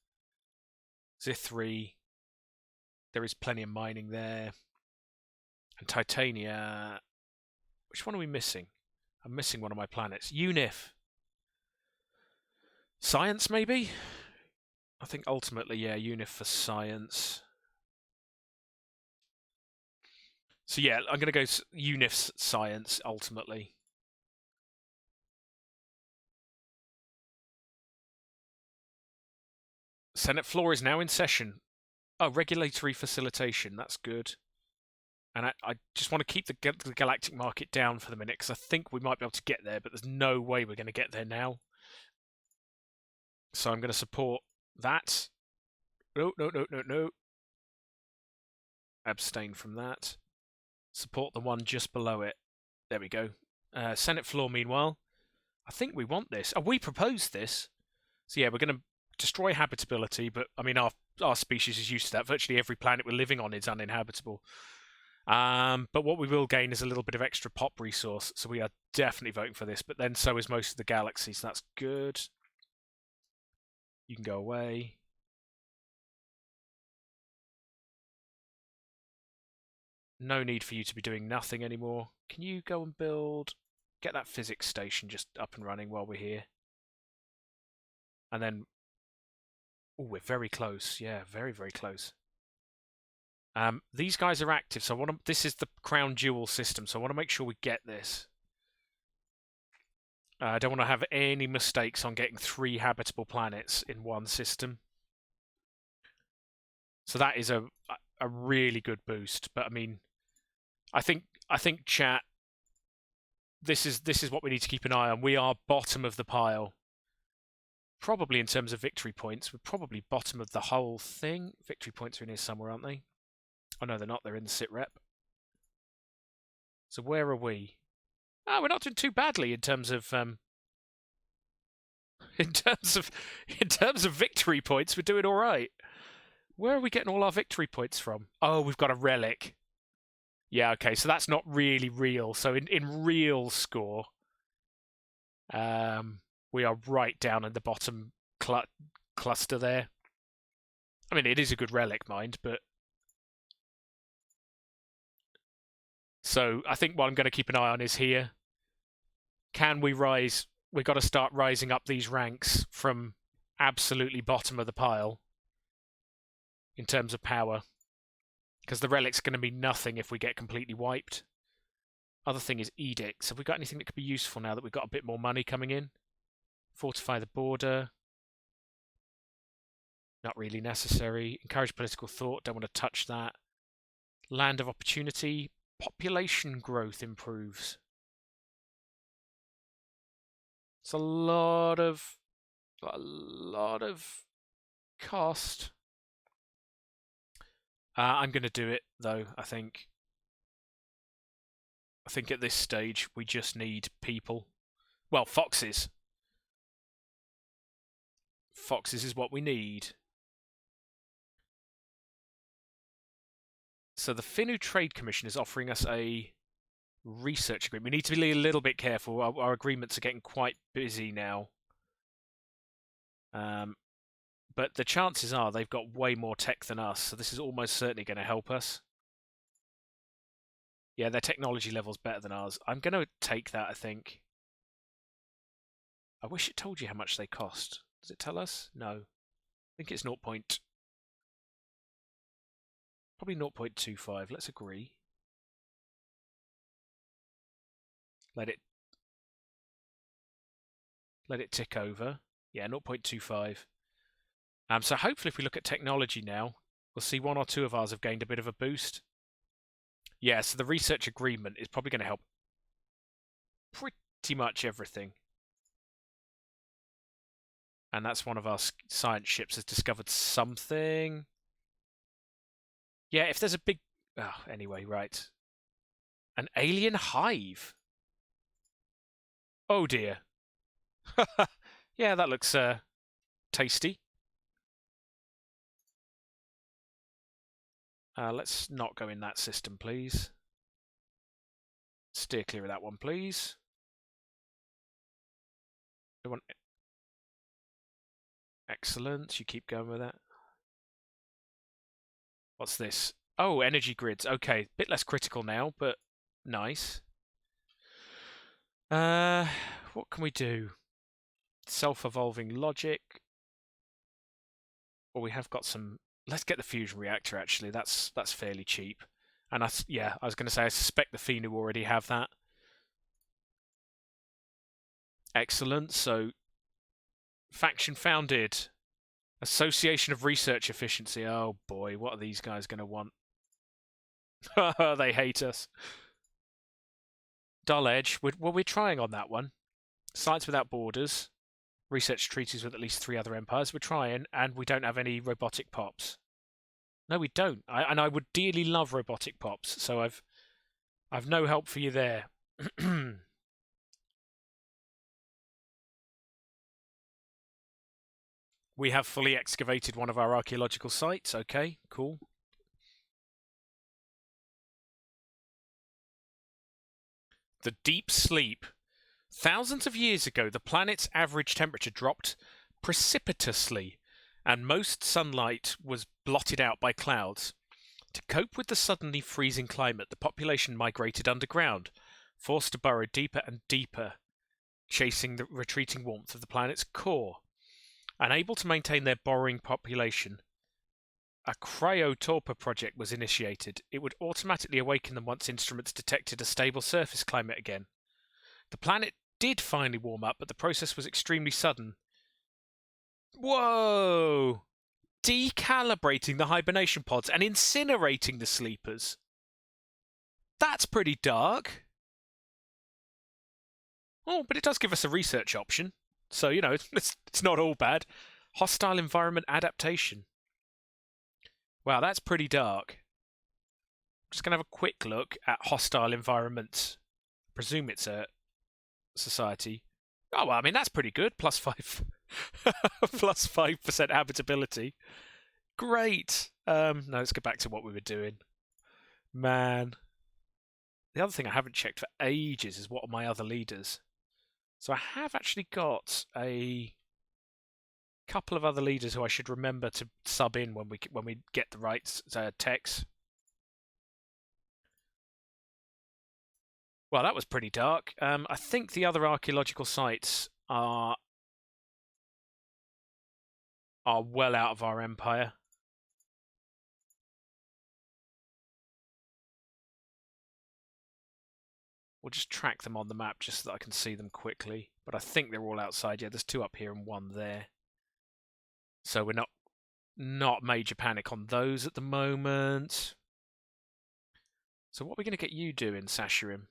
Zithri. There is plenty of mining there. And Titania. Which one are we missing? I'm missing one of my planets. UNIF. Science, maybe? I think ultimately, yeah, UNIF for science. So yeah, I'm going to go UNIF's science, ultimately. Senate floor is now in session. Oh, regulatory facilitation, that's good. And I just want to keep the galactic market down for the minute, because I think we might be able to get there, but there's no way we're going to get there now. So I'm going to support that. No, no, no, no, no. Abstain from that. Support the one just below it. There we go. Senate floor, meanwhile. I think we want this. Oh, we proposed this. So yeah, we're going to destroy habitability, but I mean, our species is used to that. Virtually every planet we're living on is uninhabitable. But what we will gain is a little bit of extra pop resource, so we are definitely voting for this, but then so is most of the galaxy, so that's good. You can go away. No need for you to be doing nothing anymore. Can you go and get that physics station just up and running while we're here? And then, oh, we're very close. Yeah, very, very close. These guys are active, so this is the crown jewel system, so I want to make sure we get this. I don't want to have any mistakes on getting 3 habitable planets in one system. So that is a really good boost. But I mean, I think chat, this is what we need to keep an eye on. We are bottom of the pile. Probably in terms of victory points, we're probably bottom of the whole thing. Victory points are in here somewhere, aren't they? Oh no, they're not. They're in the sit rep. So where are we? We're not doing too badly in terms of in terms of victory points. We're doing all right. Where are we getting all our victory points from? Oh, we've got a relic. Yeah, okay, so that's not really real. So in real score, we are right down in the bottom cluster there. I mean, it is a good relic, mind, but so I think what I'm going to keep an eye on is here. Can we rise? We've got to start rising up these ranks from absolutely bottom of the pile. in terms of power. Because the relic's going to be nothing if we get completely wiped. Other thing is edicts. Have we got anything that could be useful now that we've got a bit more money coming in? Fortify the border. Not really necessary. Encourage political thought. Don't want to touch that. Land of opportunity. Population growth improves. It's a lot of cost. I'm going to do it though. I think at this stage we just need people. Well, foxes. Foxes is what we need. So the Finnu Trade Commission is offering us a research agreement. We need to be a little bit careful. Our agreements are getting quite busy now. But the chances are they've got way more tech than us, so this is almost certainly going to help us. Yeah, their technology level's better than ours. I'm going to take that, I think. I wish it told you how much they cost. Does it tell us? No. I think it's 0. Probably 0.25. Let's agree. Let it tick over. Yeah, 0.25. So hopefully if we look at technology now, we'll see 1 or 2 of ours have gained a bit of a boost. Yeah, so the research agreement is probably going to help pretty much everything. And that's one of our science ships has discovered something. Yeah, if there's a big... Oh, anyway, right. An alien hive. Oh dear. Yeah, that looks tasty. Let's not go in that system, please. Steer clear of that one, please. Excellent. You keep going with that. What's this? Oh, energy grids. Okay, bit less critical now, but nice. What can we do? Self-evolving logic. Well, we have got some. Let's get the fusion reactor. Actually, that's fairly cheap. And I was going to say I suspect the Finnu already have that. Excellent. So, faction founded. Association of Research Efficiency. Oh boy, what are these guys going to want? They hate us. Dull Edge. We're trying on that one. Science Without Borders. Research treaties with at least 3 other empires. We're trying, and we don't have any robotic pops. No, we don't. And I would dearly love robotic pops. So I've no help for you there. We have fully excavated one of our archaeological sites. Okay, cool. The deep sleep. Thousands of years ago, the planet's average temperature dropped precipitously, and most sunlight was blotted out by clouds. To cope with the suddenly freezing climate, the population migrated underground, forced to burrow deeper and deeper, chasing the retreating warmth of the planet's core. Unable to maintain their burrowing population, a cryotorpor project was initiated. It would automatically awaken them once instruments detected a stable surface climate again. The planet did finally warm up, but the process was extremely sudden. Whoa! Decalibrating the hibernation pods and incinerating the sleepers. That's pretty dark. Oh, but it does give us a research option. So, you know, it's not all bad. Hostile environment adaptation. Wow, that's pretty dark. Just going to have a quick look at hostile environments. I presume it's a society. Oh, well, I mean, that's pretty good. +5. +5% habitability. Great. No, let's go back to what we were doing. Man. The other thing I haven't checked for ages is what are my other leaders. So I have actually got a couple of other leaders who I should remember to sub in when we get the right techs. Well, that was pretty dark. I think the other archaeological sites are well out of our empire. We'll just track them on the map just so that I can see them quickly. But I think they're all outside. Yeah, there's 2 up here and 1 there. So we're not major panic on those at the moment. So what are we going to get you doing, Sasharim?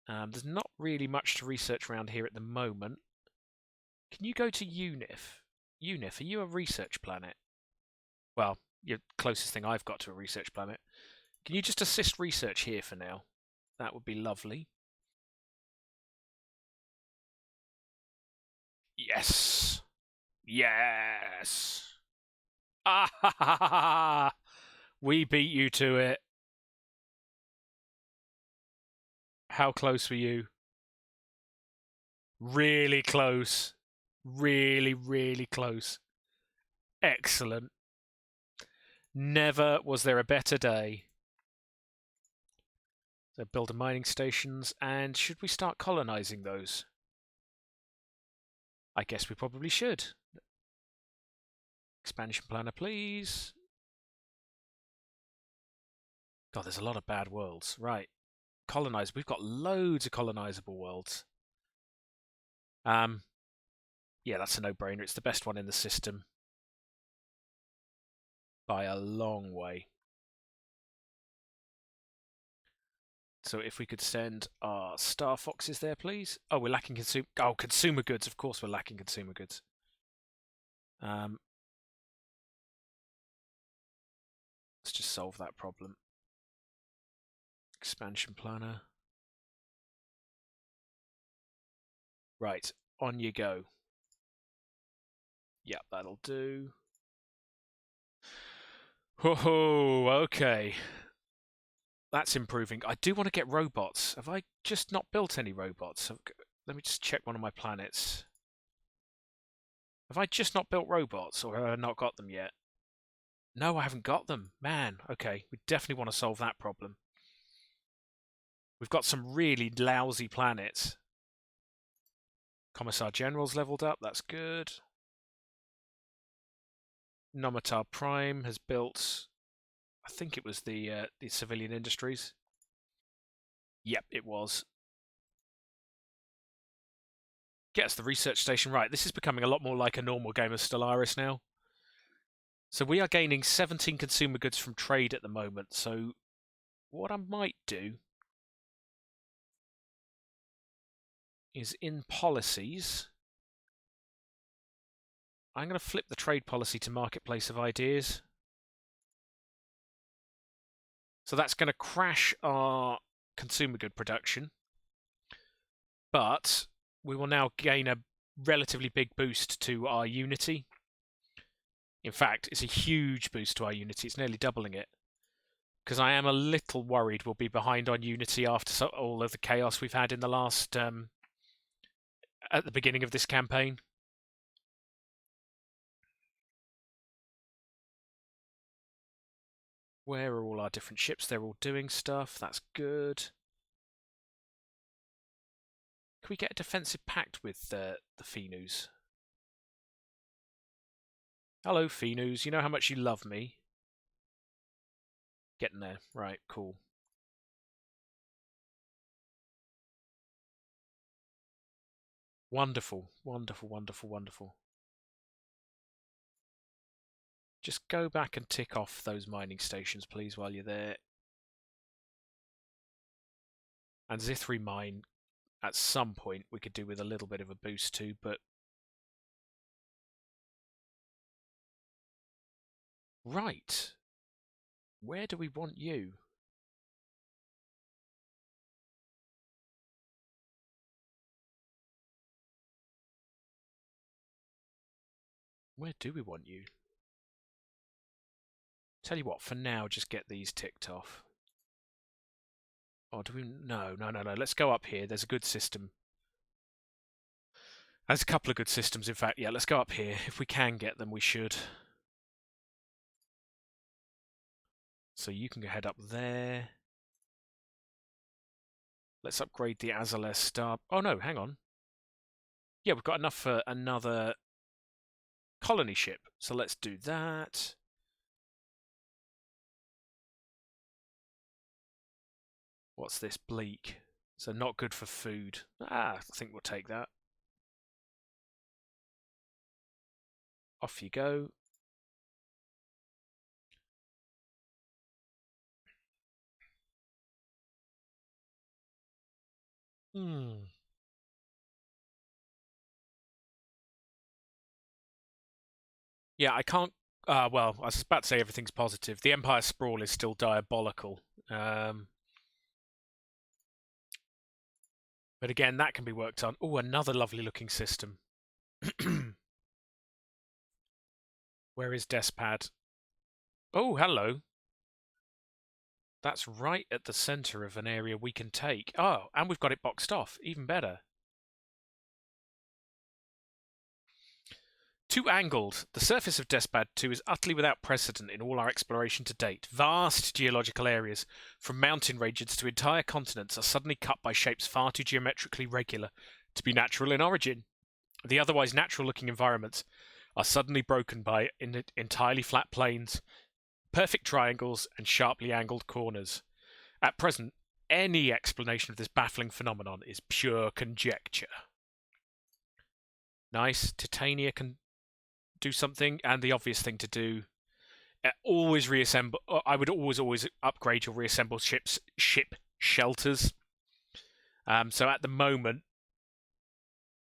There's not really much to research around here at the moment. Can you go to UNIF? UNIF, are you a research planet? Well, you're the closest thing I've got to a research planet. Can you just assist research here for now? That would be lovely. Yes. Yes. Ah ha ha ha ha! We beat you to it. How close were you? Really close. Really, really close. Excellent. Never was there a better day. So build mining stations, and should we start colonizing those? I guess we probably should. Expansion planner, please. God, there's a lot of bad worlds. Right. Colonize. We've got loads of colonizable worlds. Yeah, that's a no-brainer. It's the best one in the system. By a long way. So if we could send our Starfoxes there, please. Oh, we're lacking consumer goods. Of course we're lacking consumer goods. Let's just solve that problem. Expansion planner. Right, on you go. Yep, that'll do. Oh, okay. That's improving. I do want to get robots. Have I just not built any robots? Let me just check one of my planets. Have I just not built robots, or have I not got them yet? No, I haven't got them. Man, okay. We definitely want to solve that problem. We've got some really lousy planets. Commissar General's leveled up. That's good. Nomatar Prime has built... I think it was the civilian industries. Yep, it was. Get us the research station. Right, this is becoming a lot more like a normal game of Stellaris now. So we are gaining 17 consumer goods from trade at the moment. So what I might do is in policies, I'm going to flip the trade policy to marketplace of ideas. So that's going to crash our consumer good production. But we will now gain a relatively big boost to our Unity. In fact, it's a huge boost to our Unity. It's nearly doubling it. Because I am a little worried we'll be behind on Unity after all of the chaos we've had in the last... at the beginning of this campaign. Where are all our different ships? They're all doing stuff. That's good. Can we get a defensive pact with the Fenus? Hello, Fenus. You know how much you love me. Getting there. Right, cool. Wonderful, wonderful, wonderful, wonderful. Just go back and tick off those mining stations, please, while you're there. And Zithri Mine, at some point, we could do with a little bit of a boost too, but... Right. Where do we want you? Where do we want you? Tell you what, for now, just get these ticked off. Oh, do we... No. Let's go up here. There's a good system. There's a couple of good systems, in fact. Yeah, let's go up here. If we can get them, we should. So you can go head up there. Let's upgrade the Azales Star... Oh, no, hang on. Yeah, we've got enough for another colony ship. So let's do that. What's this? Bleak. So not good for food. I think we'll take that. Off you go. Yeah, I can't. Well, I was about to say everything's positive. The Empire Sprawl is still diabolical. But again, that can be worked on. Oh, another lovely looking system. Where is Despad? Oh, hello. That's right at the centre of an area we can take. Oh, and we've got it boxed off. Even better. Too angled. The surface of Despad 2 is utterly without precedent in all our exploration to date. Vast geological areas, from mountain ranges to entire continents, are suddenly cut by shapes far too geometrically regular to be natural in origin. The otherwise natural-looking environments are suddenly broken by entirely flat plains, perfect triangles, and sharply angled corners. At present, any explanation of this baffling phenomenon is pure conjecture. Nice. Titania can do something, and the obvious thing to do, always reassemble. I would always upgrade your reassemble ship shelters. So at the moment,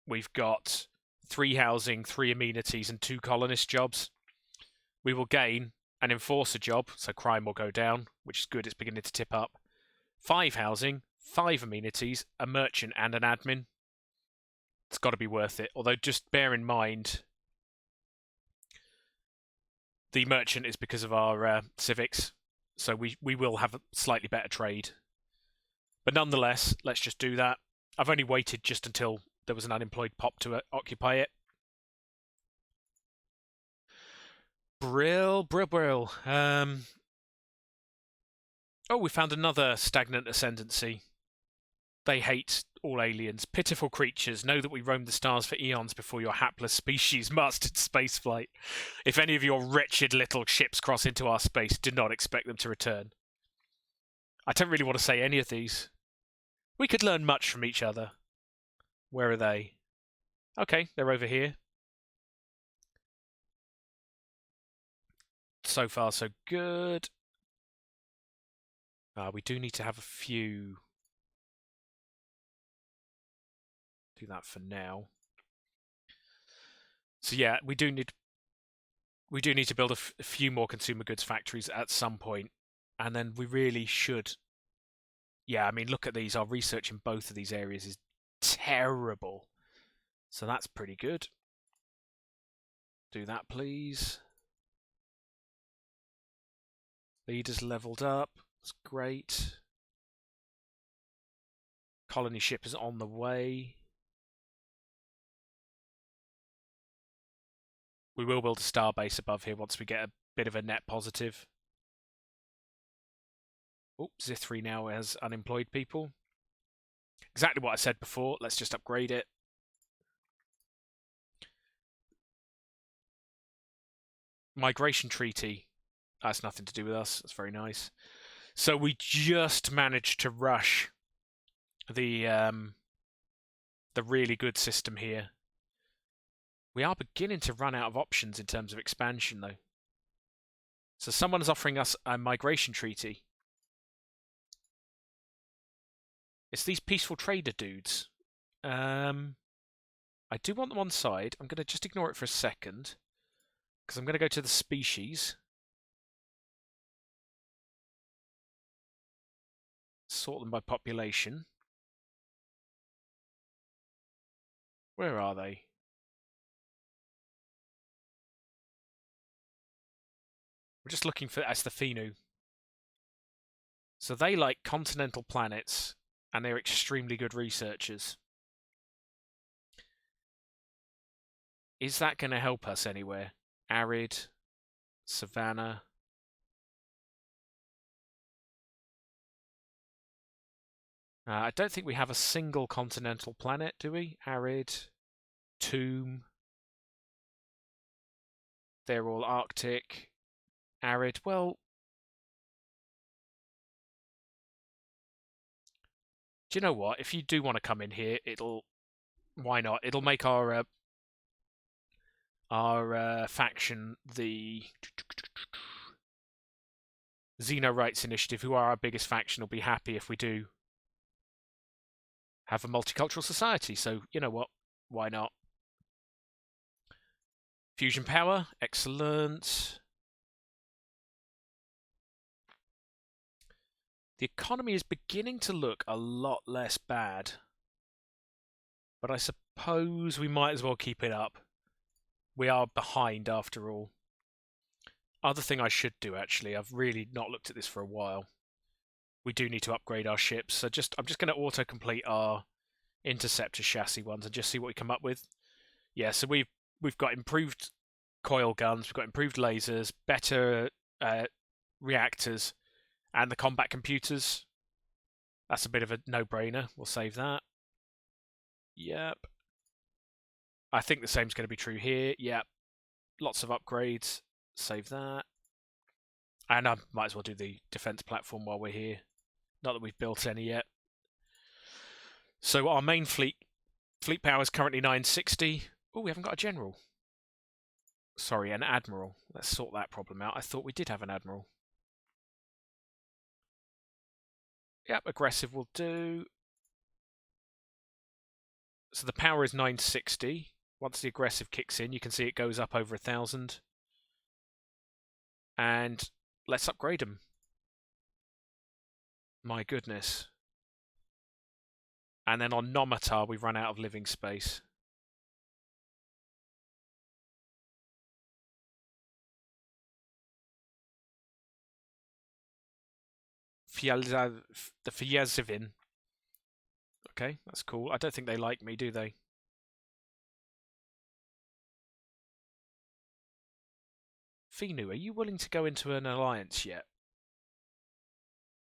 we've got 3 housing, 3 amenities, and 2 colonist jobs. We will gain an enforcer job, so crime will go down, which is good. It's beginning to tip up. 5 housing, 5 amenities, a merchant, and an admin. It's got to be worth it. Although just bear in mind, the merchant is because of our civics, so we will have a slightly better trade. But nonetheless, let's just do that. I've only waited just until there was an unemployed pop to occupy it. Brill. Oh, we found another stagnant ascendancy. They hate all aliens. Pitiful creatures, know that we roamed the stars for eons before your hapless species mastered spaceflight. If any of your wretched little ships cross into our space, do not expect them to return. I don't really want to say any of these. We could learn much from each other. Where are they? Okay, they're over here. So far, so good. We do need to have a few. Do that for now. So yeah, we do need to build a few more consumer goods factories at some point, and then we really should. Yeah, I mean, look at these. Our research in both of these areas is terrible, so that's pretty good. Do that, please. Leaders leveled up. That's great. Colony ship is on the way. We will build a star base above here once we get a bit of a net positive. Oh, Zithri now has unemployed people. Exactly what I said before. Let's just upgrade it. Migration treaty. That's nothing to do with us. That's very nice. So we just managed to rush the really good system here. We are beginning to run out of options in terms of expansion, though. So someone is offering us a migration treaty. It's these peaceful trader dudes. I do want them on side. I'm going to just ignore it for a second, because I'm going to go to the species. Sort them by population. Where are they? We're just looking for Asthafinu. So they like continental planets, and they're extremely good researchers. Is that going to help us anywhere? Arid, savanna. I don't think we have a single continental planet, do we? Arid, Tomb. They're all Arctic. Arid. Well, Do you know what? If you do want to come in here, why not? It'll make our faction the Xeno Rights Initiative, who are our biggest faction, will be happy if we do have a multicultural society. So, you know what? Why not? Fusion power, excellent. The economy is beginning to look a lot less bad. But I suppose we might as well keep it up. We are behind after all. Other thing I should do, actually, I've really not looked at this for a while. We do need to upgrade our ships, so I'm just going to auto-complete our interceptor chassis ones and just see what we come up with. Yeah, so we've got improved coil guns, we've got improved lasers, better reactors, and the combat computers. That's a bit of a no-brainer. We'll save that. Yep. I think the same's going to be true here. Yep. Lots of upgrades. Save that. And I might as well do the defense platform while we're here. Not that we've built any yet. So our main fleet power is currently 960. Oh, we haven't got a general. Sorry, an admiral. Let's sort that problem out. I thought we did have an admiral. Yep, aggressive will do. So the power is 960. Once the aggressive kicks in, you can see it goes up over 1,000. And let's upgrade them. My goodness. And then on Nomatar, we've run out of living space. The Fyazivin. Okay, that's cool. I don't think they like me, do they? Finu, are you willing to go into an alliance yet?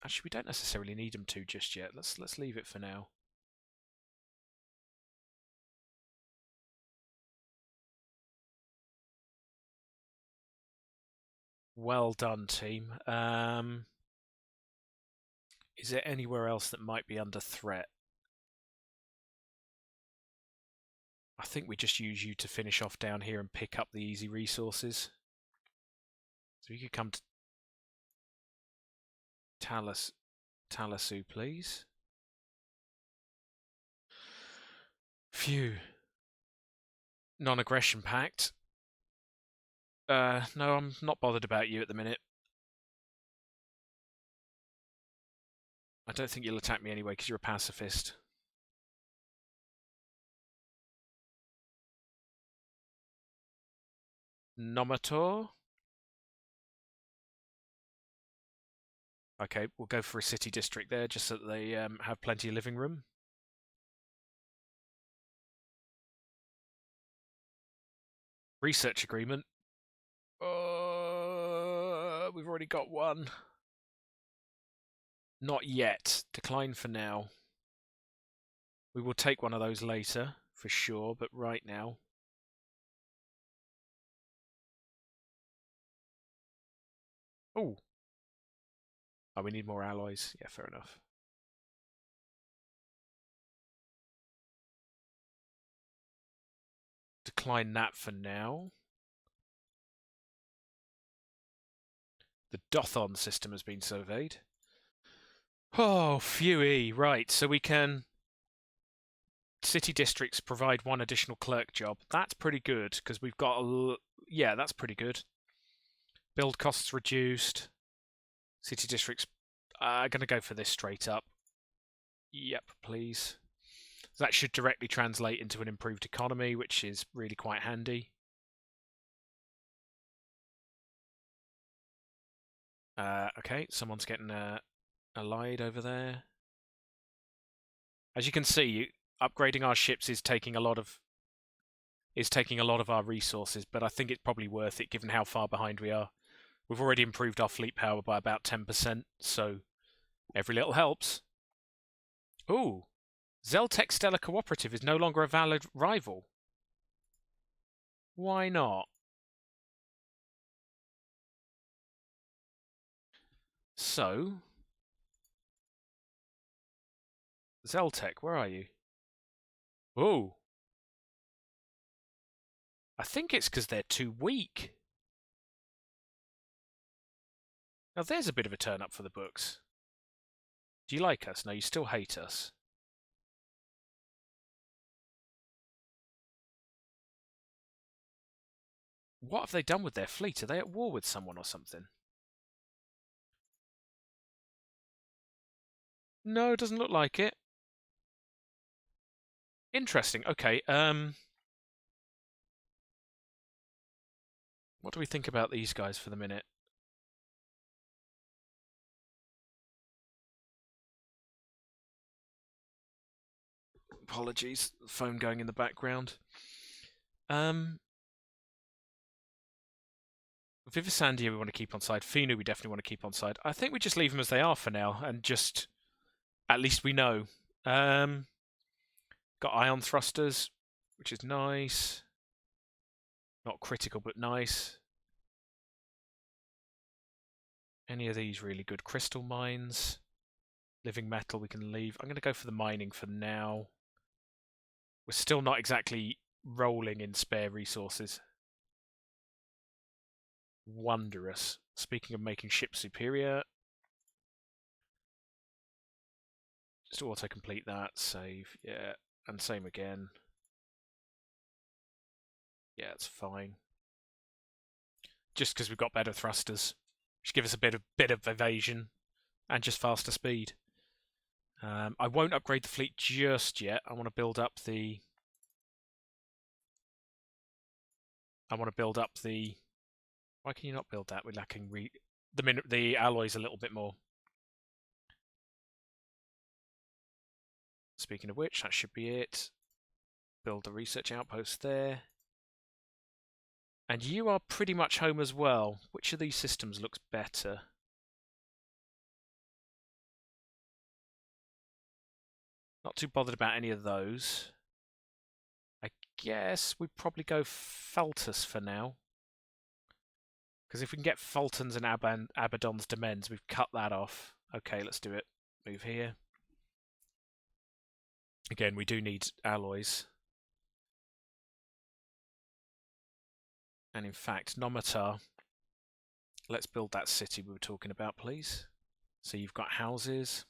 Actually, we don't necessarily need them to just yet. Let's leave it for now. Well done, team. Is there anywhere else that might be under threat? I think we just use you to finish off down here and pick up the easy resources. So you could come to Talasu, please. Phew. Non-aggression pact. No, I'm not bothered about you at the minute. I don't think you'll attack me anyway because you're a pacifist. Nomator. Okay, we'll go for a city district there just so that they have plenty of living room. Research agreement. We've already got one. Not yet. Decline for now. We will take one of those later, for sure, but right now. Oh, we need more alloys. Yeah, fair enough. Decline that for now. The Dothon system has been surveyed. Oh, phewy. Right, so we can... City districts provide one additional clerk job. That's pretty good, because we've got a... Yeah, that's pretty good. Build costs reduced. City districts... I'm going to go for this straight up. Yep, please. That should directly translate into an improved economy, which is really quite handy. Okay, someone's getting allied over there. As you can see, upgrading our ships is taking a lot of our resources, but I think it's probably worth it given how far behind we are. We've already improved our fleet power by about 10%, so every little helps. Ooh, Zeltec Stellar Cooperative is no longer a valid rival. Why not? So, Zeltec, where are you? Oh. I think it's because they're too weak. Now there's a bit of a turn up for the books. Do you like us? No, you still hate us. What have they done with their fleet? Are they at war with someone or something? No, it doesn't look like it. Interesting. Okay, what do we think about these guys for the minute? Apologies, phone going in the background. Vivisandia we want to keep on side. Finu we definitely want to keep on side. I think we just leave them as they are for now, and just at least we know. Got ion thrusters, which is nice. Not critical, but nice. Any of these really good. Crystal mines. Living metal we can leave. I'm going to go for the mining for now. We're still not exactly rolling in spare resources. Wondrous. Speaking of making ships superior, just auto-complete that, save, yeah, and same again. Yeah, it's fine. Just because we've got better thrusters, which give us a bit of evasion and just faster speed. I won't upgrade the fleet just yet. I want to build up the. Why can you not build that? We're lacking the alloys a little bit more. Speaking of which, that should be it. Build the research outpost there. And you are pretty much home as well. Which of these systems looks better? Not too bothered about any of those. I guess we'd probably go Feltus for now. Because if we can get Fulton's and Abaddon's Demens, we've cut that off. Okay, let's do it. Move here. Again, we do need alloys. And in fact, Nomatar, let's build that city we were talking about, please. So you've got houses.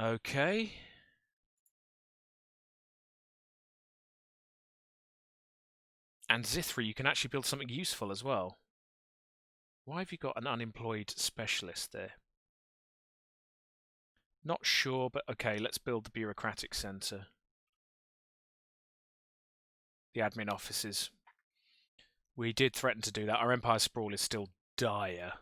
Okay. And Zithri, you can actually build something useful as well. Why have you got an unemployed specialist there? Not sure, but okay, let's build the bureaucratic centre. The admin offices. We did threaten to do that. Our Empire Sprawl is still dire.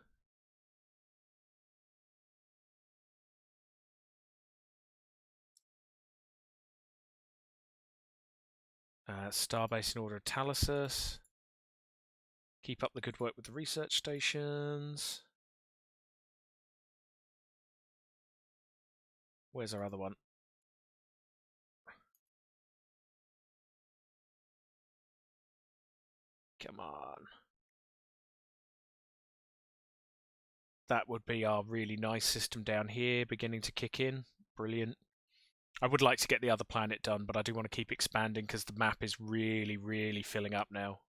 Starbase in order of Talasus. Keep up the good work with the research stations. Where's our other one? Come on. That would be our really nice system down here beginning to kick in. Brilliant. I would like to get the other planet done, but I do want to keep expanding because the map is really, really filling up now.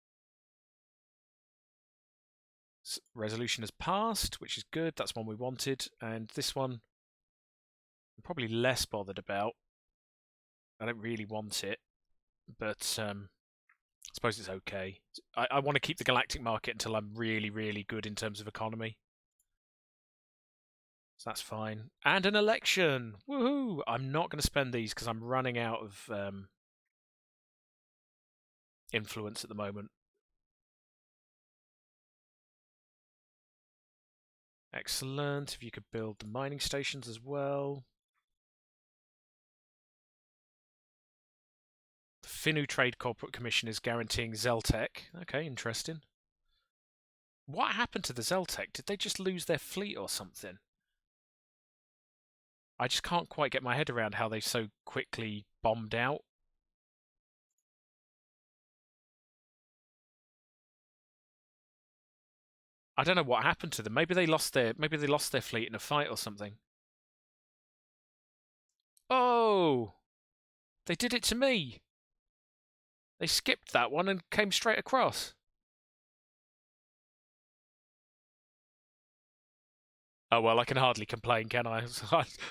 Resolution has passed, which is good. That's one we wanted. And this one, I'm probably less bothered about. I don't really want it, but I suppose it's okay. I want to keep the galactic market until I'm really, really good in terms of economy. So that's fine. And an election! Woohoo! I'm not going to spend these because I'm running out of influence at the moment. Excellent. If you could build the mining stations as well. The Finnu Trade Corporate Commission is guaranteeing Zeltec. Okay, interesting. What happened to the Zeltec? Did they just lose their fleet or something? I just can't quite get my head around how they so quickly bombed out. I don't know what happened to them. Maybe they lost their fleet in a fight or something. Oh, they did it to me. They skipped that one and came straight across. Oh well, I can hardly complain, can I?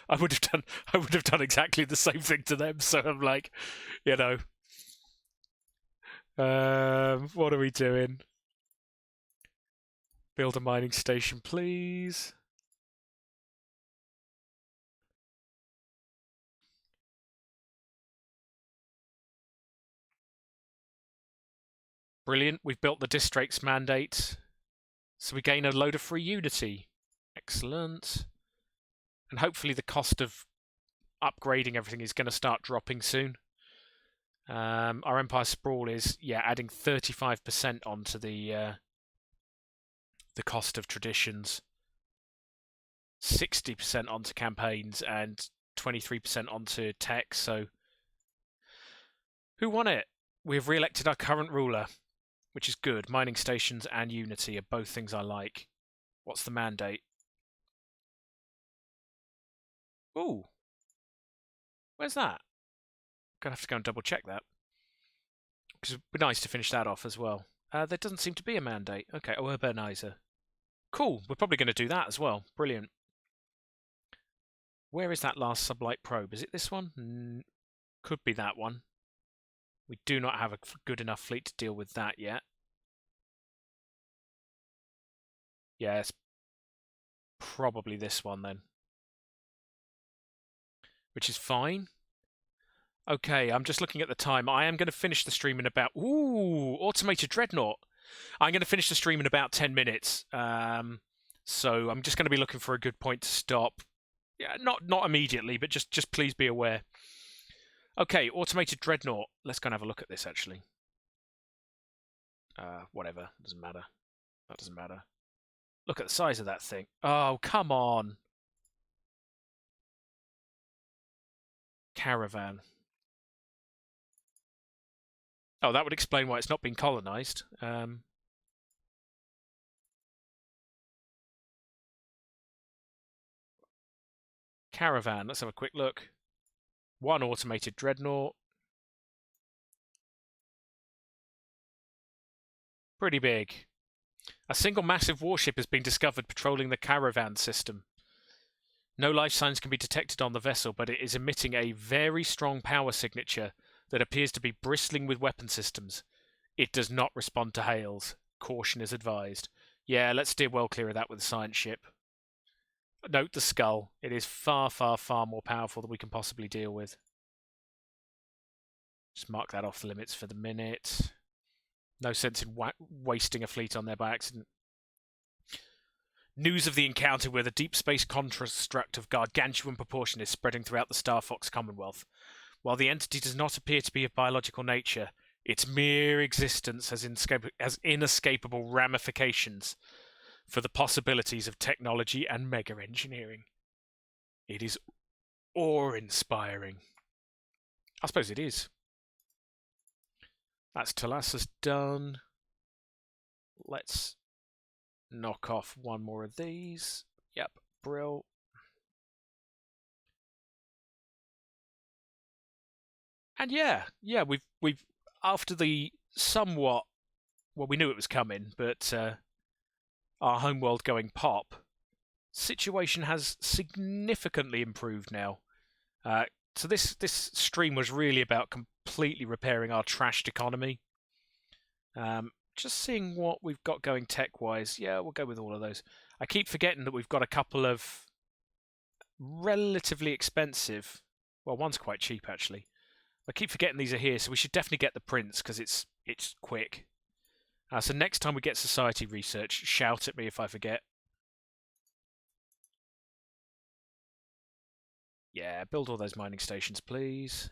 I would have done exactly the same thing to them. So I'm like, you know, what are we doing? Build a mining station, please. Brilliant. We've built the district's mandate, so we gain a load of free unity. Excellent. And hopefully the cost of upgrading everything is going to start dropping soon. Our Empire Sprawl is, adding 35% onto the cost of traditions, 60% onto campaigns, and 23% onto tech. So, who won it? We have re-elected our current ruler, which is good. Mining stations and unity are both things I like. What's the mandate? Ooh, where's that? Gonna have to go and double check that, because it'd be nice to finish that off as well. There doesn't seem to be a mandate. Okay, urbanizer. Cool, we're probably going to do that as well. Brilliant. Where is that last sublight probe? Is it this one? Could be that one. We do not have a good enough fleet to deal with that yet. Yeah, it's probably this one then. Which is fine. Okay, I'm just looking at the time. I am going to finish the stream in about... Ooh, automated dreadnought. I'm going to finish the stream in about 10 minutes. So I'm just going to be looking for a good point to stop. Yeah, not immediately, but just please be aware. Okay, automated dreadnought. Let's go and have a look at this, actually. Whatever. Doesn't matter. That doesn't matter. Look at the size of that thing. Oh, come on. Caravan. Oh, that would explain why it's not been colonized. Caravan. Let's have a quick look. One automated dreadnought. Pretty big. A single massive warship has been discovered patrolling the Caravan system. No life signs can be detected on the vessel, but it is emitting a very strong power signature that appears to be bristling with weapon systems. It does not respond to hails. Caution is advised. Yeah, let's steer well clear of that with the science ship. Note the skull. It is far, far, far more powerful than we can possibly deal with. Just mark that off the limits for the minute. No sense in wasting a fleet on there by accident. News of the encounter with a deep space construct of gargantuan proportion is spreading throughout the Starfox Commonwealth. While the entity does not appear to be of biological nature, its mere existence has inescapable ramifications for the possibilities of technology and mega-engineering. It is awe-inspiring. I suppose it is. That's Talassa's done. Let's knock off one more of these. Yep, brill. And yeah, we've after the somewhat, well, we knew it was coming, but our homeworld going pop, situation has significantly improved now. So this stream was really about completely repairing our trashed economy. Just seeing what we've got going tech-wise. Yeah, we'll go with all of those. I keep forgetting that we've got a couple of relatively expensive... Well, one's quite cheap, actually. I keep forgetting these are here, so we should definitely get the prints, because it's quick. So next time we get society research, shout at me if I forget. Yeah, build all those mining stations, please.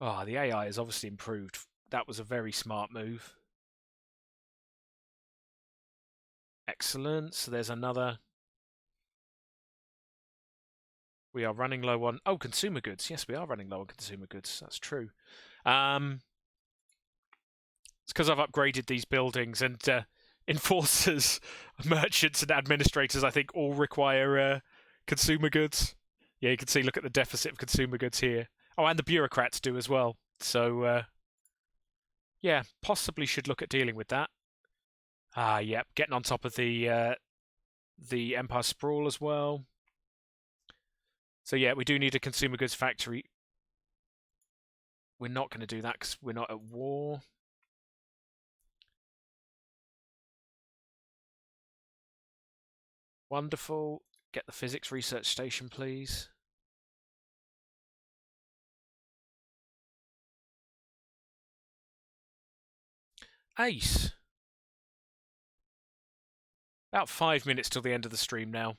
Oh, the AI has obviously improved. That was a very smart move. Excellent. So there's another. We are running low on... Oh, consumer goods. Yes, we are running low on consumer goods. That's true. It's It's because I've upgraded these buildings, and enforcers, merchants, and administrators, I think, all require consumer goods. Yeah, you can see, look at the deficit of consumer goods here. Oh, and the bureaucrats do as well. So, yeah, possibly should look at dealing with that. Ah, yep, getting on top of the Empire Sprawl as well. So yeah, we do need a consumer goods factory. We're not going to do that because we're not at war. Wonderful. Get the physics research station, please. Ace. About 5 minutes till the end of the stream now.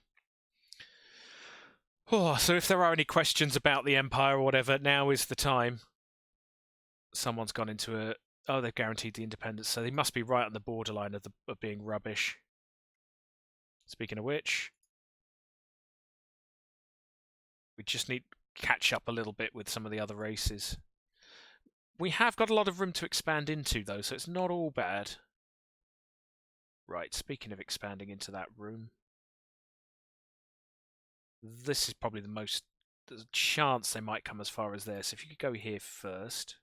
Oh, so if there are any questions about the Empire or whatever, now is the time. Someone's gone into a... Oh, they've guaranteed the independence, so they must be right on the borderline of being rubbish. Speaking of which, we just need to catch up a little bit with some of the other races. We have got a lot of room to expand into, though, so it's not all bad. Right, speaking of expanding into that room, this is probably the most... There's a chance they might come as far as this. If you could go here first.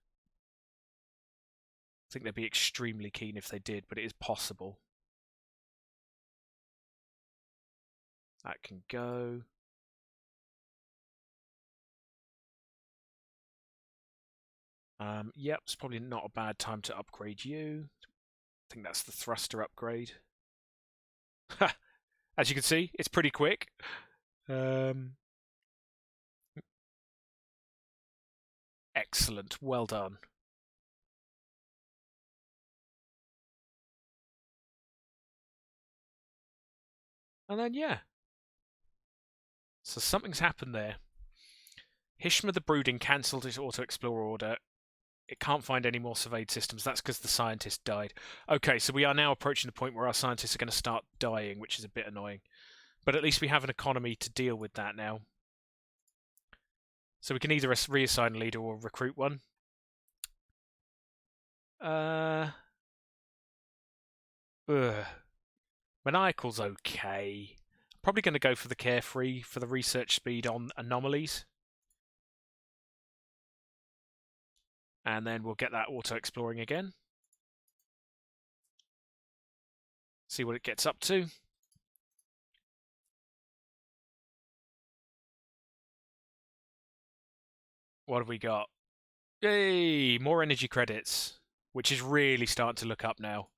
I think they'd be extremely keen if they did, but it is possible. That can go. Yep, it's probably not a bad time to upgrade you. I think that's the thruster upgrade. As you can see, it's pretty quick. Excellent, well done. And then, yeah. So something's happened there. Hishma the Brooding cancelled his auto-explorer order. It can't find any more surveyed systems. That's because the scientist died. Okay, so we are now approaching the point where our scientists are going to start dying, which is a bit annoying. But at least we have an economy to deal with that now. So we can either reassign a leader or recruit one. Maniacal's okay. Probably going to go for the Carefree for the research speed on anomalies. And then we'll get that auto-exploring again. See what it gets up to. What have we got? Yay! More energy credits, which is really starting to look up now.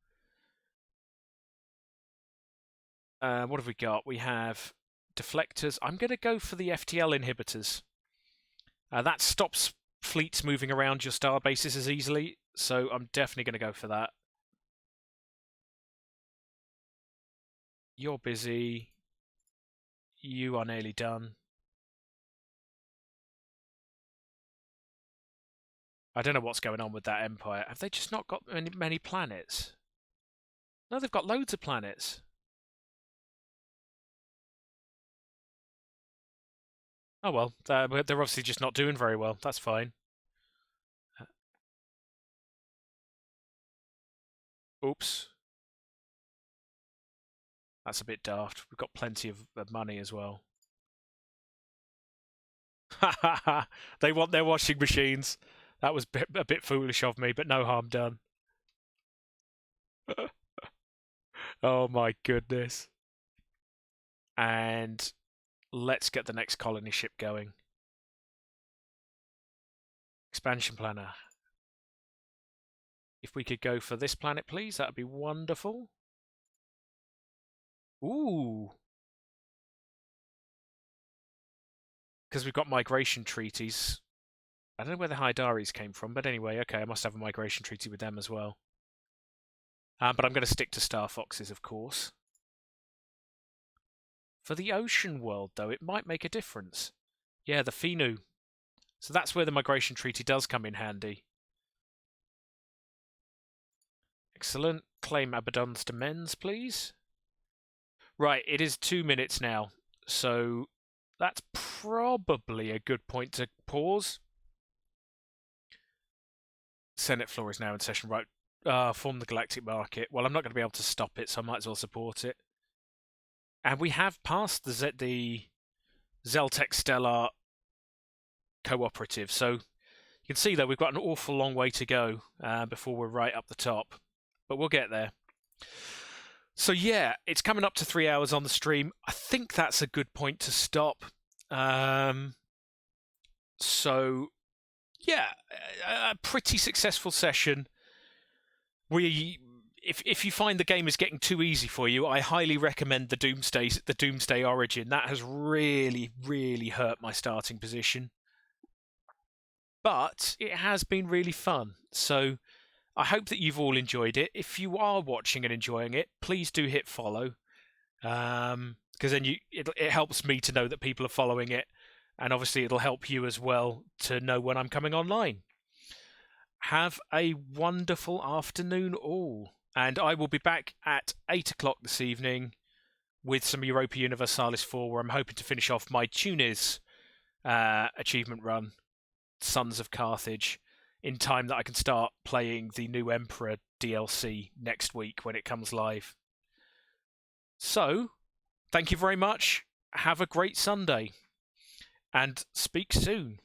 What have we got? We have deflectors. I'm going to go for the FTL inhibitors. That stops fleets moving around your star bases as easily, so I'm definitely going to go for that. You're busy. You are nearly done. I don't know what's going on with that empire. Have they just not got many planets? No, they've got loads of planets. Oh well, they're obviously just not doing very well. That's fine. Oops. That's a bit daft. We've got plenty of money as well. They want their washing machines. That was a bit foolish of me, but no harm done. Oh my goodness. And let's get the next colony ship going. Expansion planner. If we could go for this planet, please, that would be wonderful. Ooh. Because we've got migration treaties. I don't know where the Hydaris came from, but anyway, okay, I must have a migration treaty with them as well. But I'm going to stick to Starfoxes, of course. For the ocean world, though, it might make a difference. Yeah, the Finu. So that's where the migration treaty does come in handy. Excellent. Claim Abaddon's Demens, please. Right, it is 2 minutes now, so that's probably a good point to pause. Senate floor is now in session. Right, Form the Galactic Market. Well, I'm not going to be able to stop it, so I might as well support it. And we have passed the Zeltec Stellar cooperative, so you can see though we've got an awful long way to go before we're right up the top, but we'll get there. So yeah, it's coming up to 3 hours on the stream. I think that's a good point to stop. So yeah, a pretty successful session. If you find the game is getting too easy for you, I highly recommend the Doomsday Origin. That has really, really hurt my starting position. But it has been really fun. So I hope that you've all enjoyed it. If you are watching and enjoying it, please do hit follow. Because then it helps me to know that people are following it. And obviously it'll help you as well to know when I'm coming online. Have a wonderful afternoon all. And I will be back at 8 o'clock this evening with some Europa Universalis 4, where I'm hoping to finish off my Tunis achievement run, Sons of Carthage, in time that I can start playing the new Emperor DLC next week when it comes live. So, thank you very much. Have a great Sunday. And speak soon.